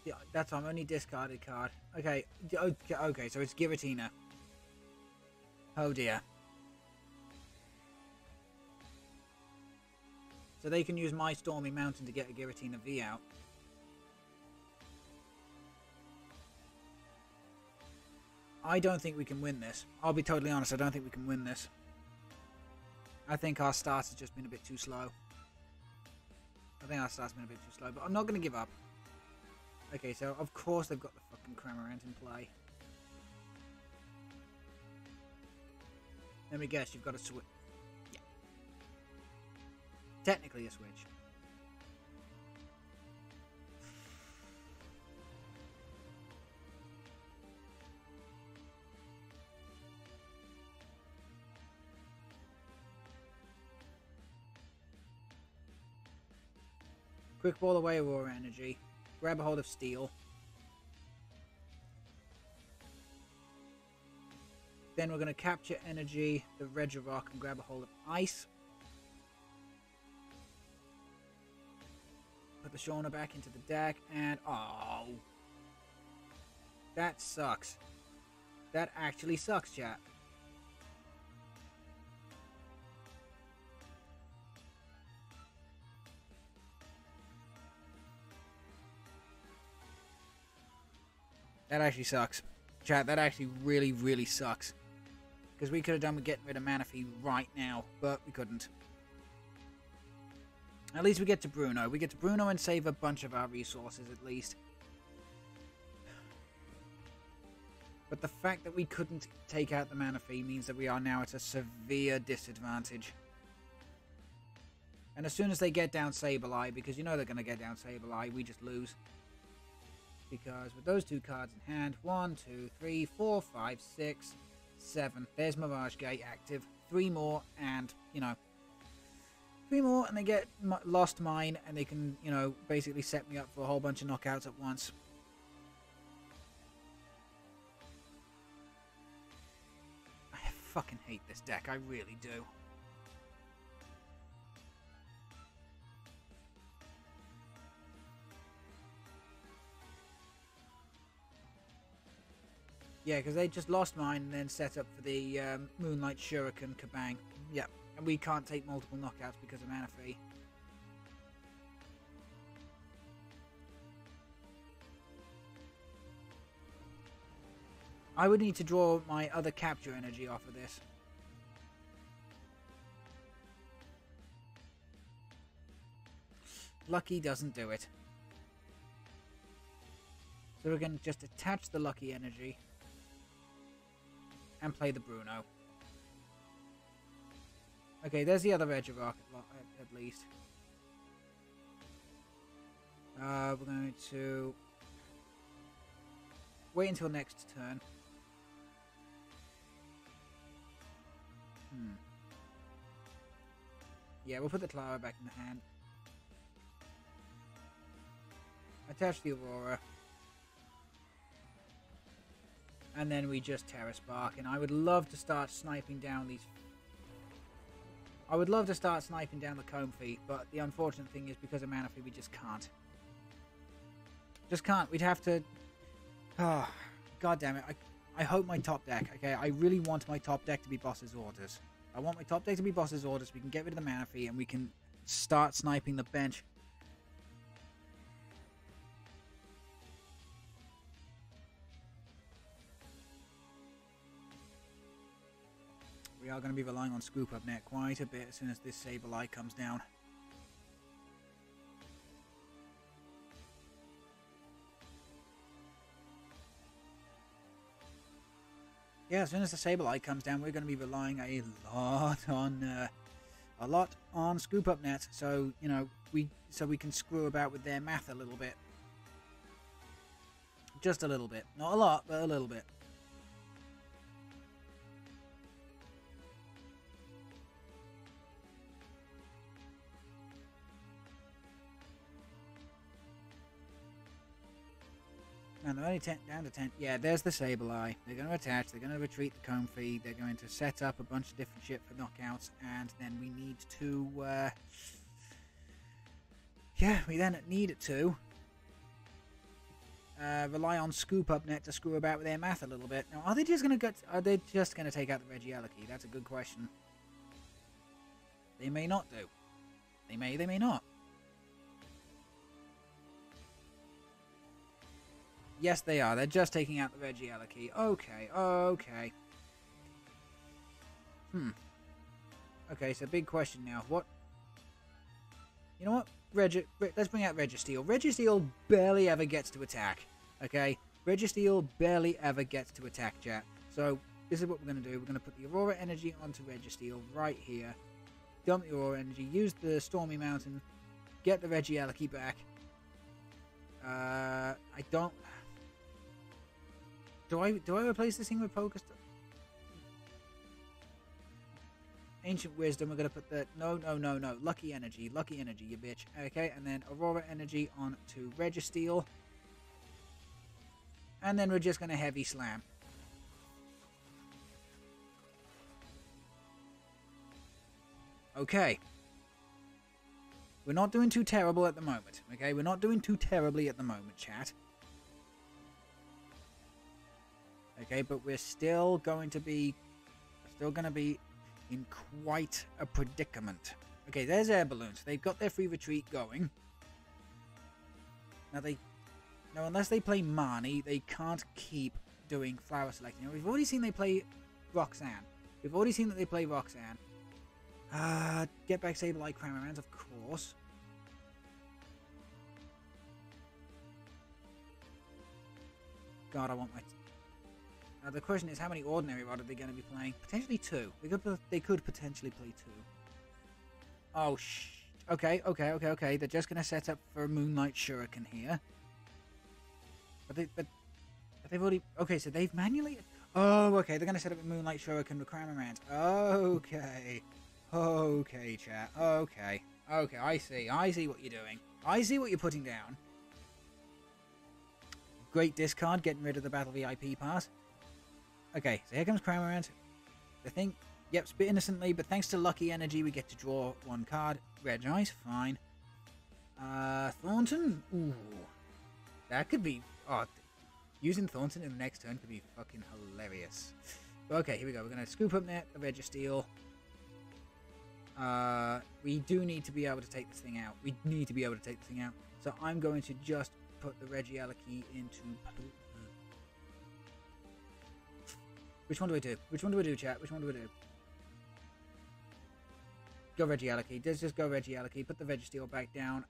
Yeah, that's our only discarded card. Okay, okay, so it's Giratina. Oh dear. So they can use my Stormy Mountain to get a Giratina V out. I don't think we can win this. I'll be totally honest, I don't think we can win this. I think our start has just been a bit too slow. But I'm not going to give up. Okay, so of course they've got the fucking Cramorant in play. Let me guess, you've got a switch. Yeah. Technically a switch. Quick Ball away Aurora Energy. Grab a hold of Steel. Then we're going to capture Energy, the Regirock, and grab a hold of Ice. Put the Shauna back into the deck, and oh, that sucks. That actually sucks, chat. That actually sucks. Chat, that actually really, really sucks. Because we could have done with getting rid of Manaphy right now, but we couldn't. At least we get to Bruno. We get to Bruno and save a bunch of our resources, at least. But the fact that we couldn't take out the Manaphy means that we are now at a severe disadvantage. And as soon as they get down Sableye, because you know they're going to get down Sableye, we just lose. Because with those 2 cards in hand, 1, 2, 3, 4, 5, 6, 7. There's Mirage Gate active. 3 more, and, you know, 3 more, and they get Lost Mine, and they can, you know, basically set me up for a whole bunch of knockouts at once. I fucking hate this deck. I really do. Yeah, because they just lost mine and then set up for the Moonlight Shuriken Kabang. Yep, and we can't take multiple knockouts because of Manaphy. I would need to draw my other capture energy off of this. Lucky doesn't do it. So we're going to just attach the Lucky energy and play the Bruno. Okay, there's the other Regirock at least. We're going to wait until next turn. Yeah, we'll put the Clara back in the hand. Attach the Aurora. And then we just Terra Spark. And I would love to start sniping down these... I would love to start sniping down the Comfey, but the unfortunate thing is because of Manaphy, we just can't. Just can't. We'd have to... Oh, God damn it. I hope my top deck, okay? I really want my top deck to be boss's orders. I want my top deck to be boss's orders. We can get rid of the mana fee and we can start sniping the bench. We are going to be relying on Scoop Up Net quite a bit as soon as this Sableye comes down. Yeah, as soon as the Sableye comes down, we're going to be relying a lot on Scoop Up Net, so you know we can screw about with their math a little bit, just a little bit, not a lot, but a little bit. And they're only down to 10. Yeah, there's the Sableye. They're going to attach. They're going to retreat the Comfey. They're going to set up a bunch of different shit for knockouts. And then we need to... yeah, we then need to... rely on Scoop Up Net to screw about with their math a little bit. Now, are they just going to take out the Regieleki? That's a good question. They may not do. They may not. Yes, they are. They're just taking out the Regieleki. Okay, okay. Okay, so big question now. What? You know what? Let's bring out Registeel. Registeel barely ever gets to attack. Okay? Registeel barely ever gets to attack, chat. So, this is what we're going to do. We're going to put the Aurora Energy onto Registeel right here. Dump the Aurora Energy. Use the Stormy Mountain. Get the Regieleki back. I don't... Do I replace this thing with Pokestop? Ancient Wisdom, we're going to put the... No. Lucky Energy, you bitch. Okay, and then Aurora Energy onto Registeel. And then we're just going to Heavy Slam. Okay. We're not doing too terrible at the moment, okay? We're not doing too terribly at the moment, chat. Okay, but we're still going to be in quite a predicament. Okay, there's Air Balloons. They've got their free retreat going. Now unless they play Marnie, they can't keep doing flower selecting. Now, we've already seen they play Roxanne. We've already seen that they play Roxanne. Get back Sableye Cramorant, of course. God, I want my... Now the question is, how many Ordinary Rod are they going to be playing? Potentially 2. They could potentially play 2. Oh, Okay. They're just going to set up for a Moonlight Shuriken here. But they've already... Okay, so they've manually... Oh, okay. They're going to set up a Moonlight Shuriken with Cramorant. Okay. Okay, chat. Okay. Okay, I see what you're doing. I see what you're putting down. Great discard, getting rid of the Battle VIP pass. Okay, so here comes Cramorant. The thing, yep, spit innocently, but thanks to Lucky Energy, we get to draw 1 card. Regis, fine. Thornton? Ooh. That could be... Oh, using Thornton in the next turn could be fucking hilarious. Okay, here we go. We're going to Scoop Up Net, the Registeel. We do need to be able to take this thing out. We need to be able to take this thing out. So I'm going to just put the Regieleki into... Which one do I do? Which one do I do, chat? Which one do I do? Go Regieleki. Let's just go Regieleki. Put the Registeel back down.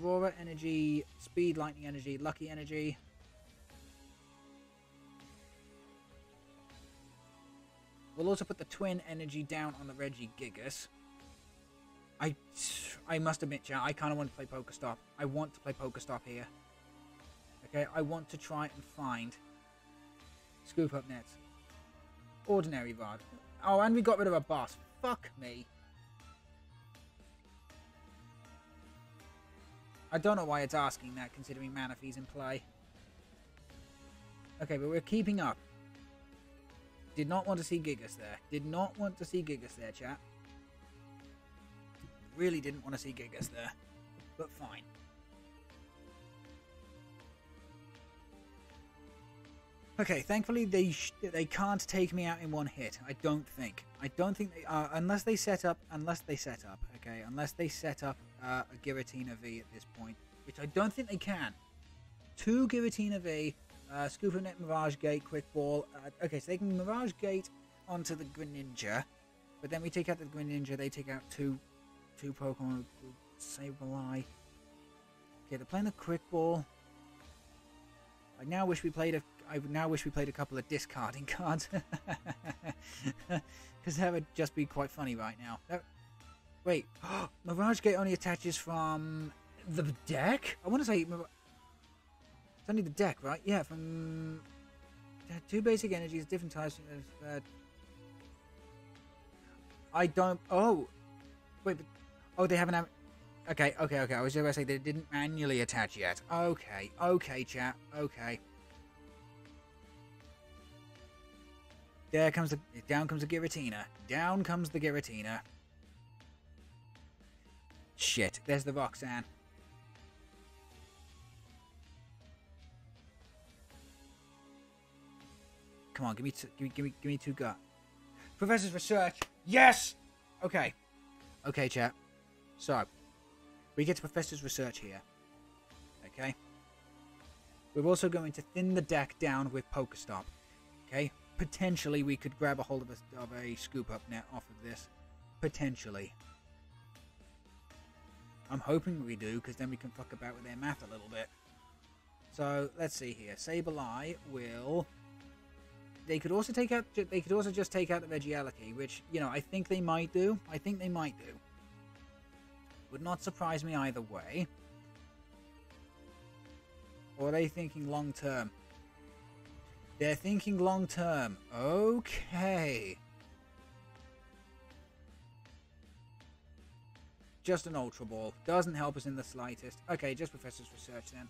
Aurora Energy, Speed, Lightning Energy, Lucky Energy. We'll also put the Twin Energy down on the Regigigas. I must admit, chat, I kind of want to play Pokestop. I want to play Pokestop here. Okay, I want to try and find Scoop Up Nets. Ordinary Rod. Oh, and we got rid of a boss. Fuck me. I don't know why it's asking that, considering Mana Fee's in play. Okay, but we're keeping up. Did not want to see Gigas there. Did not want to see Gigas there, chat. Really didn't want to see Gigas there. But fine. Okay, thankfully they can't take me out in one hit. I don't think they unless they set up. Okay, unless they set up a Giratina V at this point, which I don't think they can. 2 Giratina V, Scoop of Net, Mirage Gate, Quick Ball. Okay, so they can Mirage Gate onto the Greninja, but then we take out the Greninja. They take out two Pokemon. Sableye. Okay, they're playing the Quick Ball. I now wish we played a couple of discarding cards, because that would just be quite funny right now. Wait, Mirage Gate only attaches from the deck? I want to say it's only the deck, right? Yeah, from 2 basic energies, different types. I don't. Oh, wait, but they haven't. Okay. I was just going to say they didn't manually attach yet. Okay, chat. Okay. Down comes the Giratina. Down comes the Giratina. Shit, there's the Roxanne. Come on, give me 2 gut. Professor's Research. Yes. Okay, chat. So, we get to Professor's Research here. Okay. We're also going to thin the deck down with Pokestop. Okay. Potentially, we could grab a hold of a Scoop Up Net off of this. Potentially. I'm hoping we do, because then we can fuck about with their math a little bit. So, let's see here. Sableye will... They could also take out... They could also just take out the Regieleki, which, you know, I think they might do. Would not surprise me either way. Or are they thinking long term? They're thinking long term. Okay. Just an Ultra Ball. Doesn't help us in the slightest. Okay, just Professor's Research then.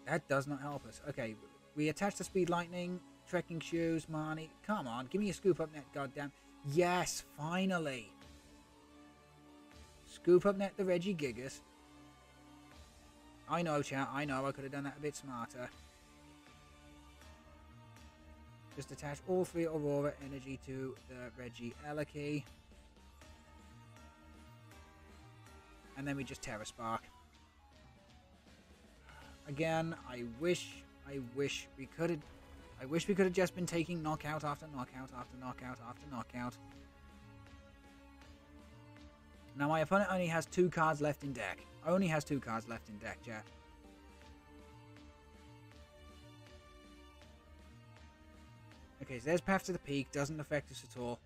That does not help us. Okay, we attach the Speed Lightning, Trekking Shoes, Marnie. Come on, give me a Scoop Up Net, goddamn. Yes, finally. Scoop Up Net the Regigigas. I know, chat, I know, I could have done that a bit smarter. Just attach all 3 Aurora Energy to the Regieleki. And then we just Terra Spark. Again, I wish we could have just been taking knockout after knockout after knockout after knockout. Now my opponent only has 2 cards left in deck. Chat. Okay, so there's Path to the Peak. Doesn't affect us at all.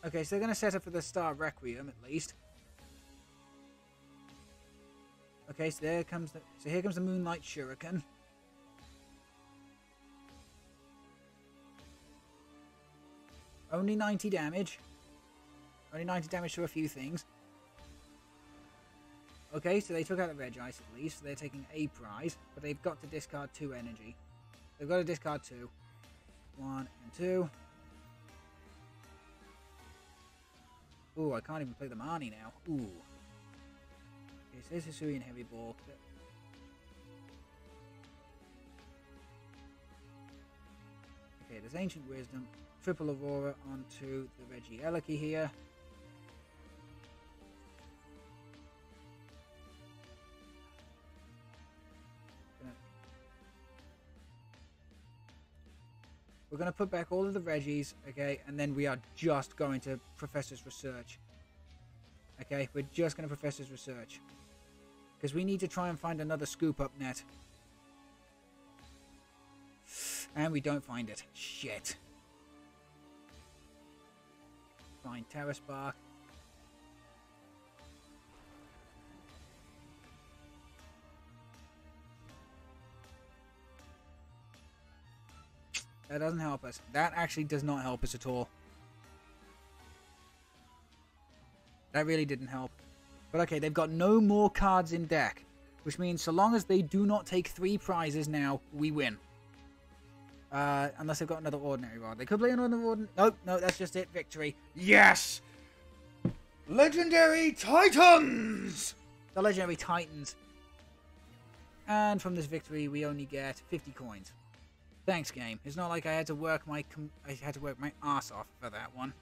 Okay, so they're going to set up for the Star Requiem at least. Okay, so here comes the Moonlight Shuriken. Only 90 damage. Only 90 damage to a few things. Okay, so they took out the Regice at least. So they're taking a prize, but they've got to discard 2 energy. They've got to discard 2. 1 and 2. Ooh, I can't even play the Marnie now. Ooh. Okay, so there's Hisuian Heavy Ball. Okay, there's Ancient Wisdom. Triple Aurora onto the Regieleki here. We're going to put back all of the Regis, okay, and then we are just going to Professor's Research. Okay, we're just going to Professor's Research. Because we need to try and find another Scoop Up Net. And we don't find it. Shit. Find Terra Spark. That doesn't help us. That actually does not help us at all. That really didn't help. But okay, they've got no more cards in deck. Which means so long as they do not take 3 prizes now, we win. Unless they've got another ordinary rod. They could play another ordinary... Nope, no, that's just it. Victory. Yes! Legendary Titans! The Legendary Titans. And from this victory, we only get 50 coins. Thanks, game. It's not like I had to work my ass off for that one.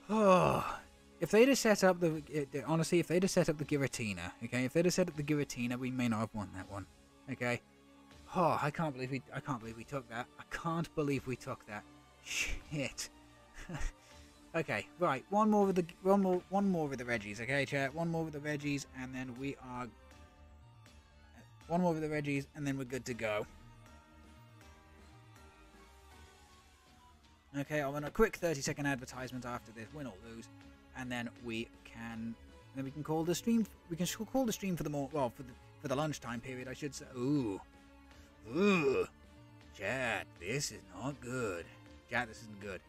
Oh, if they'd have set up the honestly, if they'd have set up the Giratina, okay, if they'd have set up the Giratina, we may not have won that one, okay. Oh, I can't believe we took that. I can't believe we took that. Shit. Okay, right. One more with the Regis, okay, chat. One more with the Regis, and then we are. One more with the Regis, and then we're good to go. Okay, I'll run a quick 30-second advertisement after this, win or lose, and then we can call the stream. We can call the stream for the lunchtime period, I should say. Ooh, chat, this is not good. Chat, this isn't good.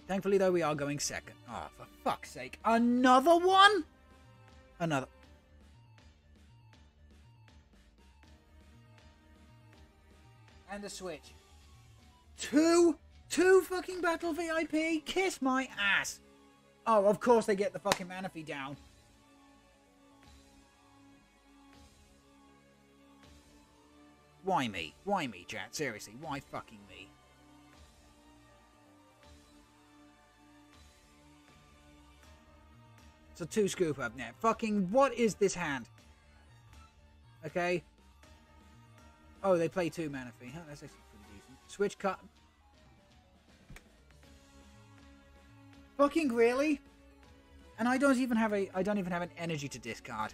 Thankfully, though, we are going second. Oh, for fuck's sake, another one? Another. And the switch. Two fucking battle VIP? Kiss my ass! Oh, of course they get the fucking mana fee down. Why me? Why me, chat? Seriously, why fucking me? So 2 scoop up now. Fucking, what is this hand? Okay. Oh, they play 2 mana fee. Huh, that's actually pretty decent. Switch cut. Fucking really? And I don't even have an energy to discard.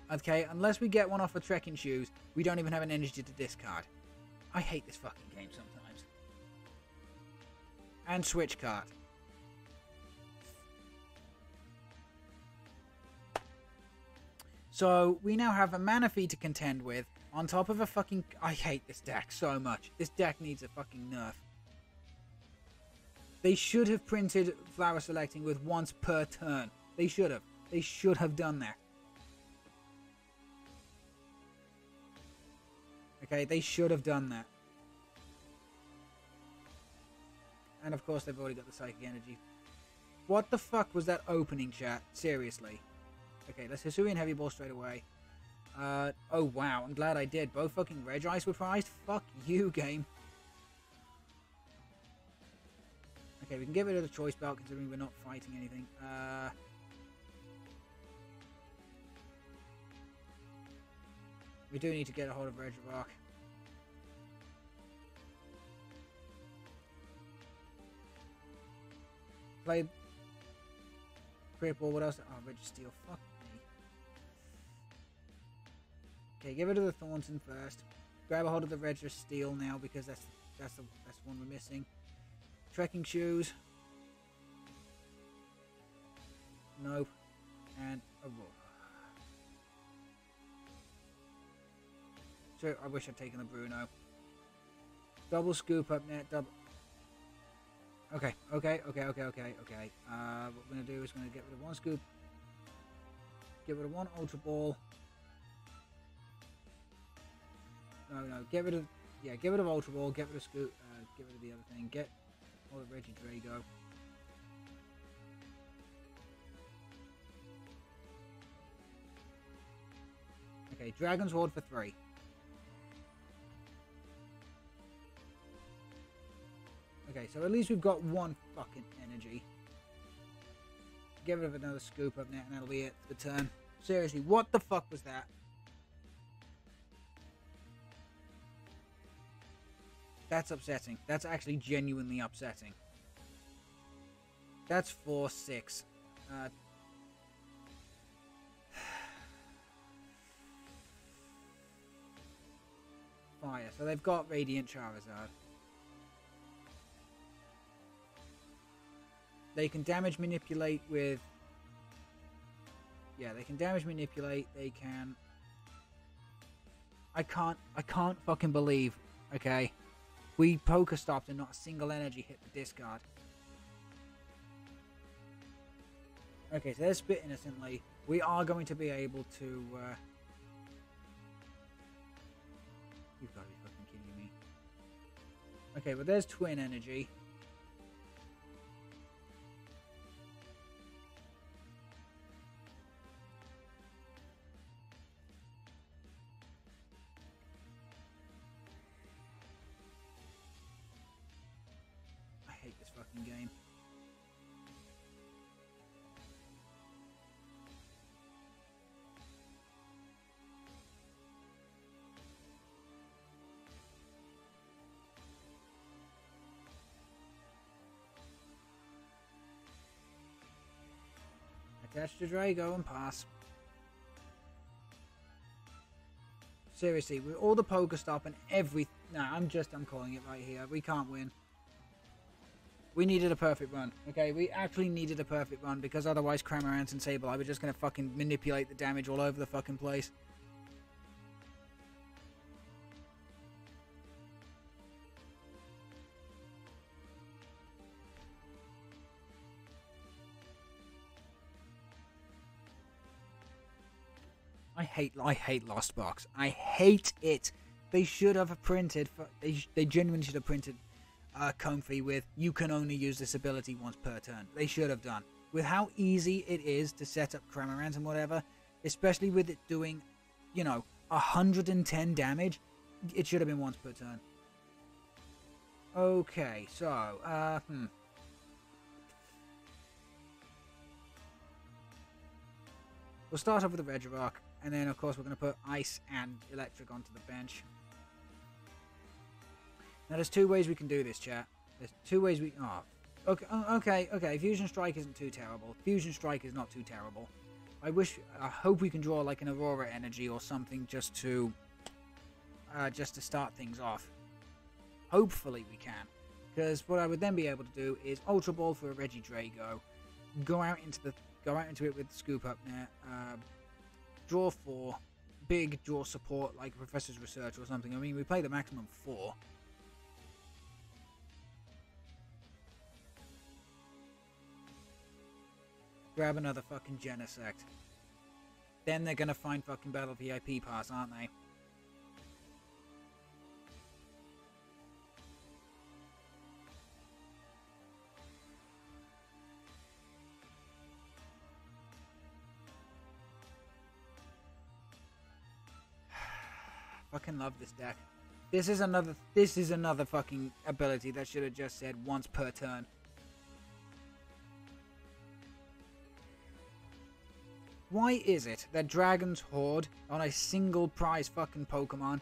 Okay, unless we get one off of trekking shoes, we don't even have an energy to discard. I hate this fucking game sometimes. And switch card. So we now have a mana fee to contend with, on top of a fucking. I hate this deck so much. This deck needs a fucking nerf. They should have printed flower selecting with once per turn. They should have. They should have done that. Okay, they should have done that. And of course, they've already got the psychic energy. What the fuck was that opening, chat? Seriously. Okay, let's Hisuian Heavy Ball straight away. Oh wow, I'm glad I did. Both fucking Regis were prized. Fuck you, game. Okay, we can get rid of the choice belt considering we're not fighting anything. We do need to get a hold of Regirock. Play Cripple, what else? Oh, Registeel, fuck me. Okay, get rid of the Thornton first. Grab a hold of the Registeel now because that's the one we're missing. Trekking shoes. Nope. And a roll. So I wish I'd taken the Bruno. Double scoop up net. Double. Okay. What we're gonna do is we're gonna get rid of 1 scoop. Get rid of 1 Ultra Ball. No. Get rid of Ultra Ball. Get rid of scoop. Get rid of the other thing. Get all of Regidrago. Okay, Dragon's Horde for 3. Okay, so at least we've got 1 fucking energy. Get rid of another scoop up there, and that'll be it for the turn. Seriously, what the fuck was that? That's upsetting. That's actually genuinely upsetting. That's 4-6. Fire. So they've got Radiant Charizard. They can damage manipulate with. Yeah, they can damage manipulate. They can. I can't fucking believe. Okay, we poker stopped and not a single energy hit the discard. Okay, so they're spit innocently. We are going to be able to. You've got to be fucking kidding me. Okay, but there's twin energy. I hate this fucking game. Attach to Drago and pass. Seriously, with all the Pokestop and every... Nah, I'm calling it right here. We can't win. We needed a perfect run, okay? We actually needed a perfect run, because otherwise Cramorant and Sableye were just going to fucking manipulate the damage all over the fucking place. I hate Lost Box. I hate it. They should have printed. They genuinely should have printed Comfrey with "you can only use this ability once per turn." They should have done. With how easy it is to set up Cramorant and whatever, especially with it doing, you know, 110 damage, it should have been once per turn. Okay, so we'll start off with the Regirock. And then, of course, we're going to put Ice and Electric onto the bench. Now, there's two ways we can do this, chat. There's two ways we... Oh, okay. Fusion Strike isn't too terrible. Fusion Strike is not too terrible. I hope we can draw, like, an Aurora Energy or something just to start things off. Hopefully we can. Because what I would then be able to do is Ultra Ball for a Regidrago. Go out into it with the Scoop Up Net. Draw 4, big draw support like Professor's Research or something. I mean, we play the maximum 4. Grab another fucking Genesect. Then they're gonna find fucking Battle VIP Pass, aren't they? Fucking love this deck. This is another fucking ability that should have just said once per turn. Why is it that Dragon's Horde on a single prize fucking Pokemon,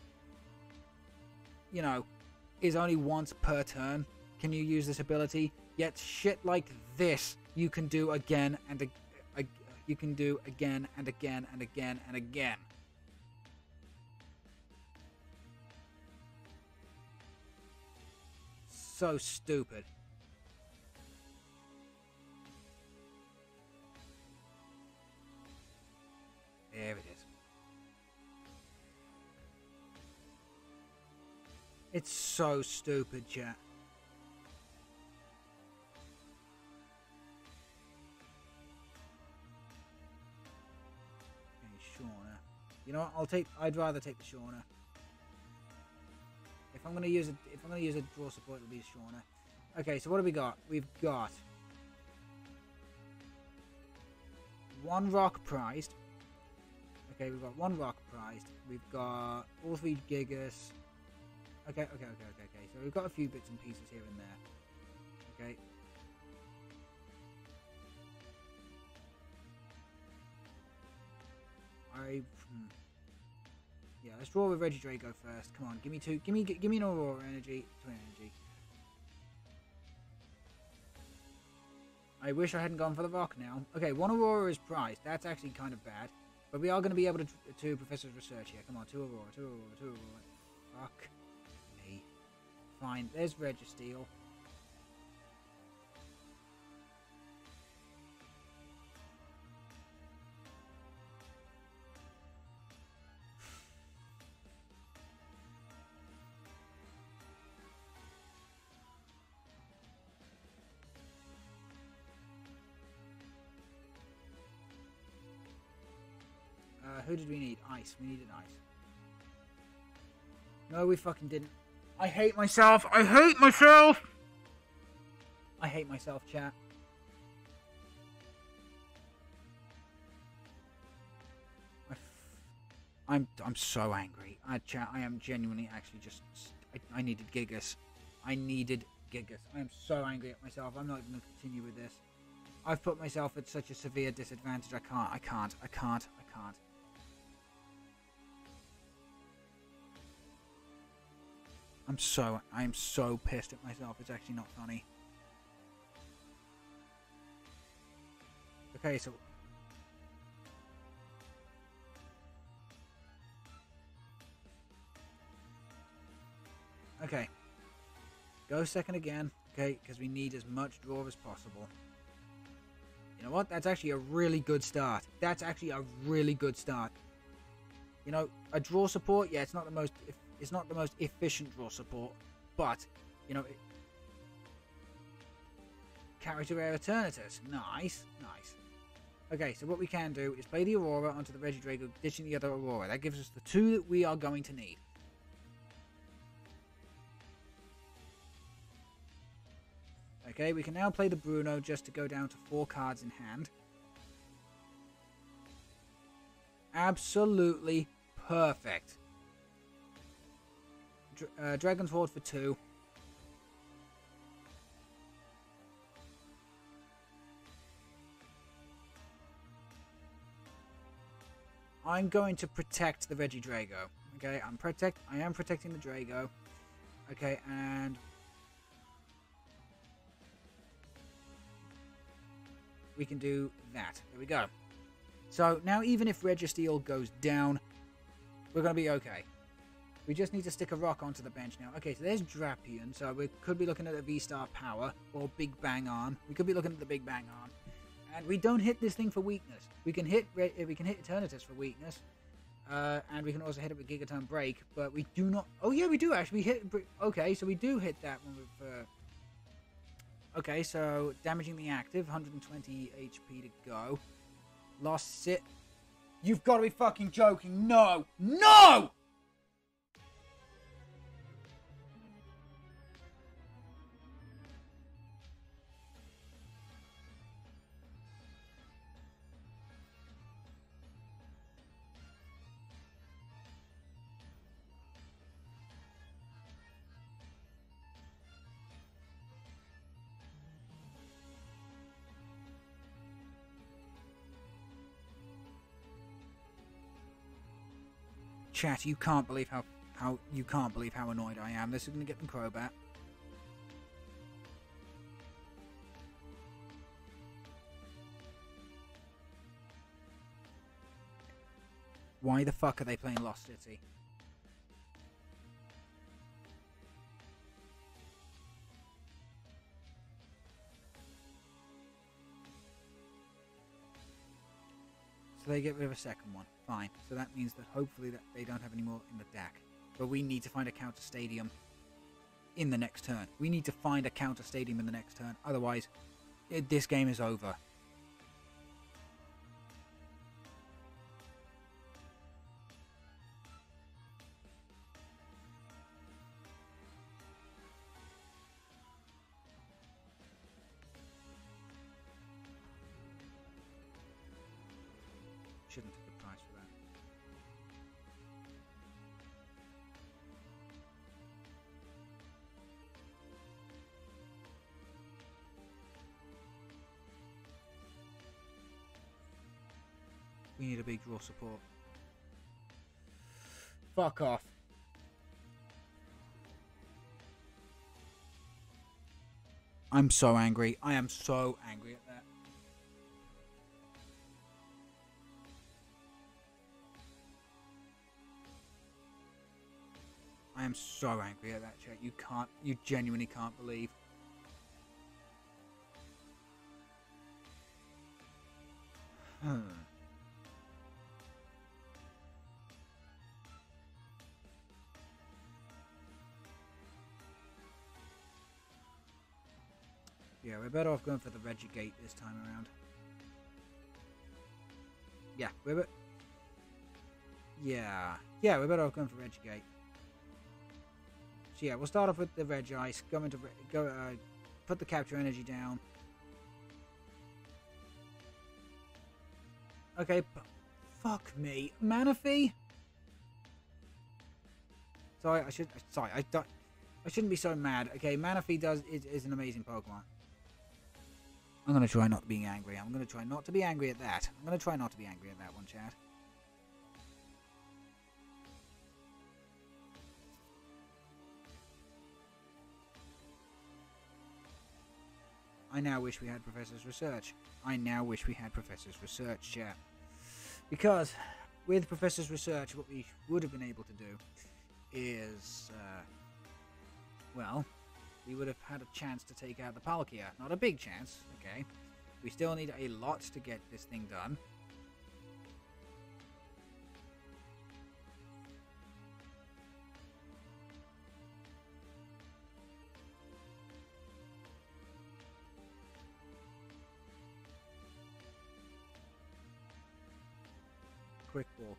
you know, is only once per turn? Can you use this ability? Yet shit like this you can do again and you can do again and again and again and again. So stupid. There it is. It's so stupid, chat. Okay, Shauna. You know what? I'd rather take the Shauna. If I'm gonna use a draw support, it'll be Shauna. Okay, so what do we got? We've got one rock prized. Okay, we've got one rock prized. We've got all 3 Gigas. Okay. So we've got a few bits and pieces here and there. Okay. Yeah, let's draw with Regidrago first. Come on, give me 2. Give me an Aurora Energy, Twin Energy. I wish I hadn't gone for the rock now. Okay, 1 Aurora is prized. That's actually kind of bad. But we are going to be able to Professor's Research here. Come on, 2 Aurora, 2 Aurora, 2 Aurora. Fuck me. Fine, there's Registeel. Who did we need? Ice. We needed Ice. No, we fucking didn't. I hate myself. I hate myself. I hate myself, chat. I'm so angry. Chat, I am genuinely actually just... I needed Gigas. I needed Gigas. I am so angry at myself. I'm not even going to continue with this. I've put myself at such a severe disadvantage. I can't. I am so pissed at myself. It's actually not funny. Okay, so... Okay. Go second again. Okay, because we need as much draw as possible. You know what? That's actually a really good start. That's actually a really good start. You know, a draw support, yeah, it's not the most efficient draw support, but you know, character rare Eternatus. Nice. Okay, so what we can do is play the Aurora onto the Regidrago, ditching the other Aurora. That gives us the 2 that we are going to need. Okay, we can now play the Bruno just to go down to 4 cards in hand. Absolutely perfect. Dragon's Horde for 2. I'm going to protect the Regidrago. Okay, I am protecting the Drago. Okay, and we can do that. There we go. So now even if Registeel goes down, we're going to be okay. We just need to stick a rock onto the bench now. Okay, so there's Drapion. So we could be looking at a V-Star Power or Big Bang Arm. We could be looking at the Big Bang Arm. And we don't hit this thing for weakness. We can hit Eternatus for weakness. And we can also hit it with Gigaton Break. But we do not... Oh yeah, we do actually hit... Okay, so we do hit that one with... Okay, so damaging the active. 120 HP to go. Lost Sit. You've got to be fucking joking. No! No! Chat, you can't believe how annoyed I am. This is going to get them Crobat. Why the fuck are they playing Lost City? So they get rid of a second one. Fine. So that means that hopefully that they don't have any more in the deck. But we need to find a counter stadium in the next turn. We need to find a counter stadium in the next turn. Otherwise, this game is over. Shouldn't take a price for that. We need a big draw support. Fuck off. I'm so angry. I am so angry at that. I am so angry at that, chat. You genuinely can't believe. Yeah, we're better off going for the Regigate this time around. Yeah, we're better off going for Regigate. So yeah, we'll start off with the Regis. Put the capture energy down. Okay, fuck me, Manaphy. Sorry, I shouldn't be so mad. Okay, Manaphy is an amazing Pokemon. I'm gonna try not being angry. I'm gonna try not to be angry at that. I'm gonna try not to be angry at that one, chat. I now wish we had Professor's Research. I now wish we had Professor's Research, chat. Because with Professor's Research, what we would have been able to do is, well, we would have had a chance to take out the Palkia. Not a big chance, okay? We still need a lot to get this thing done. Quick Ball.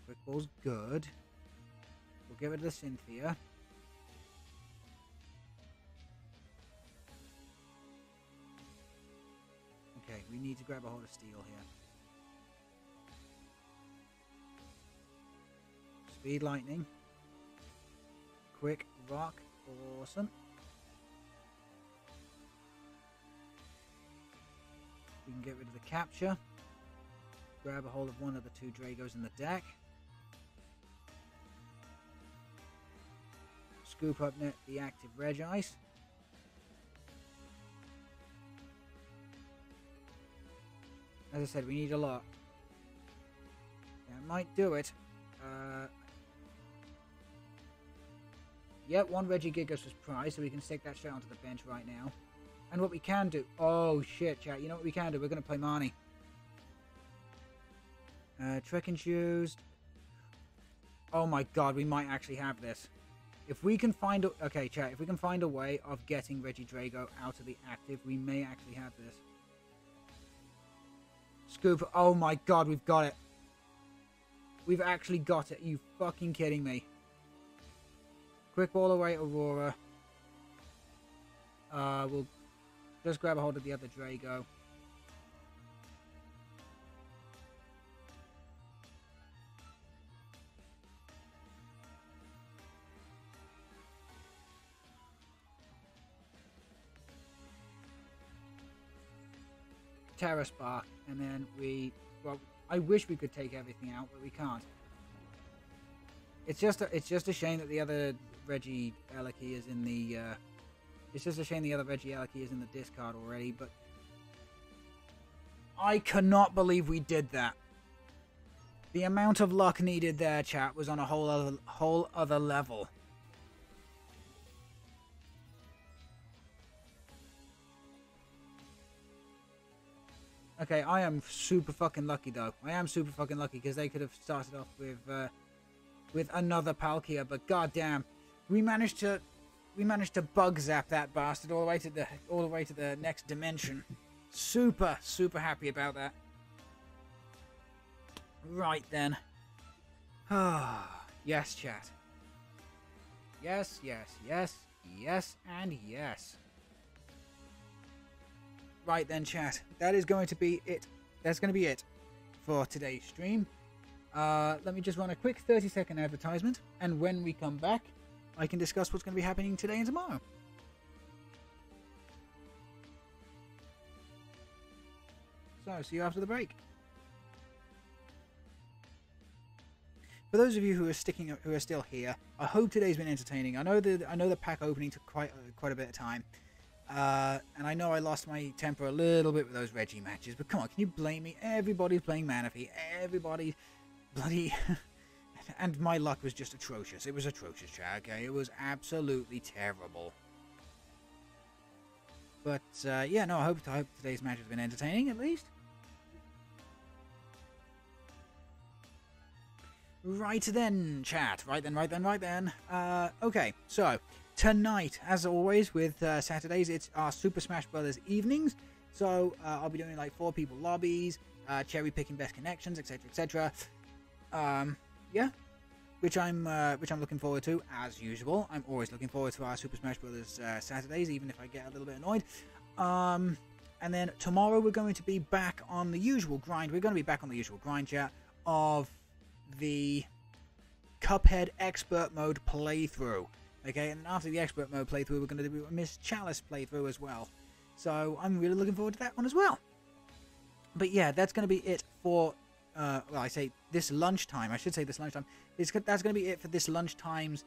Quick Ball's good. We'll get rid of the Cynthia. Okay, we need to grab a hold of Steel here. Speed Lightning. Quick Rock. Awesome. We can get rid of the Capture. Grab a hold of one of the two Dragos in the deck. Scoop up the active Regis. As I said, we need a lot. That might do it. Yep, one Regigigas was prized, so we can stick that shit onto the bench right now. And what we can do... Oh, shit, chat. You know what we can do? We're going to play Marnie. Trek Infused. Oh my god, we might actually have this. If we can find a... Okay, chat. If we can find a way of getting Regidrago out of the active, we may actually have this. Scoop. Oh my god, we've got it. We've actually got it. Are you fucking kidding me? Quick Ball away, Aurora. We'll just grab a hold of the other Drago. Terra Spark, and then well, I wish we could take everything out, but we can't. It's just a shame that the other Reggie Eliki is in the it's just a shame the other Reggie Eliki is in the discard already, but I cannot believe we did that. The amount of luck needed there, chat, was on a whole other level. Okay, I am super fucking lucky though. I am super fucking lucky because they could have started off with another Palkia, but goddamn, we managed to bug zap that bastard all the way to the next dimension. Super happy about that. Right then. Yes, chat. Yes, and yes. Right then, chat. That is going to be it. That's going to be it for today's stream. Let me just run a quick 30-second advertisement, and when we come back, I can discuss what's going to be happening today and tomorrow. So, see you after the break. For those of you who are still here, I hope today's been entertaining. I know the pack opening took quite a bit of time. And I know I lost my temper a little bit with those Reggie matches, but come on, can you blame me? Everybody's playing Manaphy. Everybody bloody... and my luck was just atrocious. It was atrocious, chat, okay? It was absolutely terrible. But, yeah, no, I hope today's match has been entertaining, at least. Right then, chat. Right then. Okay, so... Tonight, as always, with Saturdays, it's our Super Smash Brothers evenings. So I'll be doing like 4 people lobbies, cherry picking best connections, etc., etc. Yeah. which I'm looking forward to as usual. I'm always looking forward to our Super Smash Bros. Saturdays, even if I get a little bit annoyed. And then tomorrow we're going to be back on the usual grind. We're going to be back on the usual grind, chat, of the Cuphead Expert Mode playthrough. Okay, and after the Expert Mode playthrough, we're going to do a Miss Chalice playthrough as well. So I'm really looking forward to that one as well. But yeah, that's going to be it for, well, I say this lunchtime. I should say this lunchtime. That's going to be it for this lunchtime's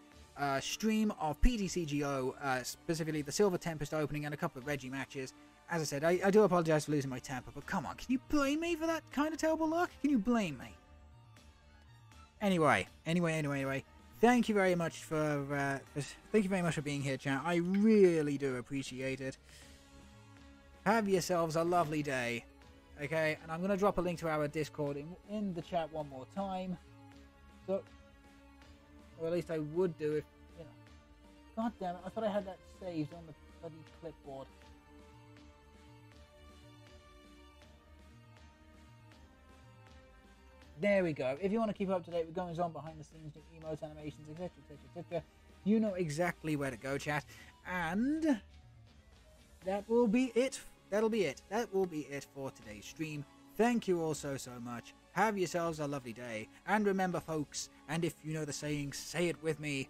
stream of PTCGO, specifically the Silver Tempest opening and a couple of Reggie matches. As I said, I do apologize for losing my temper, but come on, can you blame me for that kind of terrible luck? Can you blame me? Anyway, thank you very much for being here, chat. I really do appreciate it. Have yourselves a lovely day. Okay, and I'm going to drop a link to our Discord in the chat one more time. So, or at least I would do if, you know. God damn it, I thought I had that saved on the bloody clipboard. There we go. If you want to keep up to date with goings on behind the scenes, new emotes, animations, etc, etc, you know exactly where to go, chat. And that will be it. That will be it for today's stream. Thank you all so much. Have yourselves a lovely day. And remember, folks, and if you know the saying, say it with me.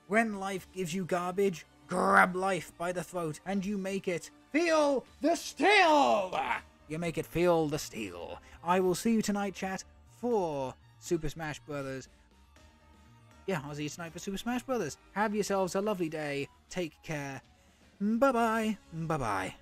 When life gives you garbage, grab life by the throat and you make it feel the steel. You make it feel the steel. I will see you tonight, chat, for Super Smash Brothers. Yeah, I'll see you tonight for Super Smash Brothers. Have yourselves a lovely day. Take care. Bye-bye. Bye-bye.